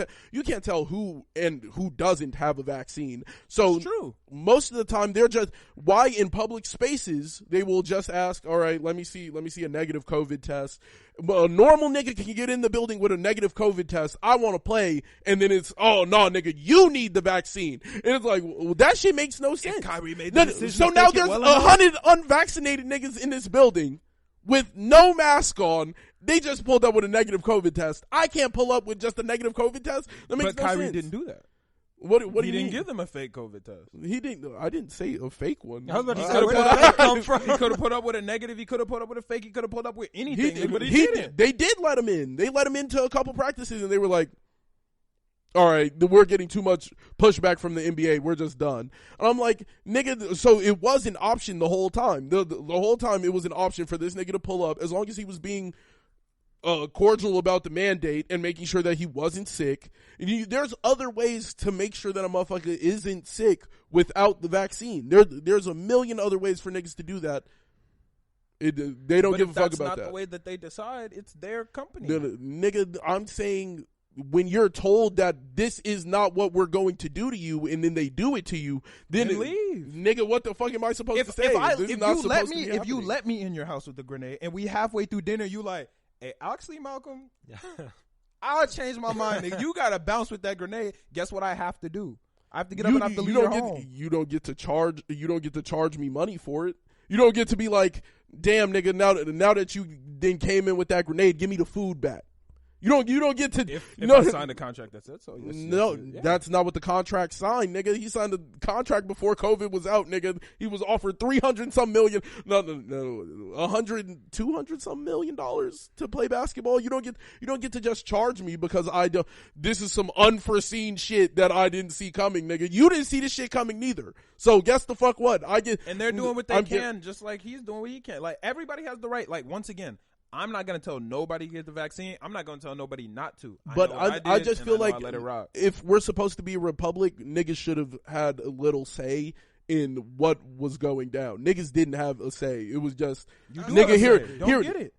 tell who and who doesn't have a vaccine. So it's true. Most of the time, they're just, why in public spaces they will just ask, all right, let me see a negative COVID test. But a normal nigga can get in the building with a negative COVID test. I want to play, and then it's, oh no, nigga, you need the vaccine. And it's like, well, that shit makes no sense. If Kyrie made the decision so now there's 100 unvaccinated niggas in this building with no mask on. They just pulled up with a negative COVID test. I can't pull up with just a negative COVID test. That makes no sense. But Kyrie didn't do that. What do you mean? He didn't give them a fake COVID test. He didn't. I didn't say a fake one. I was about to say, where did that come from? He could have put up with a negative. He could have put up with a fake. He could have put up with anything. But he didn't. They did let him in. They let him into a couple practices, and they were like, all right, we're getting too much pushback from the NBA. We're just done. And I'm like, nigga, so it was an option the whole time. The whole time it was an option for this nigga to pull up as long as he was being cordial about the mandate and making sure that he wasn't sick. There's other ways to make sure that a motherfucker isn't sick without the vaccine. There's a million other ways for niggas to do that. They don't give a fuck about that. But that's not the way that they decide. It's their company. Nigga, I'm saying when you're told that this is not what we're going to do you, and then they do it to you, then leave. Nigga, what the fuck am I supposed to say? If you let me in your house with the grenade, and we halfway through dinner, you like, hey, actually, Malcolm, I'll change my mind. Nigga. You gotta bounce with that grenade. Guess what I have to do? I have to get up and I have to leave your home. You don't get to charge me money for it. You don't get to be like, damn, nigga, now that you then came in with that grenade, give me the food back. You don't get to. If I signed a contract that said so. That's not what the contract signed, nigga. He signed the contract before COVID was out, nigga. He was offered $300-some million, 200-some million dollars to play basketball. You don't get to just charge me because this is some unforeseen shit that I didn't see coming, nigga. You didn't see this shit coming neither. So guess the fuck what? And they're doing what they can, just like he's doing what he can. Like, everybody has the right. Like, once again, I'm not going to tell nobody to get the vaccine. I'm not going to tell nobody not to. But I just feel like if we're supposed to be a republic, niggas should have had a little say in what was going down. Niggas didn't have a say. It was just, nigga, here. Get it.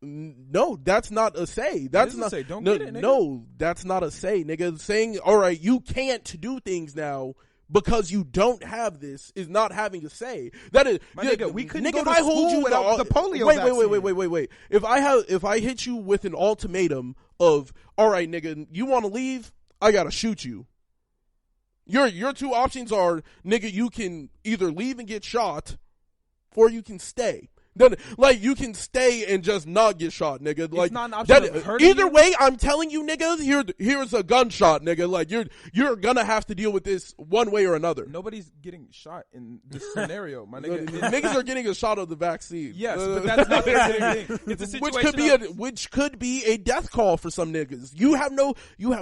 No, that's not a say. That's not. Say. Don't get it, nigga. No, that's not a say, nigga. Saying, all right, you can't do things now because you don't have this is not having a say. That is, nigga, we couldn't go to school without the polio vaccine. Wait. If I hit you with an ultimatum of, all right, nigga, you want to leave? I gotta shoot you. Your two options are, nigga, you can either leave and get shot, or you can stay. Like, you can stay and just not get shot, nigga. Like, it's not an option of hurting either you. way, I'm telling you, nigga, here's a gunshot, nigga. Like, you're gonna have to deal with this one way or another. Nobody's getting shot in this scenario, my nigga. Niggas are getting a shot of the vaccine. Yes, but that's not the same thing. It's a situation which could be a death call for some niggas. You have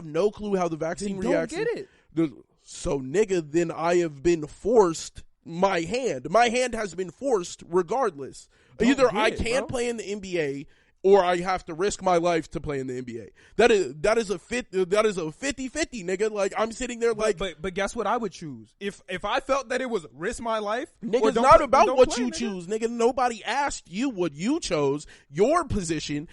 no clue how the vaccine reacts. Don't get it. So, nigga, then I have been forced. My hand has been forced regardless. Either I can't play in the NBA, or I have to risk my life to play in the NBA. That is a 50-50, nigga. Like, I'm sitting there like, but guess what I would choose if I felt that it was risk my life. Nigga, it's not about what you choose, nigga. Nobody asked you what you chose. Your position.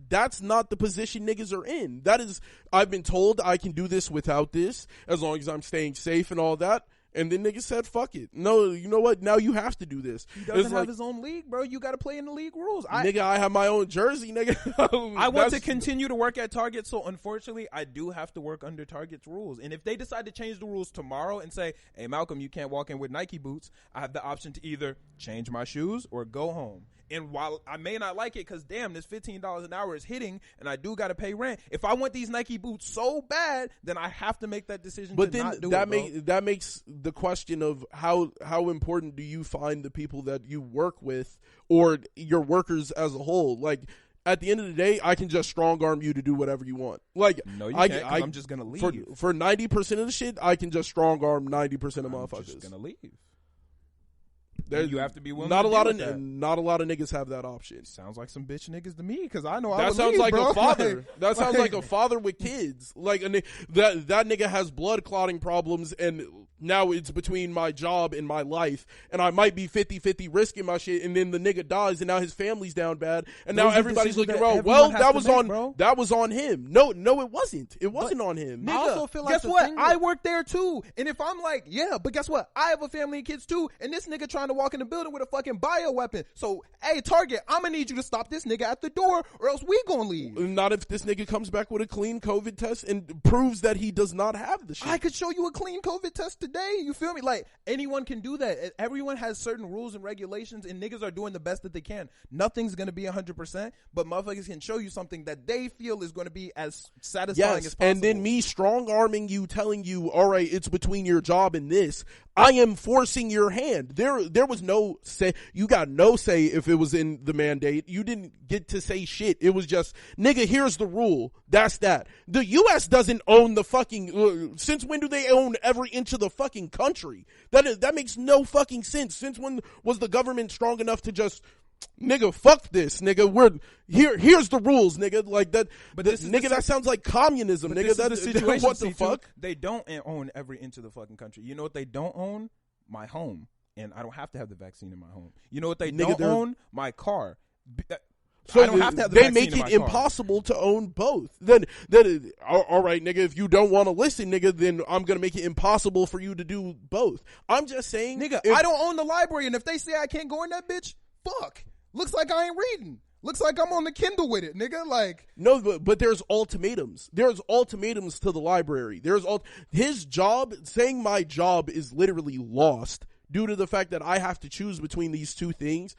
That's not the position niggas are in. That is, I've been told I can do this without this as long as I'm staying safe and all that. And then niggas said, fuck it. No, you know what? Now you have to do this. He doesn't have his own league, bro. You got to play in the league rules. I have my own jersey, nigga. I want to continue to work at Target, so unfortunately, I do have to work under Target's rules. And if they decide to change the rules tomorrow and say, hey, Malcolm, you can't walk in with Nike boots, I have the option to either change my shoes or go home. And while I may not like it, because damn, this $15 an hour is hitting, and I do got to pay rent. If I want these Nike boots so bad, then I have to make that decision. But to then not do that makes the question of how important do you find the people that you work with or your workers as a whole? Like, at the end of the day, I can just strong arm you to do whatever you want. Like, no, you can't. I'm just gonna leave for 90% of the shit. I can just strong arm 90% of motherfuckers. I'm just gonna leave. You have to be willing. Not a lot of niggas have that option. Sounds like some bitch niggas to me, because I know that sounds leave, like bro. a father. That sounds like a father with kids. Like that nigga has blood clotting problems, and now it's between my job and my life, and I might be 50-50 risking my shit, and then the nigga dies, and now his family's down bad, and now everybody's looking around. Well, that was on him. No, it wasn't. It wasn't on him. Nigga, I also feel like guess what? I work there too, and if I'm like, yeah, but guess what? I have a family and kids too, and this nigga trying to walk in the building with a fucking bioweapon. So, hey, Target, I'm gonna need you to stop this nigga at the door, or else we gonna leave. Not if this nigga comes back with a clean COVID test and proves that he does not have the shit. I could show you a clean COVID test today. You feel me? Like, anyone can do that. Everyone has certain rules and regulations, and niggas are doing the best that they can. Nothing's gonna be 100%, but motherfuckers can show you something that they feel is gonna be as satisfying as possible. And then me strong arming you, telling you, all right, it's between your job and this. I am forcing your hand. There was no say. You got no say if it was in the mandate. You didn't get to say shit. It was just, nigga, here's the rule. That's that. The U.S. doesn't own the fucking, since when do they own every inch of the fucking country? That makes no fucking sense. Since when was the government strong enough to just, nigga, fuck this, nigga. Here's the rules, nigga. Like that. But that sounds like communism, nigga. That's the situation. What the fuck? They don't own every inch of the fucking country. You know what they don't own? My home, and I don't have to have the vaccine in my home. You know what they don't own? My car. So I don't have to have the vaccine in my car. They make it impossible to own both. Then, all right, nigga. If you don't want to listen, nigga, then I'm gonna make it impossible for you to do both. I'm just saying, nigga. I don't own the library, and if they say I can't go in that bitch, fuck. Looks like I ain't reading. Looks like I'm on the Kindle with it, nigga. Like, no, but there's ultimatums. There's ultimatums to the library. His job, saying my job is literally lost due to the fact that I have to choose between these two things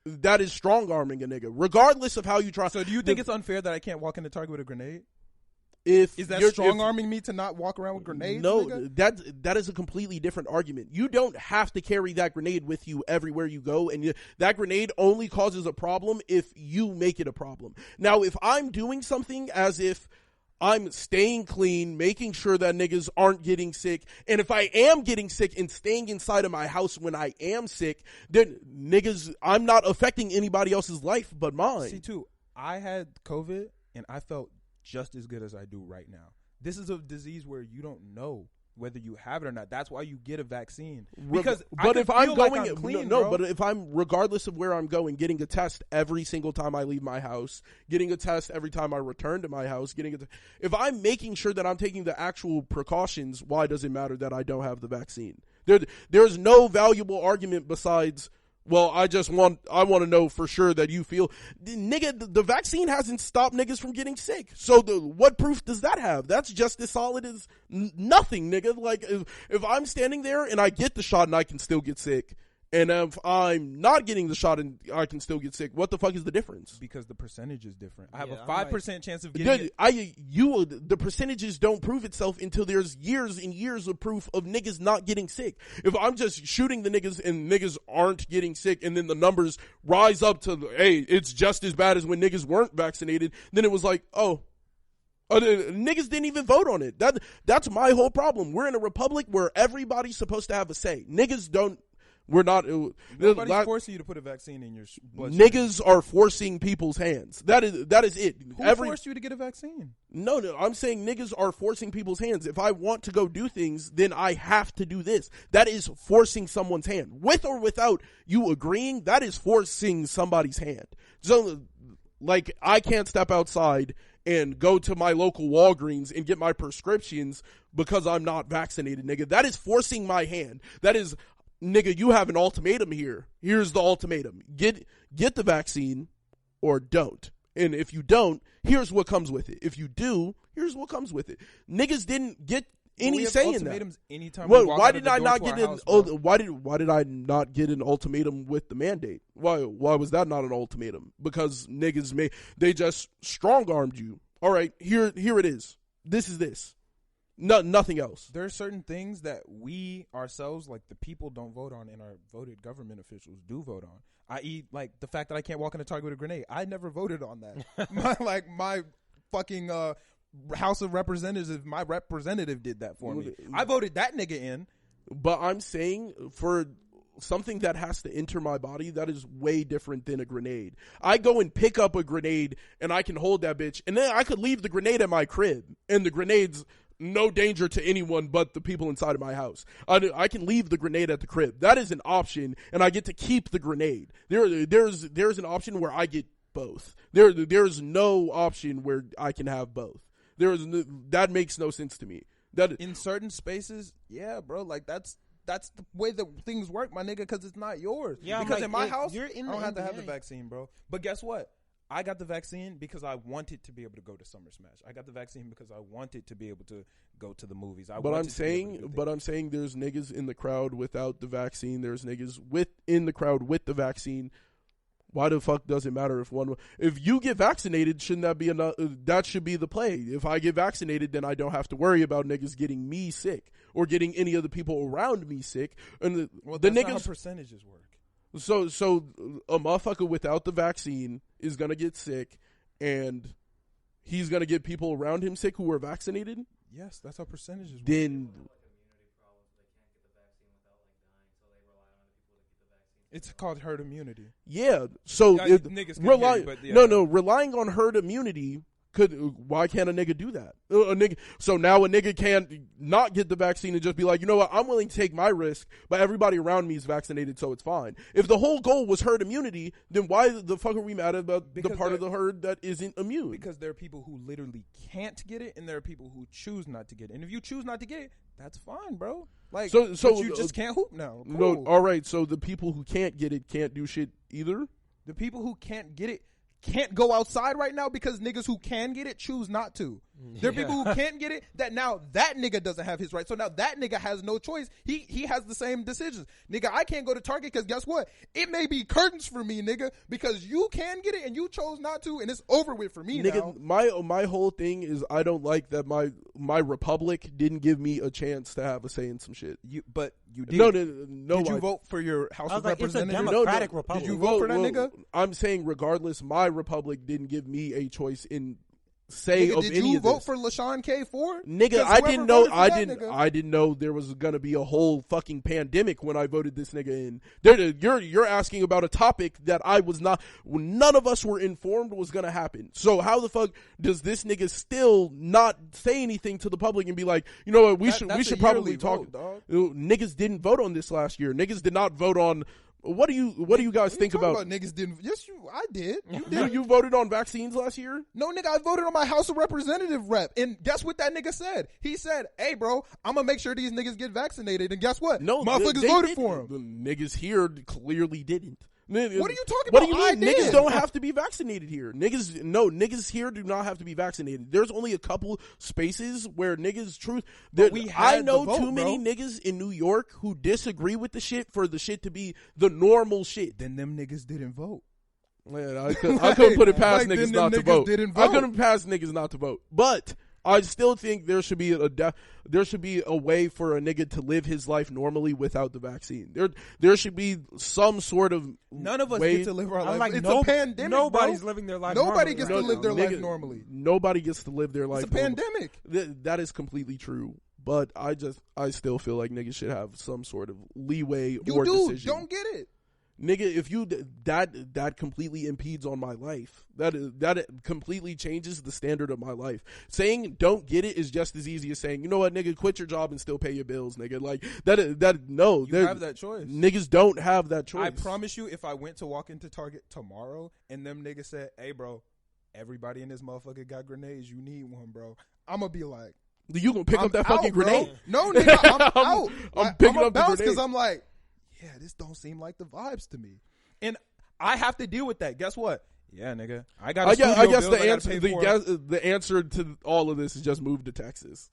that is strong arming a nigga, regardless of how you try. So do you think it's unfair that I can't walk into Target with a grenade? Is that strong arming me to not walk around with grenades? No, nigga? that is a completely different argument. You don't have to carry that grenade with you everywhere you go, and that grenade only causes a problem if you make it a problem. Now, if I'm doing something as if I'm staying clean, making sure that niggas aren't getting sick, and if I am getting sick and staying inside of my house when I am sick, then niggas, I'm not affecting anybody else's life but mine. See, too, I had COVID, and I felt just as good as I do right now. This is a disease where you don't know whether you have it or not. That's why you get a vaccine. Because but if I'm going, but if I'm, regardless of where I'm going, getting a test every single time I leave my house, getting a test every time I return to my house, if I'm making sure that I'm taking the actual precautions, why does it matter that I don't have the vaccine? There's no valuable argument besides, well, I want to know for sure that you feel, nigga, the vaccine hasn't stopped niggas from getting sick. So what proof does that have? That's just as solid as nothing, nigga. Like, if I'm standing there and I get the shot and I can still get sick, and if I'm not getting the shot and I can still get sick, what the fuck is the difference? Because the percentage is different. I have a 5% chance of getting the percentages don't prove itself until there's years and years of proof of niggas not getting sick. If I'm just shooting the niggas and niggas aren't getting sick, and then the numbers rise up to, hey, it's just as bad as when niggas weren't vaccinated, then it was like, niggas didn't even vote on it. That's my whole problem. We're in a republic where everybody's supposed to have a say. Niggas don't We're not. Nobody's forcing you to put a vaccine in your blood. Niggas are forcing people's hands. That is it. Who forced you to get a vaccine? No, I'm saying niggas are forcing people's hands. If I want to go do things, then I have to do this. That is forcing someone's hand. With or without you agreeing, that is forcing somebody's hand. So, like, I can't step outside and go to my local Walgreens and get my prescriptions because I'm not vaccinated, nigga. That is forcing my hand. That is, nigga, you have an ultimatum here. Here's the ultimatum. Get the vaccine or don't. And if you don't, here's what comes with it. If you do, here's what comes with it. Niggas didn't get any say in that. Anytime why did I not get why did I not get an ultimatum with the mandate? Why was that not an ultimatum? Because niggas they just strong armed you. All right, here it is. This is this. Nothing else. There are certain things that we ourselves, like the people, don't vote on, and our voted government officials do vote on. I.e., like the fact that I can't walk in a Target with a grenade. I never voted on that. my fucking House of Representatives, my representative did that for me. I voted that nigga in. But I'm saying for something that has to enter my body, that is way different than a grenade. I go and pick up a grenade and I can hold that bitch, and then I could leave the grenade at my crib, and the grenade's no danger to anyone but the people inside of my house. I can leave the grenade at the crib. That is an option, and I get to keep the grenade. There's an option where I get both. There's no option where I can have both. That makes no sense to me. That in certain spaces, yeah, bro, like that's the way that things work, my nigga, because it's not yours. Yeah, because like, in my house, you're in I don't have to have the NBA. vaccine, bro. But guess what? I got the vaccine because I wanted to be able to go to Summer Smash. I got the vaccine because I wanted to be able to go to the movies. But I'm saying there's niggas in the crowd without the vaccine. There's niggas in the crowd with the vaccine. Why the fuck does it matter if you get vaccinated? Shouldn't that be enough? That should be the play. If I get vaccinated, then I don't have to worry about niggas getting me sick or getting any of the people around me sick. And the that's niggas, not how percentages work. So a motherfucker without the vaccine is gonna get sick, and he's gonna get people around him sick who are vaccinated. Yes, that's how percentages work. Then it's called herd immunity. Yeah. So niggas relying on herd immunity. Why can't a nigga do that? So now a nigga can't not get the vaccine and just be like, you know what, I'm willing to take my risk, but everybody around me is vaccinated, so it's fine. If the whole goal was herd immunity, then why the fuck are we mad about the part of the herd that isn't immune? Because there are people who literally can't get it, and there are people who choose not to get it. And if you choose not to get it, that's fine, bro. Like, so you just can't hoop now. Cool. No, all right. So the people who can't get it can't do shit either. The people who can't get it can't go outside right now because niggas who can get it choose not to. There are people who can't get it that now that nigga doesn't have his right. So now that nigga has no choice. He has the same decisions. Nigga, I can't go to Target because guess what? It may be curtains for me, nigga, because you can get it and you chose not to, and it's over with for me nigga, now. My whole thing is I don't like that my republic didn't give me a chance to have a say in some shit. But you did. No. Did you vote for your House of Representatives? It's a democratic republic. Did you vote for that nigga? I'm saying regardless, my republic didn't give me a choice in say of any of this. Did you vote for LaShawn K4? Nigga, I didn't know. I didn't know there was gonna be a whole fucking pandemic when I voted this nigga in. You're asking about a topic that I was not. None of us were informed was gonna happen. So how the fuck does this nigga still not say anything to the public and be like, you know what, we should probably talk. Dog. Niggas didn't vote on this last year. Niggas did not vote on. What do you guys think about niggas didn't? Yes, I did. You did. You voted on vaccines last year? No, nigga, I voted on my House of Representative rep, and guess what that nigga said? He said, "Hey, bro, I'm gonna make sure these niggas get vaccinated." And guess what? No, motherfuckers voted for him. The niggas here clearly didn't. What are you talking about? What do you mean? Niggas don't have to be vaccinated here. Niggas here do not have to be vaccinated. There's only a couple spaces where niggas I know too many niggas in New York who disagree with the shit for the shit to be the normal shit. Then them niggas didn't vote. Man, I couldn't put it past niggas not to vote. I couldn't pass niggas not to vote. But I still think there should be a way for a nigga to live his life normally without the vaccine. There should be some sort of none of us way. Get to live our life. Like it's a pandemic. Nobody's bro. living their life. Nobody normally, gets right? to live their life normally. Nobody gets to live their life. It's a pandemic. That is completely true. But I still feel like niggas should have some sort of leeway You or do. decision. Don't get it. Nigga, if you that completely impedes on my life. That completely changes the standard of my life. Saying don't get it is just as easy as saying, you know what, nigga, quit your job and still pay your bills, nigga. Like no, You have that choice. Niggas don't have that choice. I promise you, if I went to walk into Target tomorrow and them niggas said, "Hey, bro, everybody in this motherfucker got grenades. You need one, bro." I'm gonna be like, you gonna pick up that fucking bro. grenade? No, nigga, I'm out. I'm picking up the grenade because I'm like, yeah, this don't seem like the vibes to me, and I have to deal with that. Guess what? Yeah, nigga, I guess the answer to all of this is just move to Texas.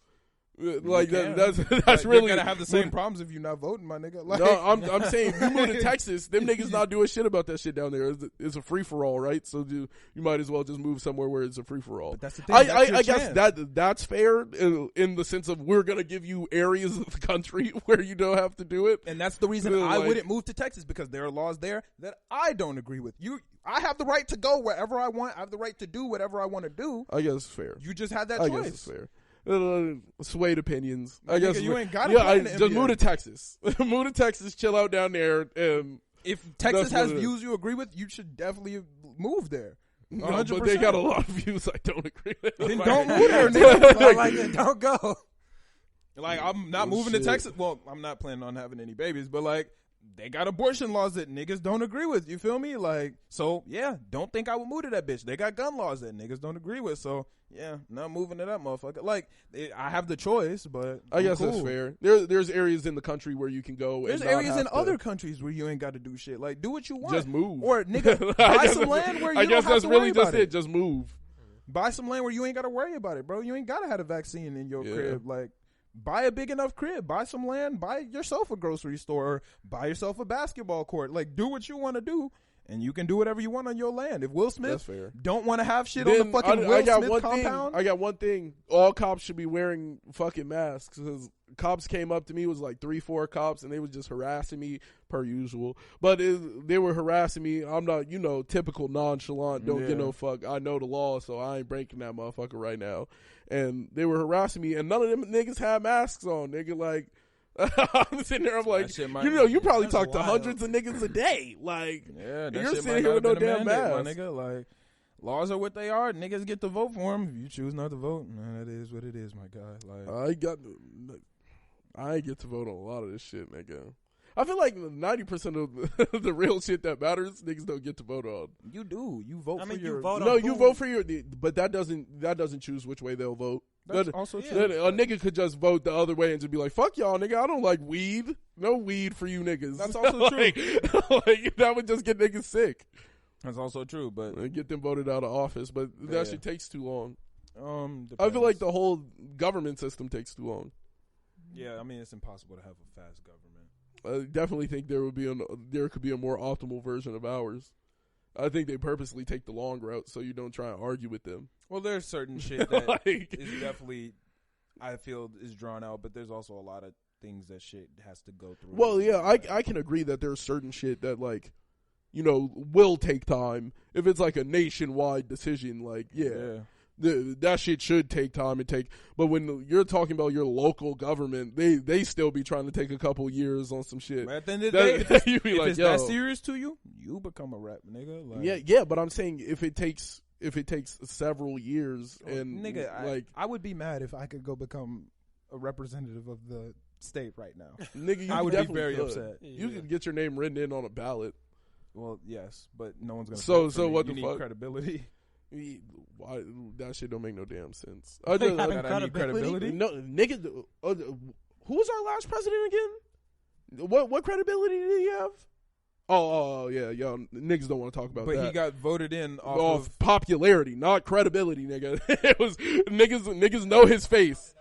Like that's really gonna have the same problems if you're not voting, my nigga. Like, no, I'm saying if you move to Texas, them niggas not doing shit about that shit down there. It's a free for all, right? So you might as well just move somewhere where it's a free for all. But that's the thing. I guess that's fair in the sense of we're gonna give you areas of the country where you don't have to do it, and that's the reason I wouldn't move to Texas, because there are laws there that I don't agree with. I have the right to go wherever I want. I have the right to do whatever I want to do. I guess it's fair. You just had that choice. choice. I guess it's fair. Swayed opinions. I guess you ain't got it. Just move to Texas. Move to Texas. Chill out down there. If Texas has views you agree with, you should definitely move there. 100%. No, but they got a lot of views I don't agree with. Then don't move there, nigga. Like, don't go. Like, I'm not moving to Texas. Well, I'm not planning on having any babies, but like, they got abortion laws that niggas don't agree with. You feel me? Like, so yeah, don't think I would move to that bitch. They got gun laws that niggas don't agree with. So yeah, not moving to that motherfucker. Like, I have the choice, but I guess that's fair. There's areas in the country where you can go. There's areas in other countries where you ain't got to do shit. Like, do what you want. Just move. Or nigga, buy some land where you don't have to worry about it. Just move. Buy some land where you ain't got to worry about it, bro. You ain't got to have a vaccine in your crib. Like, buy a big enough crib. Buy some land. Buy yourself a grocery store. Or buy yourself a basketball court. Like, do what you want to do, and you can do whatever you want on your land. If Will Smith don't want to have shit on the fucking Will Smith compound. I got one thing. All cops should be wearing fucking masks. Because cops came up to me, it was like 3-4 cops, and they was just harassing me per usual. But they were harassing me. I'm not, typical nonchalant, don't give no fuck. I know the law, so I ain't breaking that motherfucker right now. And they were harassing me, and none of them niggas had masks on, nigga. Like, I'm sitting there, I'm like, you probably talk to hundreds of niggas a day. Like, you're sitting here with no damn mask. My nigga, like, laws are what they are. Niggas get to vote for them. If you choose not to vote, that is what it is, my guy. Like, I get to vote on a lot of this shit, nigga. I feel like 90% of the real shit that matters, niggas don't get to vote on. You do. You vote for your. You vote for your. But that doesn't choose which way they'll vote. That's also true. A nigga could just vote the other way and just be like, "Fuck y'all, nigga. I don't like weed. No weed for you niggas." That's also true. Like, that would just get niggas sick. That's also true, but and get them voted out of office. But that shit takes too long. Depends. I feel like the whole government system takes too long. Yeah, I mean, it's impossible to have a fast government. I definitely think there could be a more optimal version of ours. I think they purposely take the long route so you don't try and argue with them. Well, there's certain shit that is definitely, I feel, is drawn out, but there's also a lot of things that shit has to go through. Well, yeah, I can agree that there's certain shit that, like, will take time. If it's like a nationwide decision, like, that shit should take time and but when you're talking about your local government, they still be trying to take a couple years on some shit. At the end of the day, if it's that serious to you, you become a rap nigga. Like, yeah, but I'm saying if it takes several years and nigga, I would be mad if I could go become a representative of the state right now. Nigga, I would be very upset. You could get your name written in on a ballot. Well, yes, but no one's gonna. So what you the need fuck? Credibility. Why, that shit don't make no damn sense. I need credibility. No, nigga. Who was our last president again? What credibility did he have? Oh yeah, yo, niggas don't want to talk about that. But he got voted in off of popularity, not credibility, nigga. It was niggas know his face.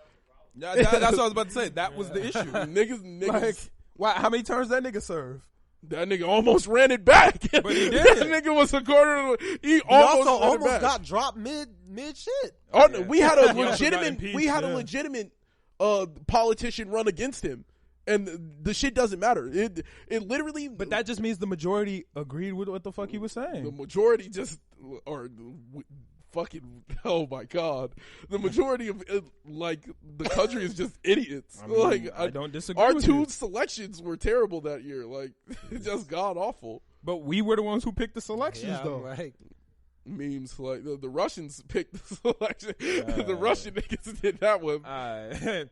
That's what I was about to say. That was the issue. niggas. Like, wow, how many terms that nigga serve? That nigga almost ran it back. But he did. That nigga was a quarter. He almost got dropped mid shit. We had a legitimate politician run against him, and the shit doesn't matter. It literally. But that just means the majority agreed with what the fuck he was saying. The majority just fucking, oh my God. The majority of, the country is just idiots. I mean, I don't disagree Our with two you. selections were terrible that year. Like, it's just god awful. But we were the ones who picked the selections, though. Right. Memes, like, the Russians picked the selection. The Russian niggas did that one. I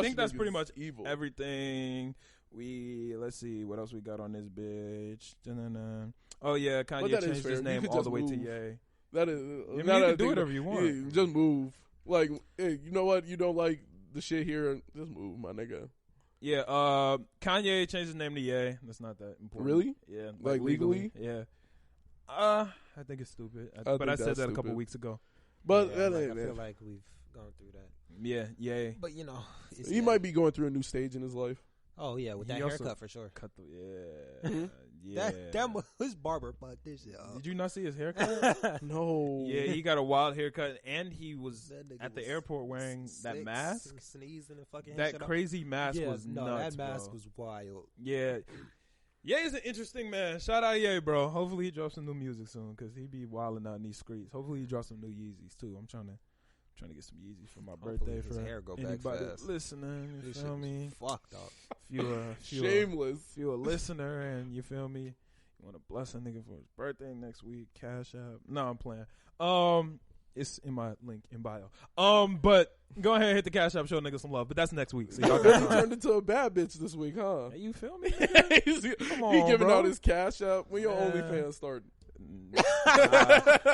think that's pretty much evil. everything. Let's see what else we got on this bitch. Dun-dun-dun. Oh yeah, Kanye changed his name all the way to Ye. That is, you can do whatever you want. Yeah, just move. Like, hey, you know what? You don't like the shit here. Just move, my nigga. Yeah, Kanye changed his name to Ye. That's not that important. Really? Yeah, like legally? Yeah. I think it's stupid. But I said that a couple weeks ago. But I feel like we've gone through that. Yeah, Ye. But you know, he might be going through a new stage in his life. Oh yeah, with that haircut for sure. Yeah. That was his barber fucked this shit up. Did you not see his haircut? No. Yeah, he got a wild haircut, and he was at the airport wearing that mask. Sneezing and fucking that crazy mask was nuts. That mask bro. was wild. Yeah. Ye is an interesting man. Shout out Ye, bro. Hopefully he drops some new music soon, because he be wilding out in these streets. Hopefully he drops some new Yeezys too. I'm trying to get some Yeezys for my birthday. For hair go anybody back fast. listening, you feel me? Fucked up. Shameless. If you're a listener and you feel me, you want to bless a nigga for his birthday next week, Cash App. No, I'm playing. It's in my link in bio. But go ahead and hit the Cash App, show niggas some love. But that's next week. So y'all he turned into a bad bitch this week, huh? Hey, you feel me? Come on, he giving bro. out his Cash App. When your OnlyFans starting?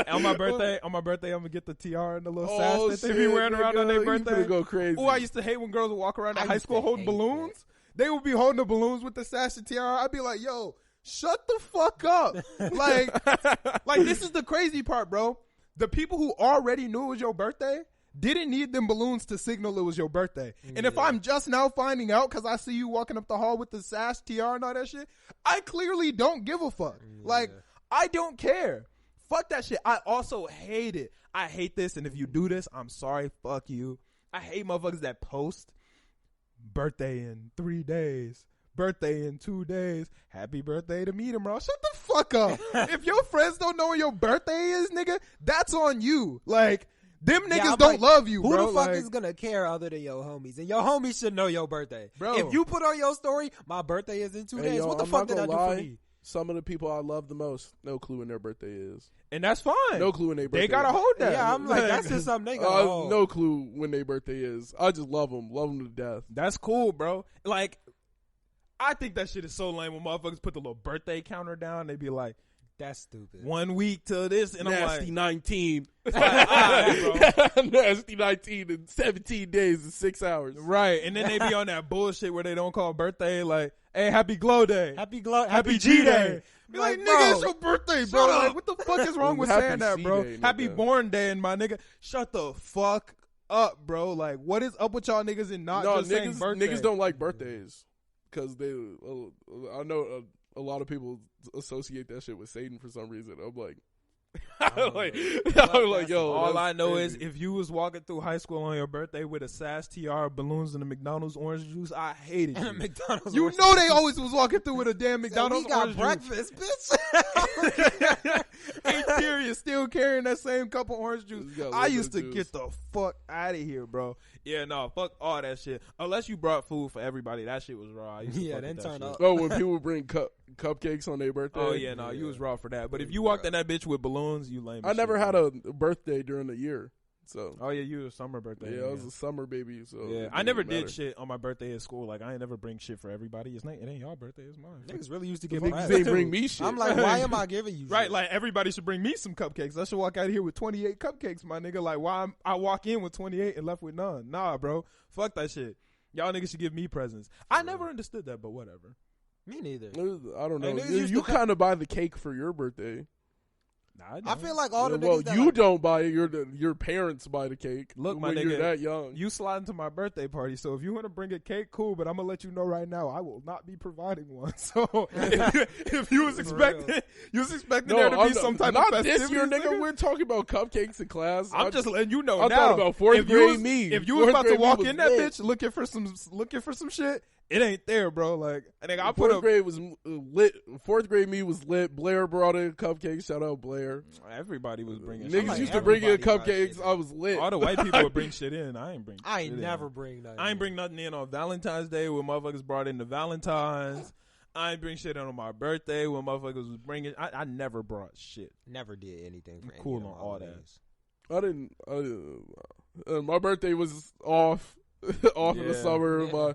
On my birthday, I'm gonna get the tiara and the little sash that they be wearing around on their birthday. You go crazy. Oh, I used to hate when girls would walk around in high school holding balloons. They would be holding the balloons with the sash and tiara. I'd be like, yo, shut the fuck up. like this is the crazy part, bro. The people who already knew it was your birthday didn't need them balloons to signal it was your birthday. And if I'm just now finding out because I see you walking up the hall with the sash, tiara, and all that shit, I clearly don't give a fuck. Like, I don't care. Fuck that shit. I also hate it. I hate this, and if you do this, I'm sorry. Fuck you. I hate motherfuckers that post birthday in 3 days, birthday in 2 days, happy birthday to me tomorrow. Shut the fuck up. If your friends don't know when your birthday is, nigga, that's on you. Like, them niggas don't love you, who bro. Who the fuck is gonna care other than your homies? And your homies should know your birthday. Bro. If you put on your story, my birthday is in 2 days, yo, what the I'm fuck not did I do gonna for lie. me? Some of the people I love the most, no clue when their birthday is. And that's fine. No clue when their birthday They gotta hold that. Yeah, I'm like, that's just something they gotta hold. No clue when their birthday is. I just love them to death. That's cool, bro. Like, I think that shit is so lame when motherfuckers put the little birthday counter down. They be like, that's stupid. 1 week till this, and Nasty I'm like, 19. right, bro. Nasty 19 in 17 days and 6 hours. Right, and then they be on that bullshit where they don't call birthday like, hey, happy glow day, Happy G day. Be like, Like, nigga, bro, it's your birthday, bro. Like, what the fuck is wrong with Happy saying that, bro? C-Day, Happy nigga. born day, and my nigga, shut the fuck up, bro. Like, what is up with y'all niggas and not just saying birthday? Niggas don't like birthdays because they. I know a lot of people associate that shit with Satan for some reason. I'm like, I'm like, yo. All I know crazy. is if you was walking through high school on your birthday with a sash, tiara, balloons, and a McDonald's orange juice, I hated you. McDonald's You know they always was walking through with a damn McDonald's we got orange breakfast, juice. bitch. Ain't serious, still carrying that same cup of orange juice. Got I limited used to juice. get the fuck out of here, bro. Yeah, no, fuck all that shit. Unless you brought food for everybody, that shit was raw. I used to Yeah, fuck then with that turn shit. up. Oh, when people bring cupcakes on their birthday. Oh yeah, no, you was raw for that. But if you walked in that bitch with balloons, you lame. I as never shit, had bro. a birthday during the year, so Oh yeah, you was a summer birthday. yeah, I was a summer baby. So Yeah, it I never didn't did matter. shit on my birthday at school. Like I ain't never bring shit for everybody. It ain't y'all birthday. It's mine. Niggas really used to get Niggas bread. ain't bring me shit. I'm like, why am I giving you Right, shit? like everybody should bring me some cupcakes. I should walk out of here with 28 cupcakes, my nigga. Like, why I walk in with 28 and left with none? Nah, bro. Fuck that shit. Y'all niggas should give me presents. I never understood that, but whatever. Me neither. I don't know. Hey, niggas used You to kind of buy the cake for your birthday. Nah, I feel like all the Well, niggas that you like, don't buy it. Your parents buy the cake. Look, my when nigga, you're that young. you slide into my birthday party, so if you want to bring a cake, cool, but I'm going to let you know right now, I will not be providing one. So if you was expecting there to be some type not of festivities, this year, nigga. nigga, We're talking about cupcakes in class. I'm just letting you know I'm now. talking about fourth if you grade was, me. If you was Fourth about to grade me walk was in that lit. bitch looking for some shit, it ain't there, bro. Like, I think I put Fourth up. grade was lit. Fourth grade me was lit. Blair brought in cupcakes. Shout out Blair. Everybody was bringing. Niggas like used to bring in everybody brought cupcakes. shit I was lit. All the white people would bring shit in. I ain't bring. I ain't shit never in. bring nothing. I ain't bring nothing in on Valentine's Day when motherfuckers brought in the Valentines. I ain't bring shit in on my birthday when motherfuckers was bringing. I never brought shit. Never did anything for I'm cool any of on my all that. holidays. I didn't. My birthday was off in the Yeah. summer. Yeah. My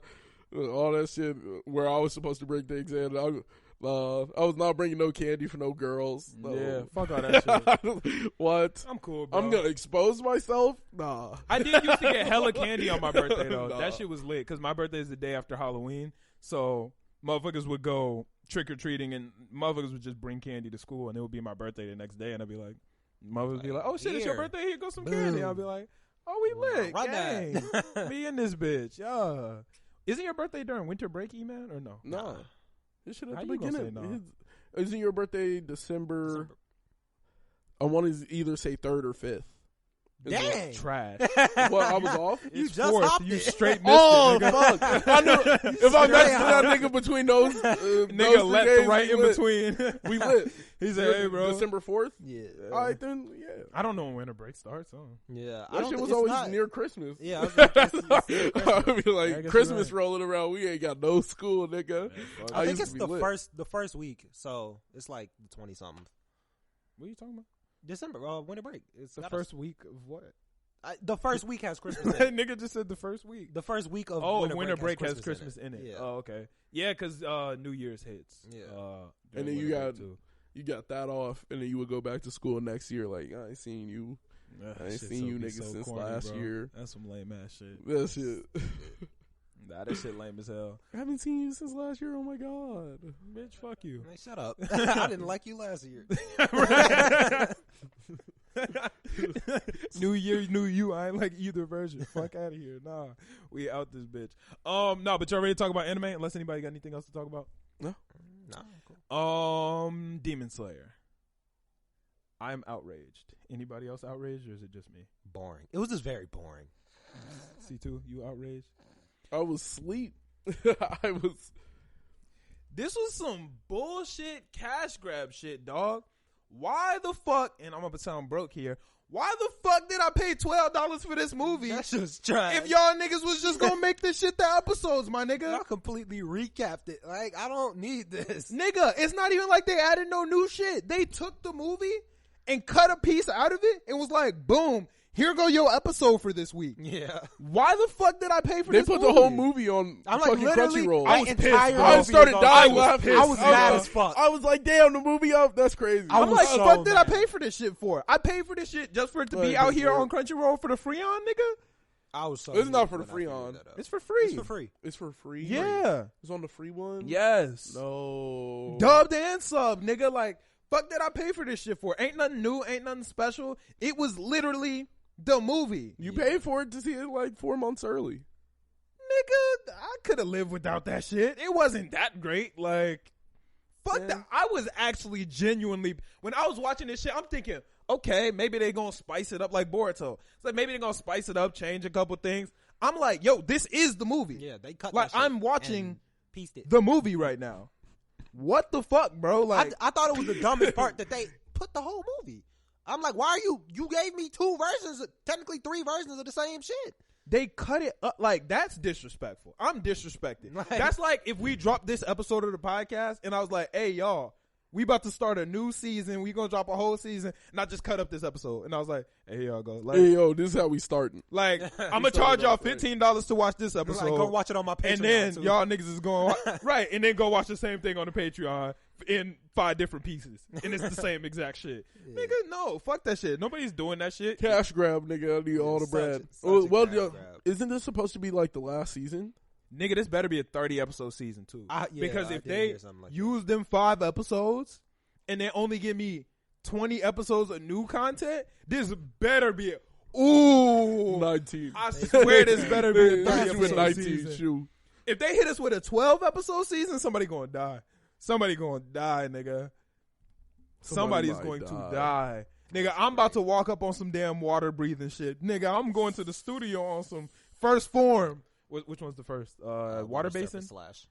all that shit where I was supposed to bring things in. I was not bringing no candy for no girls. No. Yeah, fuck all that shit. What? I'm cool, bro. I'm gonna expose myself? Nah. I did used to get hella candy on my birthday though. Nah. That shit was lit because my birthday is the day after Halloween. So motherfuckers would go trick or treating and motherfuckers would just bring candy to school and it would be my birthday the next day and I'd be like, motherfuckers would be like, oh shit, it's your Here. birthday. Here goes some Boom. candy. I'll be like, oh, we lit. Run Gang. that. Me and this bitch. Yeah. Isn't your birthday during winter break, E-Man, or no? Nah. This shit at How the you gonna beginning. say nah? Isn't your birthday December? I want to either say 3rd or 5th. Dang. Trash. Well, I was off. You It's just fourth. hopped You it. straight missed Oh it, nigga. fuck! I knew if I messed with that nigga between those, Nigga those left days, right we in lit. between. We lit. He said, hey, bro. December 4th. Yeah. All right, then, yeah. I don't know when winter break starts. Yeah. That shit was always near Christmas. Yeah. I was like, it's I Christmas. would be I like, guess you're Christmas right. rolling around. We ain't got no school, nigga. I think used it's to be the lit. first week, so it's like the 20 something. What are you talking about? December, winter break. It's The gotta- first week of what? the first week has Christmas. That in it. nigga just said the first week. The first week of winter break has Christmas in it. Yeah. Oh, okay. Yeah, because New Year's hits. Yeah. And during then you winter got break, too. you got that off, and then you would go back to school next year. Like, I ain't seen you. I ain't Shit seen you be niggas since corny, last bro. year. That's some lame ass shit. That shit. Nah, that shit lame as hell. I haven't seen you since last year. Oh my god. Bitch, fuck you. Man, shut up. I didn't like you last year. New year, new you. I ain't like either version. Fuck out of here. Nah, we out this bitch. No, but y'all ready to talk about anime? Unless anybody got anything else to talk about. Nah, cool. Demon Slayer. I'm outraged. Anybody else outraged, or is it just me? Boring. It was just very boring. C2, you outraged? I was asleep. I was. This was some bullshit cash grab shit, dog. Why the fuck, and I'm going to sound broke here, why the fuck did I pay $12 for this movie That's just trash. if y'all niggas was just going to make this shit the episodes, my nigga? Y'all completely recapped it. Like, I don't need this. Nigga, it's not even like they added no new shit. They took the movie and cut a piece out of it and was like, boom, here go your episode for this week. Yeah. Why the fuck did I pay for They this put movie? the whole movie on I'm like, fucking literally, Crunchyroll. my I was pissed, entire bro. I movie started is on- dying I was laughing. pissed. I was mad as fuck. I was like, damn, the movie up. That's crazy. I I'm was like, so fuck did I mad. pay for this shit for? I paid for this shit just for it to be Well, out here well, on Crunchyroll for the free on, nigga? I was so It's not mad for the when I free figured on. that out. It's for free. It's for free. It's for free. Yeah. It's on the free one. Yes. No. Dubbed and sub, nigga. Like, fuck did I pay for this shit for? Ain't nothing new, ain't nothing special. It was literally the movie. You paid for it to see it like 4 months early. Nigga, I could have lived without that shit. It wasn't that great. Like, fuck Yeah. that. I was actually genuinely, when I was watching this shit, I'm thinking, okay, maybe they gonna spice it up like Boruto. It's like maybe they gonna spice it up, change a couple things. I'm like, yo, this is the movie. Yeah, they cut Like, that shit I'm watching and pieced it. the movie right now. What the fuck, bro? Like, I thought it was the dumbest part that they put the whole movie. I'm like, why are you gave me 2 versions, technically 3 versions of the same shit. they cut it up. Like, that's disrespectful. I'm disrespected. Like- That's like if we dropped this episode of the podcast and I was like, hey, y'all, we about to start a new season. We gonna drop a whole season, and I just cut up this episode. And I was like, hey, y'all go. Like, Hey, yo, this is how we starting. like I'm gonna charge y'all $15 to watch this Like, episode. go watch it on my Patreon. and then too. y'all niggas is going right, and then go watch the same thing on the Patreon in 5 different pieces, and it's the same exact shit. Yeah. Nigga, no, fuck that shit. Nobody's doing that shit. Cash grab, nigga. I need all the such bread. a- such a cash yo, grab. isn't this supposed to be like the last season? Nigga, this better be a 30 episode season too. Yeah, because I if did they hear something like that. use them 5 episodes and they only give me 20 episodes of new content, this better be a, ooh. 19. I swear this better be a 30 That's with episode 19. season. Shoot. If they hit us with a 12 episode season, somebody gonna die. Somebody gonna die, nigga. Somebody's might going to die. die. Nigga, I'm about to walk up on some damn water breathing shit. Nigga, I'm going to the studio on some first form. Which one's the first? Water basin slash.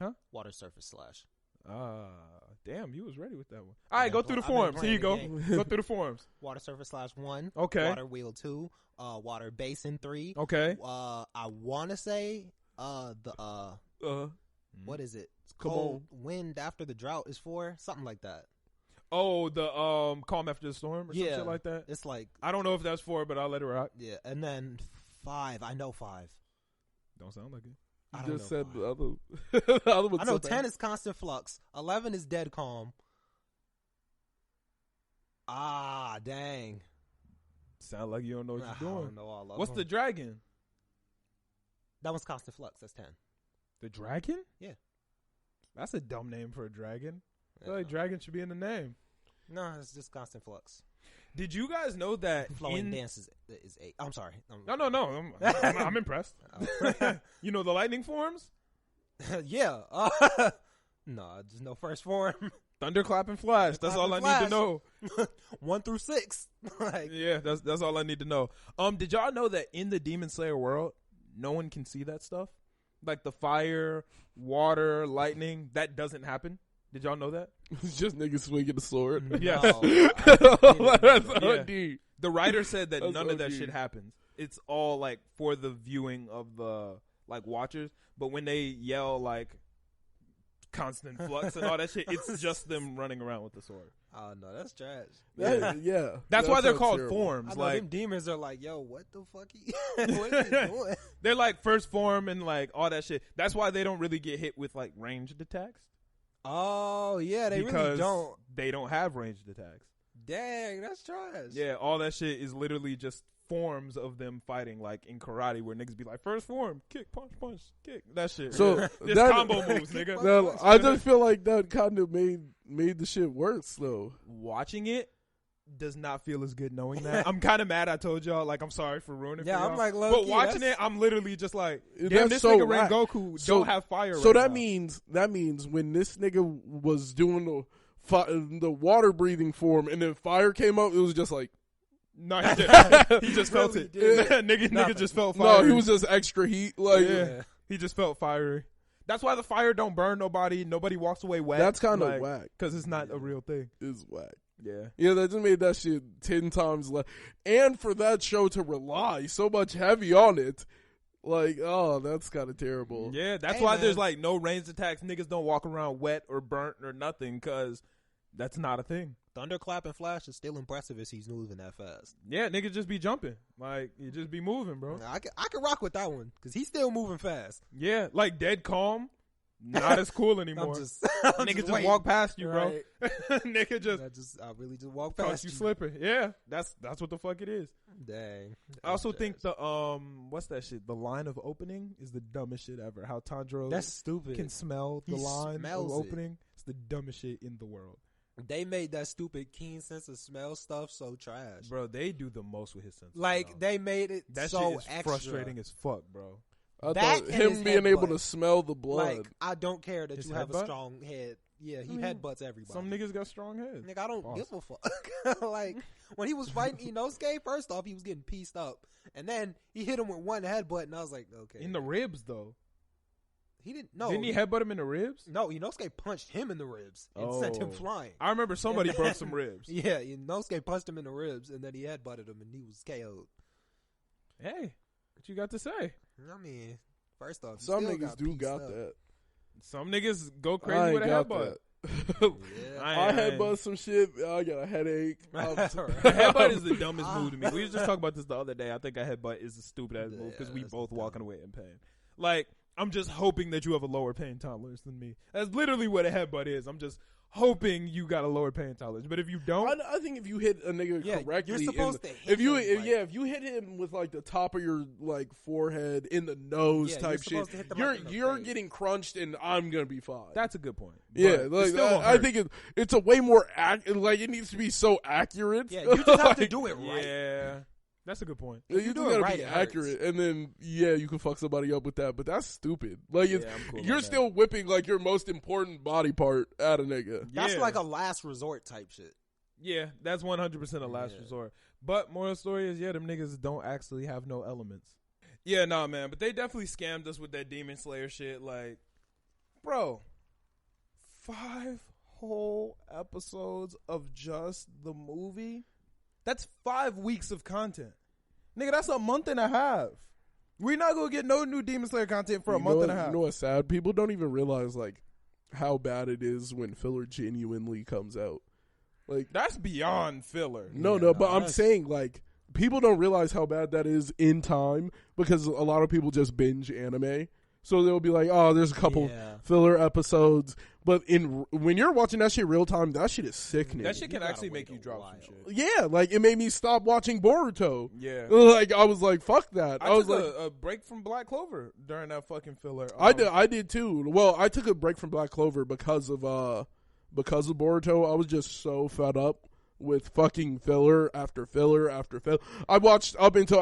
Huh? Water surface slash. Damn, you was ready with that one. All right, go through the forms. Here you go. Go through the forms. Water surface slash 1. Okay. Water wheel 2. Water basin 3. Okay. I want to say what is it? Cold wind after the drought is 4. Something like that. Oh, the calm after the storm or some shit like that. It's like I don't know if that's 4, but I'll let it rock. Yeah, and then 5. I know 5. Don't sound like it. You just said 5. the other. The other one. I know 10 is constant flux. 11 is dead calm. Ah, dang. Sound like you don't know what you're doing. I don't know all of What's them. the dragon? That one's constant flux. That's 10. The dragon? Yeah. That's a dumb name for a dragon. I feel Yeah. like dragon should be in the name. No, it's just constant flux. Did you guys know that Flowing dance is 8. I'm sorry. No. I'm impressed. You know the lightning forms? Yeah. No, just no first form. Thunderclap and flash. That's all I need to know. 1 through 6. Like, Yeah, that's all I need to know. Did y'all know that in the Demon Slayer world, no one can see that stuff? Like the fire, water, lightning, that doesn't happen. Did y'all know that? It's just niggas swinging the sword. Yes. That's OD. The writer said that That's none of that OD. shit happens. It's all like for the viewing of the like watchers. But when they yell like constant flux and all that shit, it's just them running around with the sword. Oh no, that's trash. Yeah. That's why they're sounds called terrible. forms. I know Like them demons are like, yo, what the fuck? What are you doing? they're like first form and like all that shit. That's why they don't really get hit with like ranged attacks. Oh yeah, they because really don't. They don't have ranged attacks. Dang, that's trash. Yeah, all that shit is literally just forms of them fighting, like in karate, where niggas be like, first form, kick, punch, kick, that shit. So Just that- combo moves, nigga. Now, I just feel like that kind of made the shit worse though. Watching it does not feel as good knowing that. I'm kind of mad I told y'all, like, I'm sorry for ruining it Yeah, for y'all. I'm like, but low-key, watching that's- it, I'm literally just like, damn, That's this so nigga whack. Rengoku So- don't have fire So right that now. means when this nigga was doing the water breathing form and then fire came up, it was just like No, he just felt Really it. did. nigga just felt fire. no, he was just extra heat. Like Yeah. He just felt fiery. That's why the fire don't burn nobody. Nobody walks away wet. that's kind of whack. Because it's not a real thing. Is whack. Yeah. Yeah, that just made that shit 10 times less. And for that show to rely so much heavy on it, like, oh, that's kind of terrible. Yeah, that's Hey, why man. there's like no ranged attacks. Niggas don't walk around wet or burnt or nothing because that's not a thing. Thunderclap and Flash is still impressive as he's moving that fast. Yeah, niggas just be jumping. Like, you just be moving, bro. I can rock with that one because he's still moving fast. Yeah, like dead calm, not as cool anymore. I'm Nigga just waiting. walk past you, bro. Right. Nigga just I really just walk caught past you slipping. Yeah, that's what the fuck it is. Dang. I also think the what's that shit? The line of opening is the dumbest shit ever. How Tanjiro that's stupid. can smell the He line of smells it. opening. It's the dumbest shit in the world. They made that stupid keen sense of smell stuff so trash. Bro, they do the most with his sense. of Like smell. they made it that so shit is extra. frustrating as fuck, bro. I That thought and his him being able headbutt. to smell the blood. Like I don't care that His you have a headbutt? strong head. Yeah, he I mean, headbutts everybody. Some niggas got strong heads. Nigga, I don't Pause. give a fuck. Like when he was fighting Inosuke, first off, he was getting pieced up, and then he hit him with one headbutt, and I was like, okay. In the ribs, though. He didn't. No, Didn't he headbutt him in the ribs? No, Inosuke punched him in the ribs and sent him Oh. flying. I remember somebody And broke then- some ribs. Yeah, Inosuke punched him in the ribs, and then he headbutted him, and he was KO'd. Hey, what you got to say? I mean, first off, he Some still niggas pieced got up. that. Some niggas go I crazy ain't with a got headbutt. that. Yeah. I headbutt some shit. I got a headache. A headbutt is the dumbest move to me. We was just talking about this the other day. I think a headbutt is a stupid ass move because we that's both dumb. walking away in pain. Like, I'm just hoping that you have a lower pain tolerance than me. That's literally what a headbutt is. I'm just hoping you got a lower pain tolerance. But if you don't, I think if you hit a nigga Yeah, correctly, you're supposed to hit if you them, like- if you hit him with like the top of your like forehead in the nose Yeah, you're type shit, supposed to hit them, like, in the you're face. getting crunched and I'm gonna be fine. that's a good point. yeah, But it like still won't I hurt. think it's a way more like it needs to be so accurate. Yeah, you just have to Like, do it right. Yeah, that's a good point. You you just do it gotta right, be it hurts. accurate, and then you can fuck somebody up with that. But that's stupid. Like Yeah, it's, I'm cool you're on that. still whipping like your most important body part at a nigga. That's Yeah. like a last resort type shit. Yeah, that's 100% a last Yeah. resort. But moral story is, yeah, them niggas don't actually have no elements. Yeah, nah, man. But they definitely scammed us with that Demon Slayer shit. Like, bro, 5 whole episodes of just the movie? That's 5 weeks of content. Nigga, that's a month and a half. We're not going to get no new Demon Slayer content for a month and a half. You know what's sad? People don't even realize, like, how bad it is when filler genuinely comes out. Like, that's beyond filler. No, but I'm saying, like, people don't realize how bad that is in time because a lot of people just binge anime. So they'll be like, oh, there's a couple filler episodes. But when you're watching that shit real time, that shit is sickening. That shit can actually make you drop some shit. Yeah, like, it made me stop watching Boruto. Yeah. Like, I was like, fuck that. I was took like a break from Black Clover during that fucking filler. I did too. Well, I took a break from Black Clover because of Boruto. I was just so fed up with fucking filler after filler after filler. I watched up until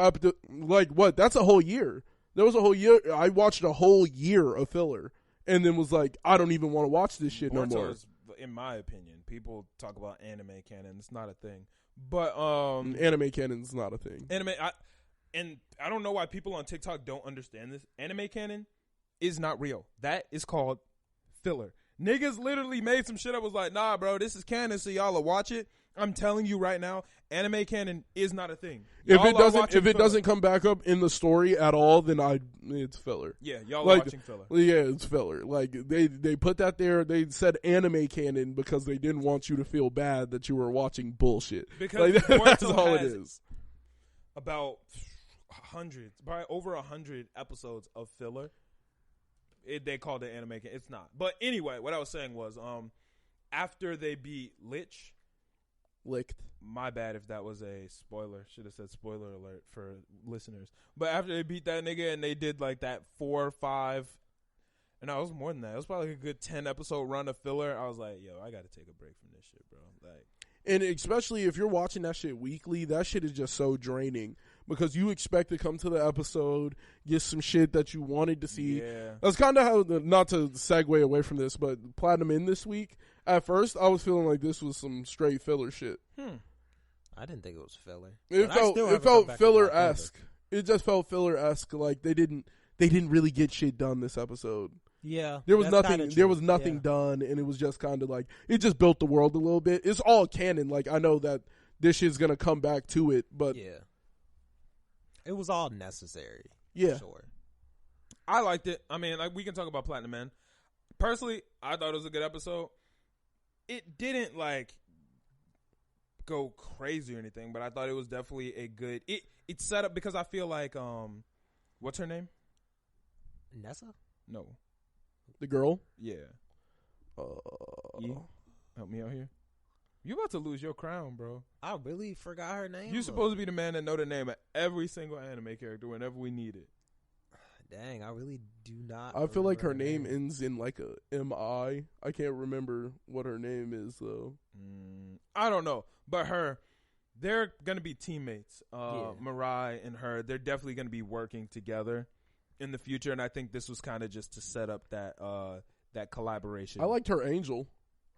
that's a whole year. There was a whole year. I watched a whole year of filler, and then was like, I don't even want to watch this shit no more. Is, in my opinion, people talk about anime canon. It's not a thing. But anime canon's not a thing. I don't know why people on TikTok don't understand this. Anime canon is not real. That is called filler. Niggas literally made some shit up. Was like, nah, bro, this is canon, so y'all will watch it. I'm telling you right now, anime canon is not a thing. If it doesn't come back up in the story at all, then it's filler. Yeah, y'all are watching filler. Yeah, it's filler. Like they put that there. They said anime canon because they didn't want you to feel bad that you were watching bullshit. Because like, that's all it is. About probably over 100 episodes of filler. They called it anime canon. It's not. But anyway, what I was saying was, after they beat Licked. My bad if that was a spoiler. Should have said spoiler alert for listeners. But after they beat that nigga and they did like that 4 or 5, and no, it was more than that. It was probably like a good 10 episode run of filler. I was like, yo, I got to take a break from this shit, bro. Like, and especially if you're watching that shit weekly, that shit is just so draining because you expect to come to the episode, get some shit that you wanted to see. Yeah. That's kind of how, not to segue away from this, but Platinum In this week, at first, I was feeling like this was some straight filler shit. I didn't think it was filler. It felt filler-esque. It just felt filler-esque. Like they didn't really get shit done this episode. Yeah, there was nothing done, and it was just kind of like it just built the world a little bit. It's all canon. Like I know that this shit's gonna come back to it, but yeah, it was all necessary. Yeah, sure. I liked it. I mean, like we can talk about Platinum Man. Personally, I thought it was a good episode. It didn't like go crazy or anything, but I thought it was definitely a good. It set up because I feel like what's her name? Nessa? No, the girl. Yeah. Help me out here. You about to lose your crown, bro. I really forgot her name. You're supposed to be the man that know the name of every single anime character whenever we need it. Dang, I really do not. I feel like her name ends in like a M-I. I can't remember what her name is though. I don't know, but they're gonna be teammates. Mirai and her, they're definitely gonna be working together in the future, and I think this was kind of just to set up that collaboration. I liked her angel.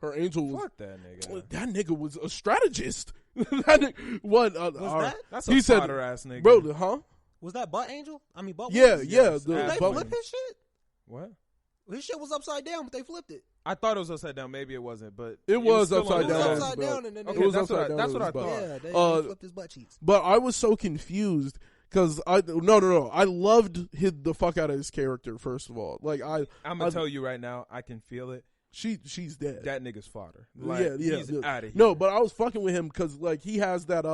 Her angel was fuck that nigga. That nigga was a strategist. That nigga, what was that? That's a fodder ass nigga, bro. Huh? Was that butt angel? I mean, butt. Yeah, Wings? yeah. Did they flip his shit? What? His shit was upside down, but they flipped it. I thought it was upside down. Maybe it wasn't, but it was upside down. It was upside down, and then it was upside down. That's what I thought. Yeah, they flipped his butt cheeks. But I was so confused because no. I loved the fuck out of his character. First of all, like I'm gonna tell you right now, I can feel it. She's dead. That nigga's fodder. Like, yeah. He's out of here. No, but I was fucking with him because like he has that.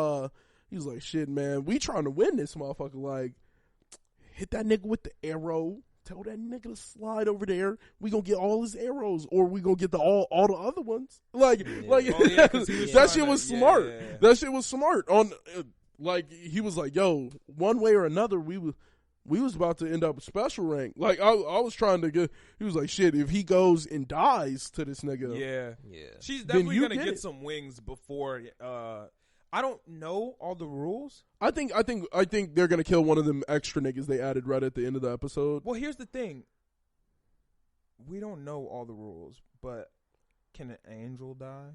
He was like, shit, man, we trying to win this motherfucker. Like, hit that nigga with the arrow. Tell that nigga to slide over there. We gonna get all his arrows, or we gonna get all the other ones. Like, that shit was smart. Yeah. That shit was smart. On like he was like, yo, one way or another, we was about to end up special rank. Like I was trying to get. He was like, shit, if he goes and dies to this nigga, yeah. She's definitely gonna get some wings before. I don't know all the rules. I think they're gonna kill one of them extra niggas they added right at the end of the episode. Well, here's the thing. We don't know all the rules, but can an angel die?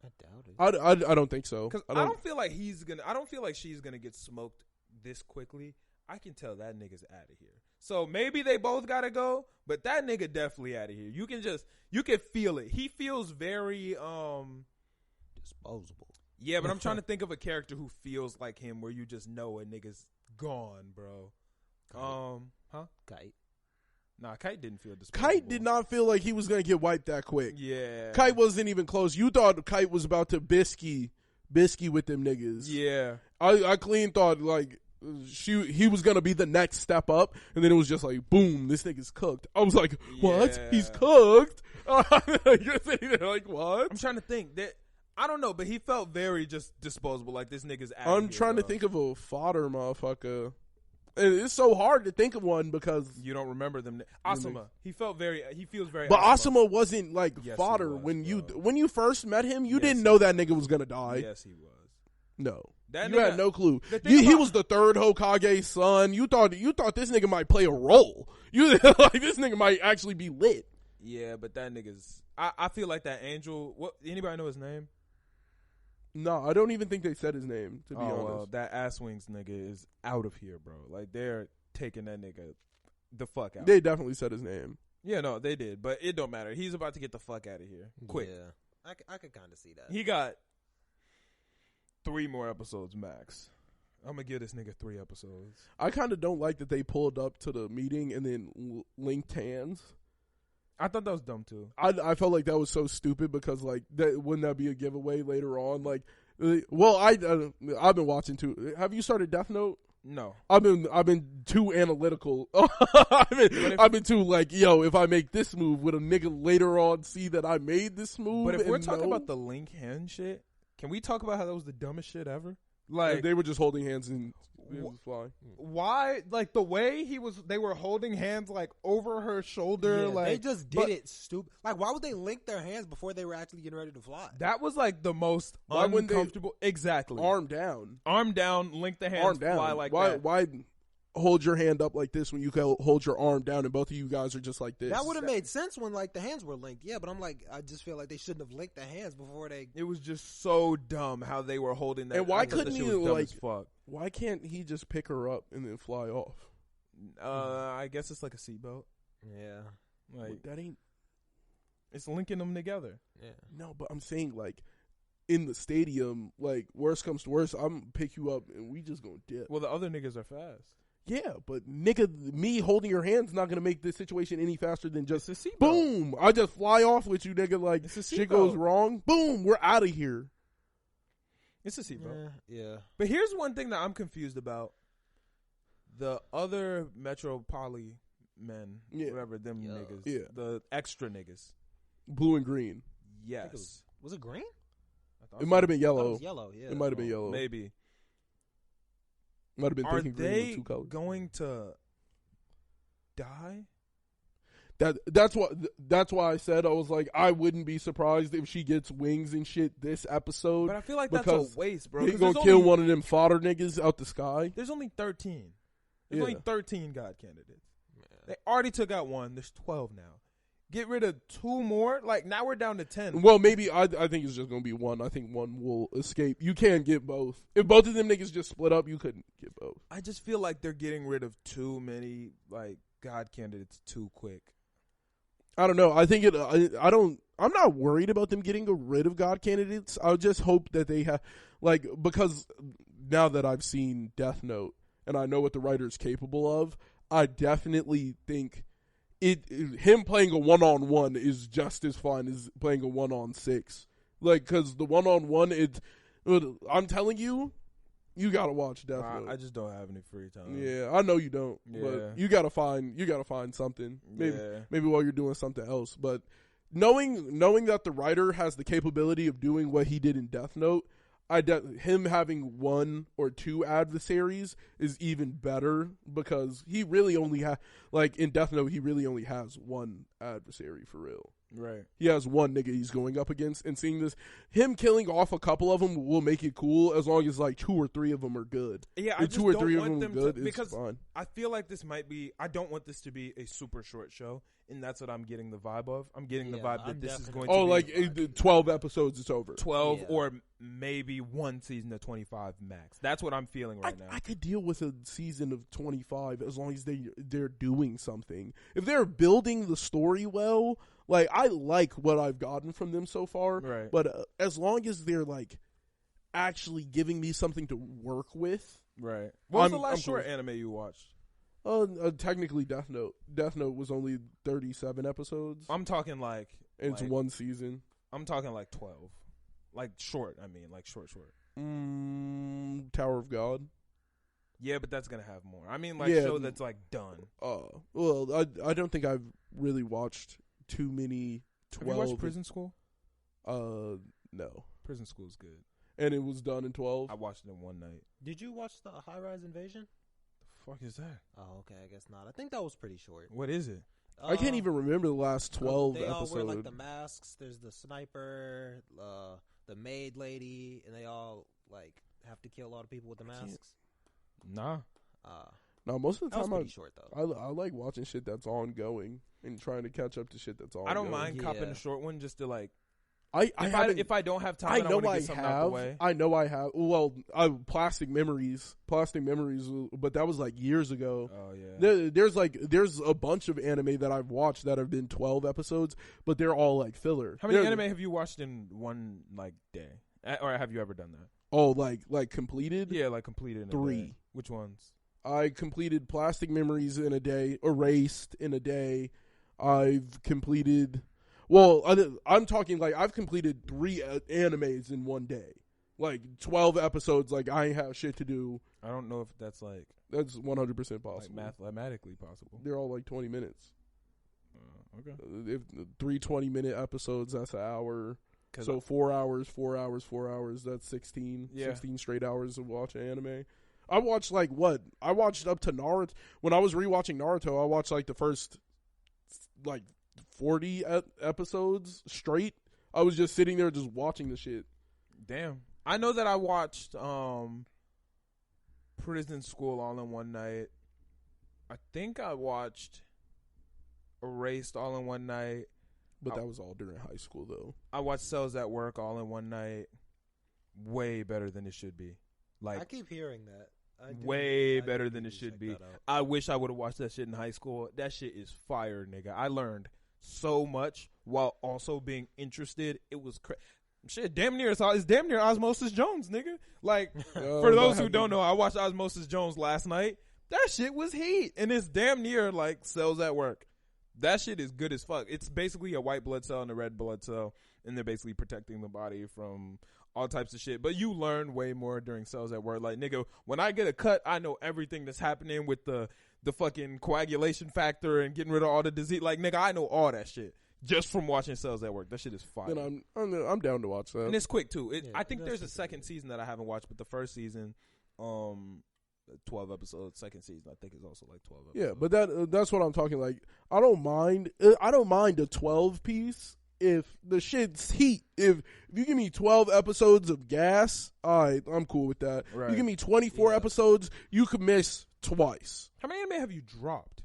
I doubt it. I don't think so. Because I don't feel like she's gonna get smoked this quickly. I can tell that nigga's out of here. So maybe they both gotta go, but that nigga definitely out of here. You can feel it. He feels very disposable. Yeah, but I'm trying to think of a character who feels like him, where you just know a nigga's gone, bro. Kite. Nah, Kite didn't feel disposable. Kite did not feel like he was gonna get wiped that quick. Yeah, Kite wasn't even close. You thought Kite was about to bisky with them niggas. Yeah, I clean thought like he was gonna be the next step up, and then it was just like boom, this nigga's cooked. I was like, what? Yeah. He's cooked? You're sitting there like, what? I'm trying to think that. I don't know, but he felt very just disposable. Like this nigga's out. I'm trying to think of a fodder motherfucker. And it's so hard to think of one because you don't remember them. Asuma, he feels very. But Asuma wasn't like yes, fodder was, when bro. you first met him. You Yes, didn't know that nigga was gonna die. Yes, he was. No, That you nigga, had no clue. he was the third Hokage's son. You thought this nigga might play a role. You like this nigga might actually be lit. Yeah, but that nigga's. I feel like that angel. What? Anybody know his name? No, I don't even think they said his name, to be honest. Well, that ass wings nigga is out of here, bro. Like they're taking that nigga the fuck out. They definitely said his name. Yeah, no, they did, but it don't matter. He's about to get the fuck out of here quick. Yeah, I could kind of see that. He got 3 more episodes max. I'm gonna give this nigga 3 episodes. I kind of don't like that they pulled up to the meeting and then linked hands. I thought that was dumb too. I felt like that was so stupid because like wouldn't that be a giveaway later on? Like, well, I've been watching too. Have you started Death Note? No, I've been too analytical. I've been too like, yo, if I make this move, would a nigga later on see that I made this move? but if we're talking about the link hand shit, can we talk about how that was the dumbest shit ever? Like they were just holding hands and it was flying. Why? Like the way they were holding hands like over her shoulder. Yeah, like they just did it stupid. Like, why would they link their hands before they were actually getting ready to fly? That was like the most Why wouldn't they- uncomfortable. Exactly. Arm down. Arm down, link the hands, Arm down. fly like why, that. Why hold your hand up like this when you can hold your arm down and both of you guys are just like this? That would have made sense when like the hands were linked. Yeah, but I'm like, I just feel like they shouldn't have linked the hands before they. It was just so dumb how they were holding that. And why I thought that couldn't shit you was dumb like? as fuck? Why can't he just pick her up and then fly off? I guess it's like a seatbelt. Yeah. Like That ain't. it's linking them together. Yeah. No, but I'm saying like in the stadium, like worst comes to worst, I'm gonna pick you up and we just gonna dip. Well, the other niggas are fast. Yeah, but nigga, me holding your hand's not gonna make this situation any faster than just It's a seatbelt. boom. I just fly off with you, nigga. Like It's a shit seatbelt. goes wrong, boom, we're out of here. It's a seatbelt. Yeah. But here's one thing that I'm confused about. The other Metro Poly men, Yeah. whatever them Yeah. niggas, Yeah. the extra niggas. Blue and green. Yes. Was it green? I thought It might have so. been It yellow. was yellow. Yeah. It might have been yellow. Maybe. Might have been Are thinking green they with 2 colors. going to die? That's why I said I was like I wouldn't be surprised if she gets wings and shit this episode. But I feel like that's because a waste, bro. They 'cause gonna there's kill only- one of them fodder niggas out the sky. There's only 13. There's Yeah. only 13 God candidates. Yeah. They already took out one. There's 12 now. Get rid of 2 more. Like now we're down to 10. Well, maybe I think it's just gonna be one. I think one will escape. You can't get both. If both of them niggas just split up, you couldn't get both. I just feel like they're getting rid of too many like God candidates too quick. I don't know. I think I don't. I'm not worried about them getting rid of God candidates. I just hope that they have, like, because now that I've seen Death Note and I know what the writer's capable of, I definitely think him playing a 1-on-1 is just as fun as playing a 1-on-6. Like, because the 1-on-1, I'm telling you, you gotta watch Death Note. I just don't have any free time. Yeah, I know you don't. Yeah. But you gotta find something. Yeah. Maybe while you're doing something else. But knowing that the writer has the capability of doing what he did in Death Note, him having 1 or 2 adversaries is even better because he really only in Death Note he really only has 1 adversary for real. Right. He has one nigga he's going up against, and seeing this, him killing off a couple of them will make it cool as long as like 2 or 3 of them are good. Yeah, if I just 2 or don't 3 of want them them are good, to, it's because fine. I feel like this might be. I don't want this to be a super short show, and that's what I'm getting the vibe of. I'm getting the vibe that this is going to Oh, be like 12 episodes, it's over. 12 or maybe one season of 25 max. That's what I'm feeling right now. I could deal with a season of 25 as long as they're doing something. If they're building the story well, like I like what I've gotten from them so far. Right. But as long as they're like actually giving me something to work with. Right. What was the last short anime you watched? Technically Death Note. Death Note was only 37 episodes. I'm talking like it's one season. I'm talking like 12. Like short, I mean, like short. Tower of God. Yeah, but that's gonna have more. I mean, like show that's like done. Well, I don't think I've really watched too many 12. Have you watched Prison School? No. Prison School is good. And it was done in 12? I watched it in one night. Did you watch the High Rise Invasion? The fuck is that? Oh, okay, I guess not. I think that was pretty short. What is it? I can't even remember the last 12 episodes. They all wear like the masks. There's the sniper, the maid lady, and they all like have to kill a lot of people with the masks. Nah. No, most of the time pretty short though. I like watching shit that's ongoing and trying to catch up to shit that's ongoing. I don't mind copping a short one just to like. If I don't have time, I know I have. Out the way. I know I have. Well, Plastic Memories, but that was like years ago. Oh yeah. There's a bunch of anime that I've watched that have been 12 episodes, but they're all like filler. How many anime have you watched in one like day, or have you ever done that? Oh, like completed? Yeah, like completed in 3. A day. Which ones? I completed Plastic Memories in a day, Erased in a day. I've completed. Well, I'm talking like I've completed 3 animes in one day, like 12 episodes. Like I have shit to do. I don't know if that's like 100% possible, like mathematically possible. They're all like 20 minutes. Okay, if 3 20-minute episodes, that's an hour. So 4 hours. That's 16. Yeah. 16 straight hours of watching anime. I watched I watched up to Naruto. When I was rewatching Naruto, I watched like the first 40 episodes straight. I was just sitting there just watching the shit. Damn. I know that I watched Prison School all in one night. I think I watched Erased all in one night. But that was all during high school, though. I watched Cells at Work all in one night. Way better than it should be. Like I keep hearing that. Way better than it should be. I wish I would have watched that shit in high school. That shit is fire, nigga. I learned so much while also being interested. It was shit. Damn near it's damn near Osmosis Jones, nigga. Like for those who don't know, I watched Osmosis Jones last night. That shit was heat, and it's damn near like Cells at Work. That shit is good as fuck. It's basically a white blood cell and a red blood cell, and they're basically protecting the body from all types of shit. But you learn way more during Cells at Work. Like, nigga, when I get a cut, I know everything that's happening with the fucking coagulation factor and getting rid of all the disease. Like, nigga, I know all that shit just from watching Cells at Work. That shit is fire. And I'm down to watch that. And it's quick, too. I think there's a second season that I haven't watched, but the first season, 12 episodes. Second season, I think, is also like 12 episodes. Yeah, but that's what I'm talking. Like, I don't mind a 12 piece if the shit's heat. If you give me 12 episodes of gas, I'm cool with that. Right. You give me 24 episodes, you could miss twice. How many anime have you dropped?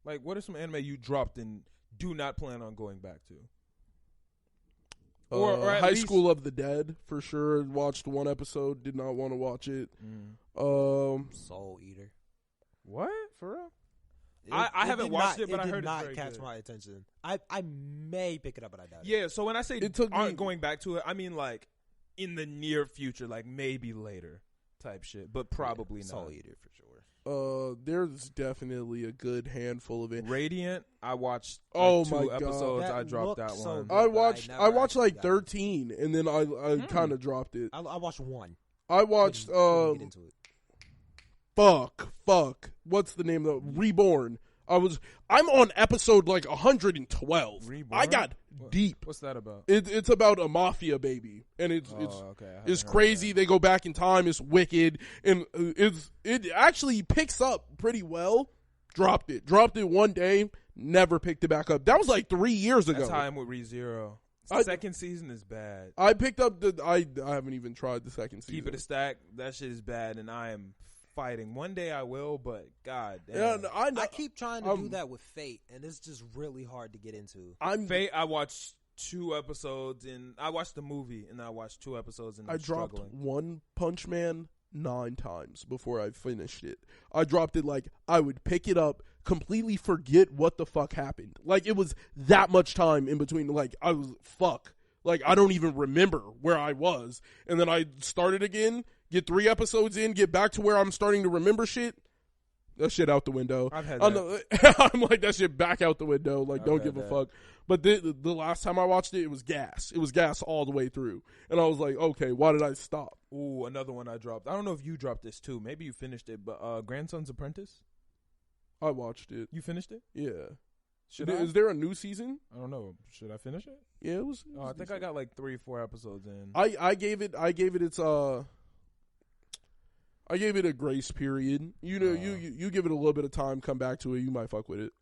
Like, what are some anime you dropped and do not plan on going back to? Or High School of the Dead, for sure. Watched 1 episode, did not want to watch it. Soul Eater. What? For real? I haven't watched it, but I heard it's very good. It did not catch my attention. I may pick it up, but I doubt it. Yeah, so when I say aren't going back to it, I mean like in the near future, like maybe later type shit, but probably not. Soul Eater for sure. There's definitely a good handful of it. Radiant, I watched 2 episodes. That I dropped that so one. good, I watched like 13, and then I kind of dropped it. I watched 1. I watched get into it. Fuck. What's the name of the Reborn? I'm on episode like 112. Reborn? I got deep. What's that about? It's about a mafia baby, and it's crazy. They go back in time. It's wicked, and it actually picks up pretty well. Dropped it one day. Never picked it back up. That was like 3 years ago. That's how I'm with ReZero. Second season is bad. I picked up I haven't even tried the second season. Keep it a stack. That shit is bad, and I am fighting. One day I will, but god damn. Yeah, I keep trying to do that with Fate, and it's just really hard to get into. Fate, I watched 2 episodes, and I watched the movie, and I watched 2 episodes, and I dropped struggling. One Punch Man 9 times before I finished it. I dropped it like I would pick it up, completely forget what the fuck happened. Like it was that much time in between. Like I was like I don't even remember where I was, and then I started again. Get 3 episodes in, get back to where I'm starting to remember shit. That shit out the window. I've had that. I'm like, that shit back out the window. Like, don't give a fuck. But the last time I watched it, it was gas. It was gas all the way through. And I was like, okay, why did I stop? Ooh, another one I dropped. I don't know if you dropped this too. Maybe you finished it, but Grandson's Apprentice? I watched it. You finished it? Yeah. Is there a new season? I don't know. Should I finish it? Yeah, it was. I think I got like 3 or 4 episodes in. I gave it its I gave it a grace period. You know, you give it a little bit of time, come back to it, you might fuck with it.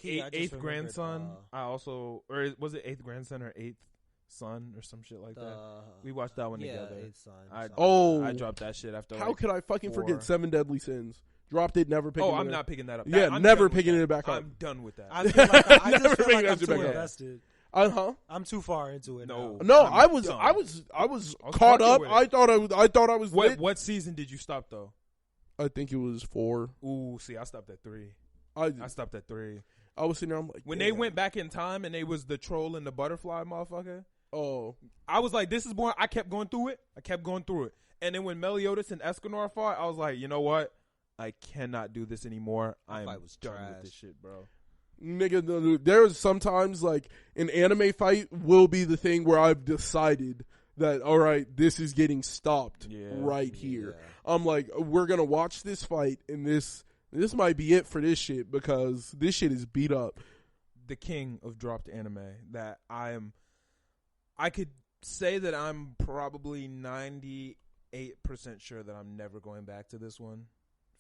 Eighth Grandson. I also, or was it Eighth Grandson or Eighth Son or some shit like that? We watched that one together. Eighth Son. I dropped that shit after. How could I fucking forget 7 Deadly Sins? Dropped it, never picked it up. Oh, I'm not picking that up. Yeah, never picking it back up. I'm done with that. I feel like I just feel like I'm too too invested. I'm too far into it. No, I was caught up. I thought I was. What season did you stop though? I think it was 4. Ooh, see, I stopped at 3. I stopped at 3. I was sitting there. I'm like, when they went back in time and they was the troll and the butterfly motherfucker. Oh, I was like, this is boring. I kept going through it. And then when Meliodas and Escanor fought, I was like, you know what? I cannot do this anymore. I am done with this shit, bro. Nigga, there's sometimes like an anime fight will be the thing where I've decided that, all right, this is getting stopped here. I'm like, we're going to watch this fight, and this might be it for this shit because this shit is beat up. The king of dropped anime that I could say that I'm probably 98% sure that I'm never going back to this one.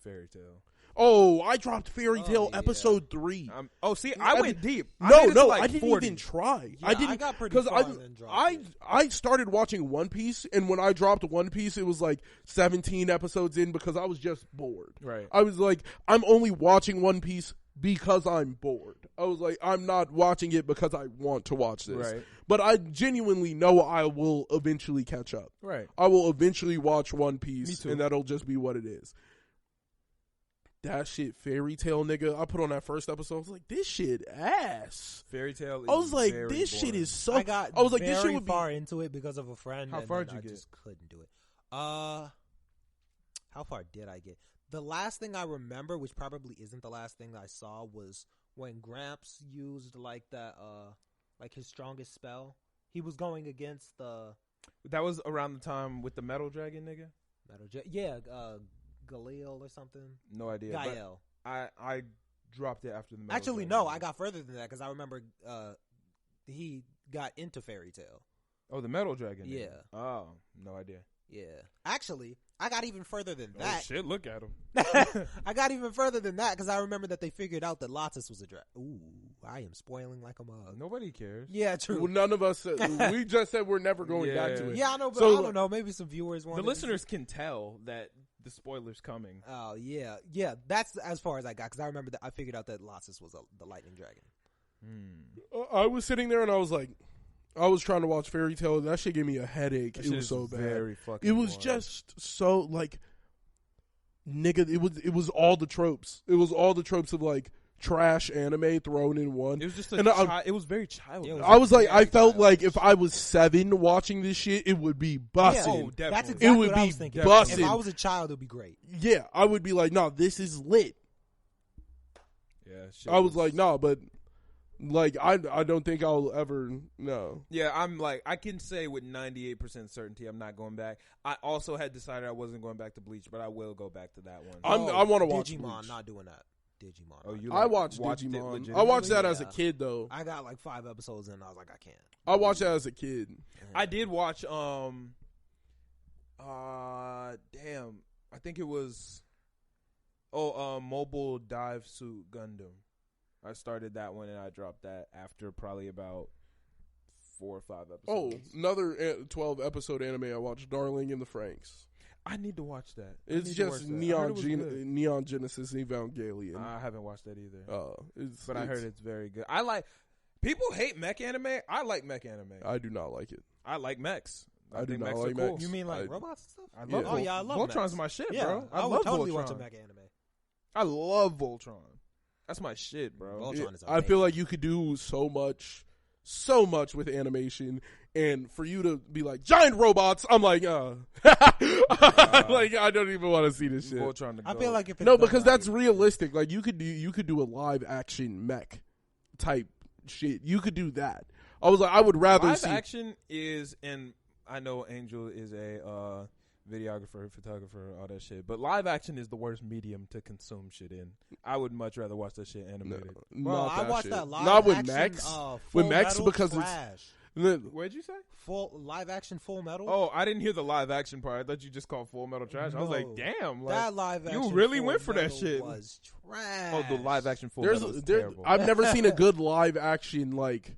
Fairy Tail. Oh, I dropped Fairy Tail episode 3. I went deep. I didn't even try. Yeah, I got pretty far and then dropped it. I started watching One Piece, and when I dropped One Piece, it was like 17 episodes in because I was just bored. Right. I was like, I'm only watching One Piece because I'm bored. I was like, I'm not watching it because I want to watch this. Right. But I genuinely know I will eventually catch up. Right. I will eventually watch One Piece, Me too. and that'll just be what it is. That shit, Fairy Tail, nigga. I put on that first episode. I was like, this shit ass. Far Tail. I was like, very this boring. shit is so. I was like, this shit would far into it because of a friend. How far did you get? I just couldn't do it. How far did I get? The last thing I remember, which probably isn't the last thing I saw, was when Gramps used like that, like his strongest spell. He was going against the. That was around the time with the Metal Dragon, nigga. Galil or something. No idea. Gael. I dropped it after the Metal Actually, Dragon. no, I got further than that because I remember he got into Fairy Tail. Oh, the Metal Dragon. Yeah. Nigga. Oh, no idea. Yeah. Actually, I got even further than that. Oh, shit, look at him. I got even further than that because I remember that they figured out that Lotus was a dragon. Ooh, I am spoiling like a mug. Nobody cares. Yeah, true. Well, none of us. We just said we're never going back to it. Yeah, I know, but So, I don't know. Maybe some viewers want The listeners can tell that the spoiler's coming. Oh, yeah. Yeah, that's as far as I got because I remember that I figured out that Lotus was the lightning dragon. I was sitting there and I was like, I was trying to watch Fairy Tail. That shit gave me a headache. That it was so bad. Very fucking it was boring. just so like, nigga. It was all the tropes. It was all the tropes of like trash anime thrown in one. It was just it was very childish. Yeah, I was like, I felt like if I was 7 watching this shit, it would be busting. Yeah, definitely. That's exactly It would what I be was thinking. busting. If I was a child, it would be great. Yeah, I would be like, nah, this is lit. Yeah, I was like, nah, but like I don't think I'll ever no. Yeah, I'm like, I can say with 98% certainty I'm not going back. I also had decided I wasn't going back to Bleach, but I will go back to that one. I want to watch Digimon. Bleach. Not doing that. Digimon. Oh, you? I watched Digimon. I watched that as a kid though. I got like 5 episodes in. And I was like, I can't. I watched that as a kid. I did watch. Damn. I think it was. Mobile Dive Suit Gundam. I started that one and I dropped that after probably about 4 or 5 episodes. Oh, another 12 episode anime I watched, Darling in the Franxx. I need to watch that. It's just Neon Genesis Evangelion. I haven't watched that either. But I heard it's very good. People hate mech anime. I like mech anime. I do not like it. I like mechs. I do think not mechs like are cool. mechs. You mean like robots and stuff? I love I love Voltron's mechs. my shit, Yeah, bro. I love would totally Voltron. watch a mech anime. I love Voltron. That's my shit, bro. Voltron is I feel amazing. like you could do so much with animation, and for you to be like giant robots, I'm like, like I don't even want to see this shit. Voltron I feel like if it's No, done because right, that's realistic. Like you could do a live action mech type shit. You could do that. I was like, I would rather live see action is, and I know Angel is a videographer, photographer, all that shit. But live action is the worst medium to consume shit in. I would much rather watch that shit animated. Bro, not I that watched shit. that live Not with action, mechs. Full With mechs Metal because trash. What'd you say? Full live action Full Metal. Oh, I didn't hear the live action part. I thought you just called Full Metal trash. I was like, No. damn, like, that live action. you really Full went for that Metal shit. Was trash. Oh, the live action Full Metal is terrible. I've never seen a good live action like.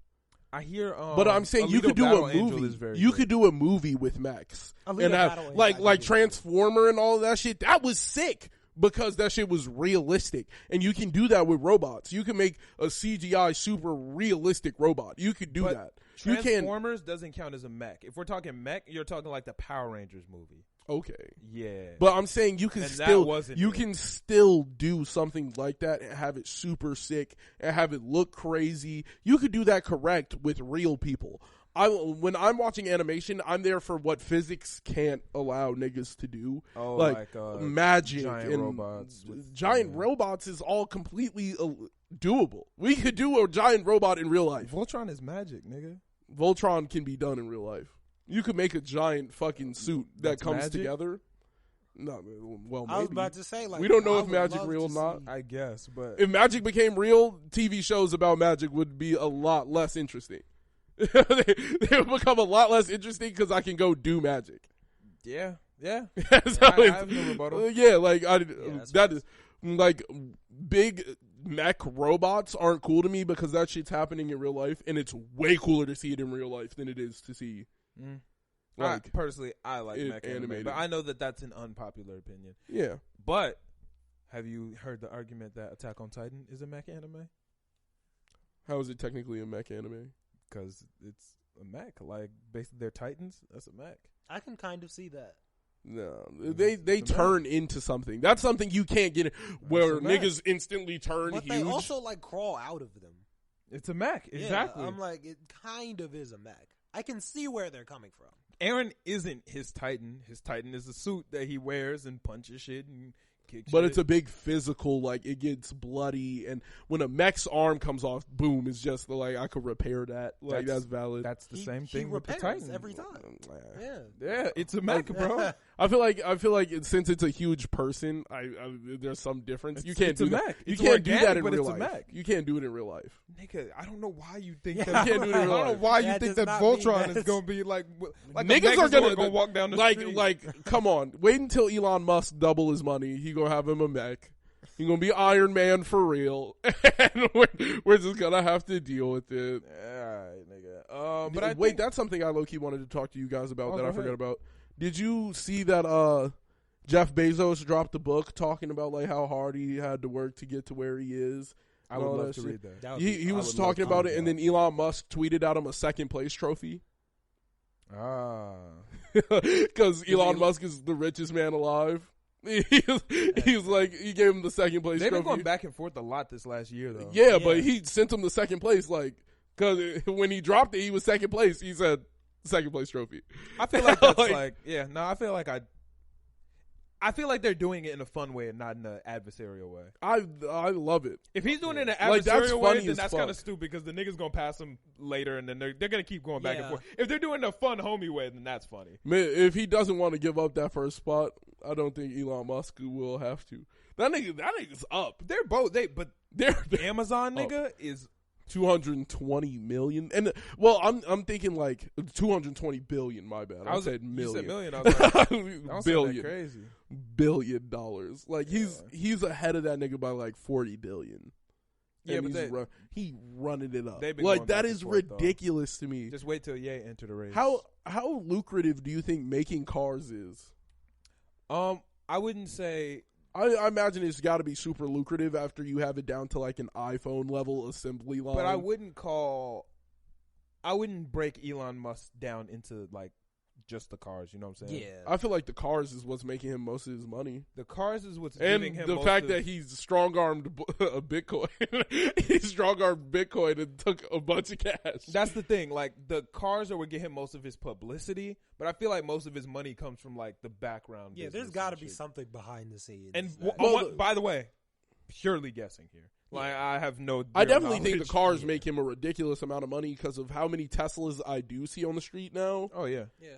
I hear, But I'm saying you Alita could do Battle a Angel movie. is very You good. could do a movie with mechs Alita and have Battle Angel, like I think is Transformer and all of that shit. That was sick because that shit was realistic, and you can do that with robots. You can make a CGI super realistic robot. You could do But that. You can. Transformers doesn't count as a mech. If we're talking mech, you're talking like the Power Rangers movie. Okay, Yeah. but I'm saying you can And that still wasn't you it. can still do something like that and have it super sick and have it look crazy. You could do that correct with real people. When I'm watching animation, I'm there for what physics can't allow niggas to do. Oh, like magic giant and robots. Giant robots is all completely doable. We could do a giant robot in real life. Voltron is magic, nigga. Voltron can be done in real life. You could make a giant fucking suit that That's comes magic? together. No, well, maybe. I was about to say, like, We don't know I if would magic love real or to not. see- I guess, but If magic became real, TV shows about magic would be a lot less interesting. They would become a lot less interesting because I can go do magic. yeah. So I have no rebuttal. Yeah, like that's that fine. is like big mech robots aren't cool to me because that shit's happening in real life, and it's way cooler to see it in real life than it is to see. Like, Personally, I like it mech anime, animated. but I know that that's an unpopular opinion. yeah, But have you heard the argument that Attack on Titan is a mech anime? how is it technically a mech anime? Because it's a mech. Like, basically, they're Titans. That's a mech. I can kind of see that. No, they It's a turn into something. That's something you can't get where a mech. niggas instantly turn But huge. they also like crawl out of them. It's a mech. Yeah, Exactly. I'm like, it kind of is a mech. I can see where they're coming from. Aaron isn't his Titan. His Titan is a suit that he wears and punches shit and kicks But shit. it's a big physical, like it gets bloody, and when a mech's arm comes off, boom, it's just like I could repair that. Like that's valid. That's the He- same he thing with the repairs Titan. every time. Yeah. Yeah, it's a mech, bro. I feel like since it's a huge person, I there's some difference. You can't it's do a that. mech. You It's can't do organic, that in but real it's a life. mech. You can't do it in real life. Nigga, I don't know why you think Yeah, that. You can't do it in I real don't know life. why you That think does that not mean Voltron is that. gonna be like Niggas are gonna walk down the street. like come on. Wait until Elon Musk double his money. He gonna have him a mech. He gonna be Iron Man for real, and we're just gonna have to deal with it. Alright, nigga. But I wait, think, that's something I low key wanted to talk to you guys about Oh, that go I forgot ahead. about. Did you see that Jeff Bezos dropped a book talking about like how hard he had to work to get to where he is? I and would all love that to shit? read that. That would He be- was would love talking to about read it, and that. then Elon Musk tweeted out him a second place trophy because Elon Musk is the richest man alive. He's like he gave him the second place They've been trophy. going back and forth a lot this last year, though. Yeah, but Yeah. he sent him the second place, like, because when he dropped it, he was second place. He said, second place trophy. I feel like that's Like- I feel like they're doing it in a fun way and not in an adversarial way. I love it. If he's doing it in an Like, that's adversarial funny way, then as that's fuck. kind of stupid because the nigga's gonna pass him later, and then they're gonna keep going back and Yeah. forth. If they're doing it in a fun, homie way, then that's funny. Man, if he doesn't want to give up that first spot, I don't think Elon Musk will have to. That nigga's up. They're both but They're Amazon nigga is 220 million, and well, I'm thinking like 220 billion. My bad. I said You million. said million. I was like, I don't billion. that crazy. $1 billion. Like he's ahead of that nigga by like 40 billion. Yeah, and but he running it up. They've been Like going that back and is forth, ridiculous to me. Just wait till Ye enter the race. How lucrative do you think making cars is? I wouldn't say. I imagine it's got to be super lucrative after you have it down to like an iPhone level assembly line. But I wouldn't break Elon Musk down into like just the cars. You know what I'm saying? Yeah. I feel like the cars is what's making him most of his money. The cars is what's And giving him the most fact of, that he's strong-armed Bitcoin. He strong-armed Bitcoin and took a bunch of cash. That's the thing. Like, the cars are what get him most of his publicity, but I feel like most of his money comes from, like, the background. Yeah, there's got to be something behind the scenes. And that- by the way, purely guessing here. Like, I have no. I definitely think the knowledge. cars make him a ridiculous amount of money because of how many Teslas I do see on the street now. Oh yeah. Yeah.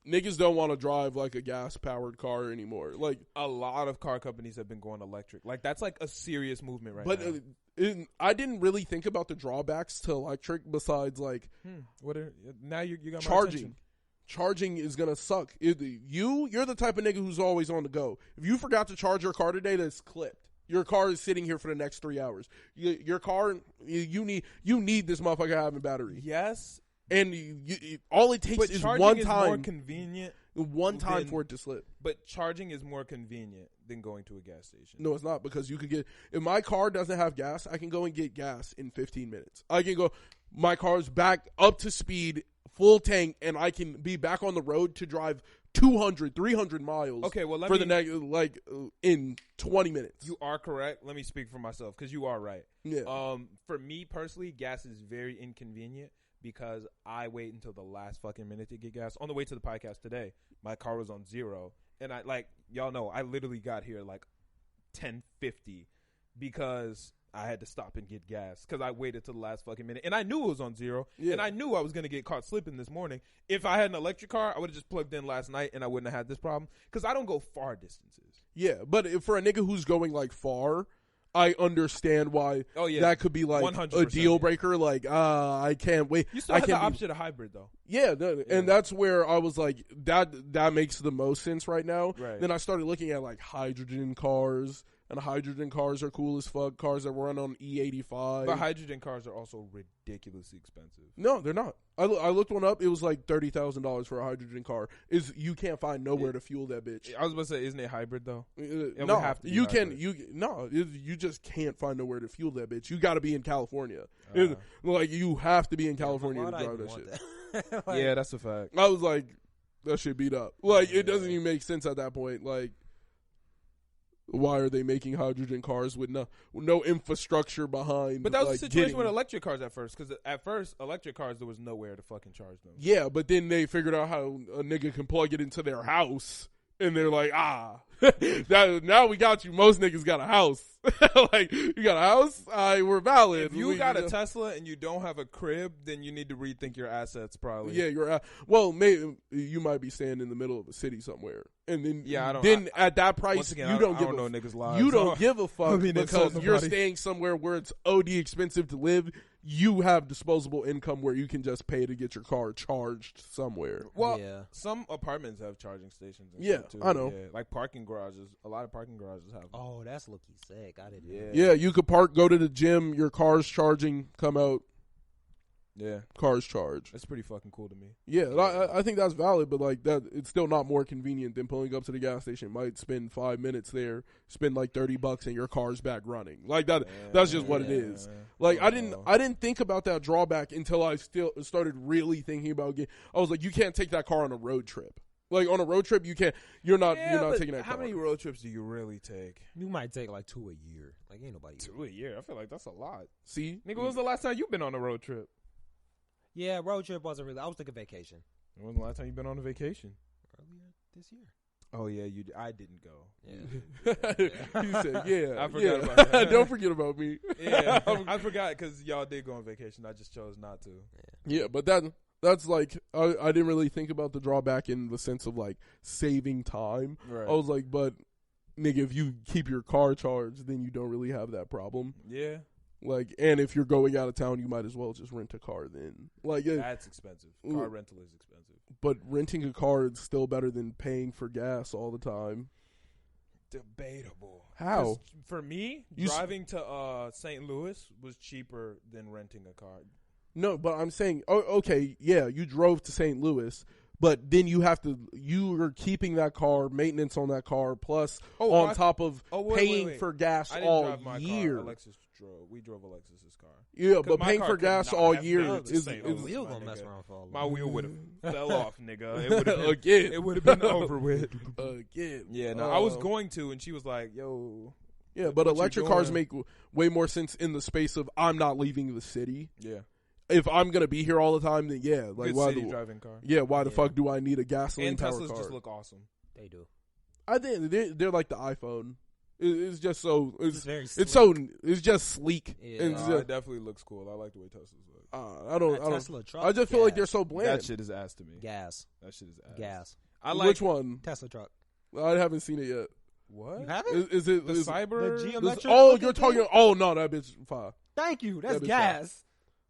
Niggas don't want to drive like a gas-powered car anymore. Like A lot of car companies have been going electric. Like, that's like a serious movement right but now. I didn't really think about the drawbacks to electric besides like Now you got my charging. attention. Charging is gonna suck. You're the type of nigga who's always on the go. If you forgot to charge your car today, that's clipped. Your car is sitting here for the next 3 hours. Your car, you need this motherfucker having battery. Yes, And all it takes but is charging one is time. more convenient. One time than- for it to slip. But charging is more convenient than going to a gas station. No, it's not, because you can get, if my car doesn't have gas, I can go and get gas in 15 minutes. I can go, my car's back up to speed, full tank, and I can be back on the road to drive 200, 300 miles. Okay, well, the next, in 20 minutes. You are correct. Let me speak for myself because you are right. Yeah. For me personally, gas is very inconvenient because I wait until the last fucking minute to get gas. On the way to the podcast today, my car was on 0, and y'all know, I literally got here like 10:50 because I had to stop and get gas because I waited till the last fucking minute, and I knew it was on 0, and I knew I was gonna get caught slipping this morning. If I had an electric car, I would have just plugged in last night, and I wouldn't have had this problem because I don't go far distances. Yeah, but for a nigga who's going like far, I understand why that could be like 100%, a deal breaker. Like, I can't wait. You still have the option of hybrid though. Yeah, and that's where I was like, that makes the most sense right now. Right. Then I started looking at like hydrogen cars, and hydrogen cars are cool as fuck. Cars that run on E85. But hydrogen cars are also ridiculously expensive. No, they're not. I looked one up. It was like $30,000 for a hydrogen car. You can't find nowhere to fuel that bitch. I was about to say, isn't it hybrid though? It No, would have to be you hybrid. you just can't find nowhere to fuel that bitch. You got to be in California. Like, you have to be in California to drive that shit. Yeah, that's a fact. I was like, that shit beat up. Like, it doesn't even make sense at that point. Like, why are they making hydrogen cars with no infrastructure behind? But that was like, the situation getting with electric cars at first, because at first electric cars there was nowhere to fucking charge them. Yeah, but then they figured out how a nigga can plug it into their house, and they're like, now we got you. Most niggas got a house. Like, you got a house? We're valid. If you got a Tesla and you don't have a crib, then you need to rethink your assets probably. Yeah, well, maybe you might be staying in the middle of a city somewhere, and then at that price, again, you don't give know niggas' lives. You don't give a fuck insult because you're nobody. staying somewhere where it's OD expensive to live. You have disposable income where you can just pay to get your car charged somewhere. Well, some apartments have charging stations. And Yeah, shit too. I know. Yeah, like parking garages. A lot of parking garages have. Oh, that's looking sick. I didn't know. Yeah, you could go to the gym, your car's charging, come out, Yeah, car's charge. that's pretty fucking cool to me. Yeah, I think that's valid, but like that, it's still not more convenient than pulling up to the gas station. Might spend 5 minutes there, spend like $30, and your car's back running. Like that. That's just what it is. Like I didn't think about that drawback until I started really thinking about getting. I was like, you can't take that car on a road trip. Like on a road trip, you can't. You're not taking that car. How many road trips do you really take? You might take like 2 a year. Like, ain't nobody. 2 a year. I feel like that's a lot. See, Nigga, when was the last time you been on a road trip? Yeah, road trip wasn't really. I was thinking vacation. When was the last time you been on a vacation? Earlier this year. Oh yeah, I didn't go. Yeah. He said, "Yeah, I forgot about that. Don't forget about me." Yeah, I forgot because y'all did go on vacation. I just chose not to. Yeah, but that's like I didn't really think about the drawback in the sense of like saving time. Right. I was like, but nigga, if you keep your car charged, then you don't really have that problem. Yeah. Like, and if you're going out of town, you might as well just rent a car then. Like, That's expensive. Car rental is expensive. But renting a car is still better than paying for gas all the time. Debatable. How? For me, driving to St. Louis was cheaper than renting a car. No, but I'm saying, okay, yeah, you drove to St. Louis, but then you are keeping that car, maintenance on that car, plus top of paying for gas all drive my year. Car. Alexis drove. We drove Alexis's car. Yeah, but paying for gas all year is wheel gonna mess around for all my wheel would have fell off, nigga. It would have again. It would have been over with again. Yeah, no, I was going to, and she was like, "Yo." Yeah, but electric cars make way more sense in the space of I'm not leaving the city. Yeah. If I'm gonna be here all the time, then yeah, like good why city driving car? Yeah, why the fuck do I need a gasoline and powered Teslas car? just look awesome. They do. I think they're like the iPhone. It's just so it's very it's just sleek. Yeah. And it definitely looks cool. I like the way Teslas look. I don't. Tesla truck. I just feel like they're so bland. That shit is ass to me. Gas. That shit is ass. Gas. I like which one? Tesla truck. I haven't seen it yet. What? You haven't? Is it the cyber? The geometric? You're talking. Oh no, that bitch fire. Thank you. That's gas.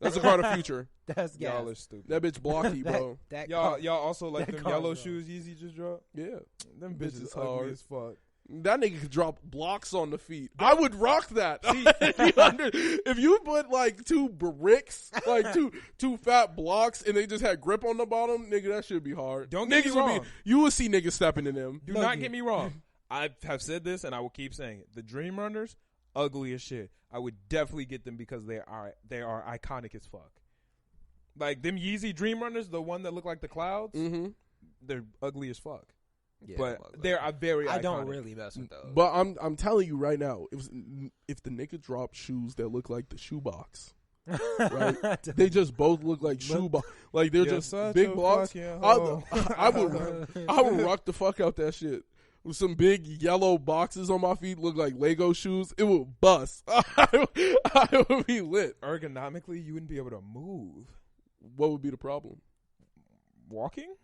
That's a car of the future. That's gas. Y'all are stupid. That bitch blocky, bro. Y'all also like them yellow shoes Yeezy just dropped? Yeah. Them bitches ugly as fuck. That nigga could drop blocks on the feet. I would rock that. If you put like two bricks, like two fat blocks, and they just had grip on the bottom, nigga, that should be hard. Don't get me wrong. You would see niggas stepping in them. Do not get me wrong. I have said this, and I will keep saying it. The Dream Runners, ugly as shit. I would definitely get them because they are iconic as fuck. Like them Yeezy Dream Runners, the one that look like the clouds, they're ugly as fuck. Yeah, but they're very iconic. I don't really mess with those. But I'm telling you right now, if the nigga dropped shoes that look like the shoebox, right? They just both look like shoebox. Like they're just big blocks. I would rock the fuck out that shit. With some big yellow boxes on my feet, look like Lego shoes, it would bust. I would be lit. Ergonomically, you wouldn't be able to move. What would be the problem? Walking?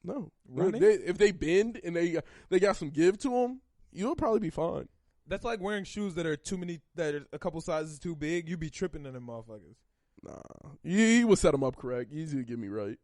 No. Running? If they bend and they got some give to them, you'll probably be fine. That's like wearing shoes that are a couple sizes too big. You be tripping in them motherfuckers. Nah. He would set them up correct. Easy to get me right.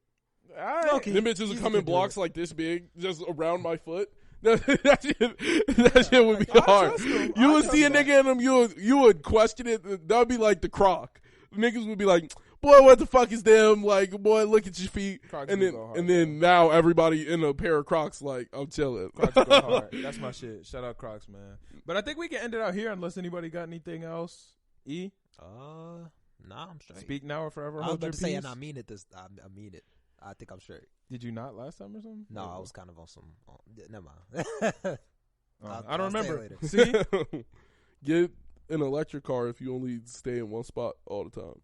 Okay. Them bitches would come in blocks like this big, just around my foot. That shit would be hard. You would see a nigga in them, you would question it. That would be like the Croc. Niggas would be like, boy, what the fuck is them? Like, boy, look at your feet. Crocs and then now everybody in a pair of Crocs like, I'm chilling. Crocs go hard. That's my shit. Shout out Crocs, man. But I think we can end it out here unless anybody got anything else. E? Nah, I'm straight. Speak now or forever I was hold your about to say, peace. and I mean it. I mean it. I think I'm straight. Did you not last time or something? No, I was kind of on some. Never mind. I don't remember. See, get an electric car if you only stay in one spot all the time.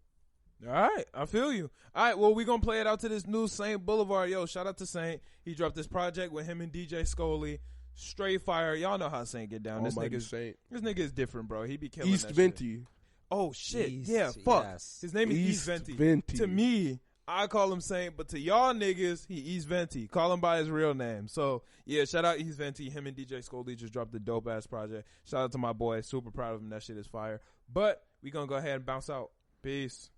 All right, I feel you. All right, well, we're going to play it out to this new Saint Boulevard. Yo, shout out to Saint. He dropped this project with him and DJ Skoli. Straight fire. Y'all know how Saint get down. This nigga is different, bro. He be killing East that Venti. Shit. Oh, shit. Yeah, East, fuck. yes. His name is East Venti. To me, I call him Saint, but to y'all niggas, he East Venti. Call him by his real name. So, yeah, shout out East Venti. Him and DJ Skoli just dropped a dope-ass project. Shout out to my boy. Super proud of him. That shit is fire. But we going to go ahead and bounce out. Peace.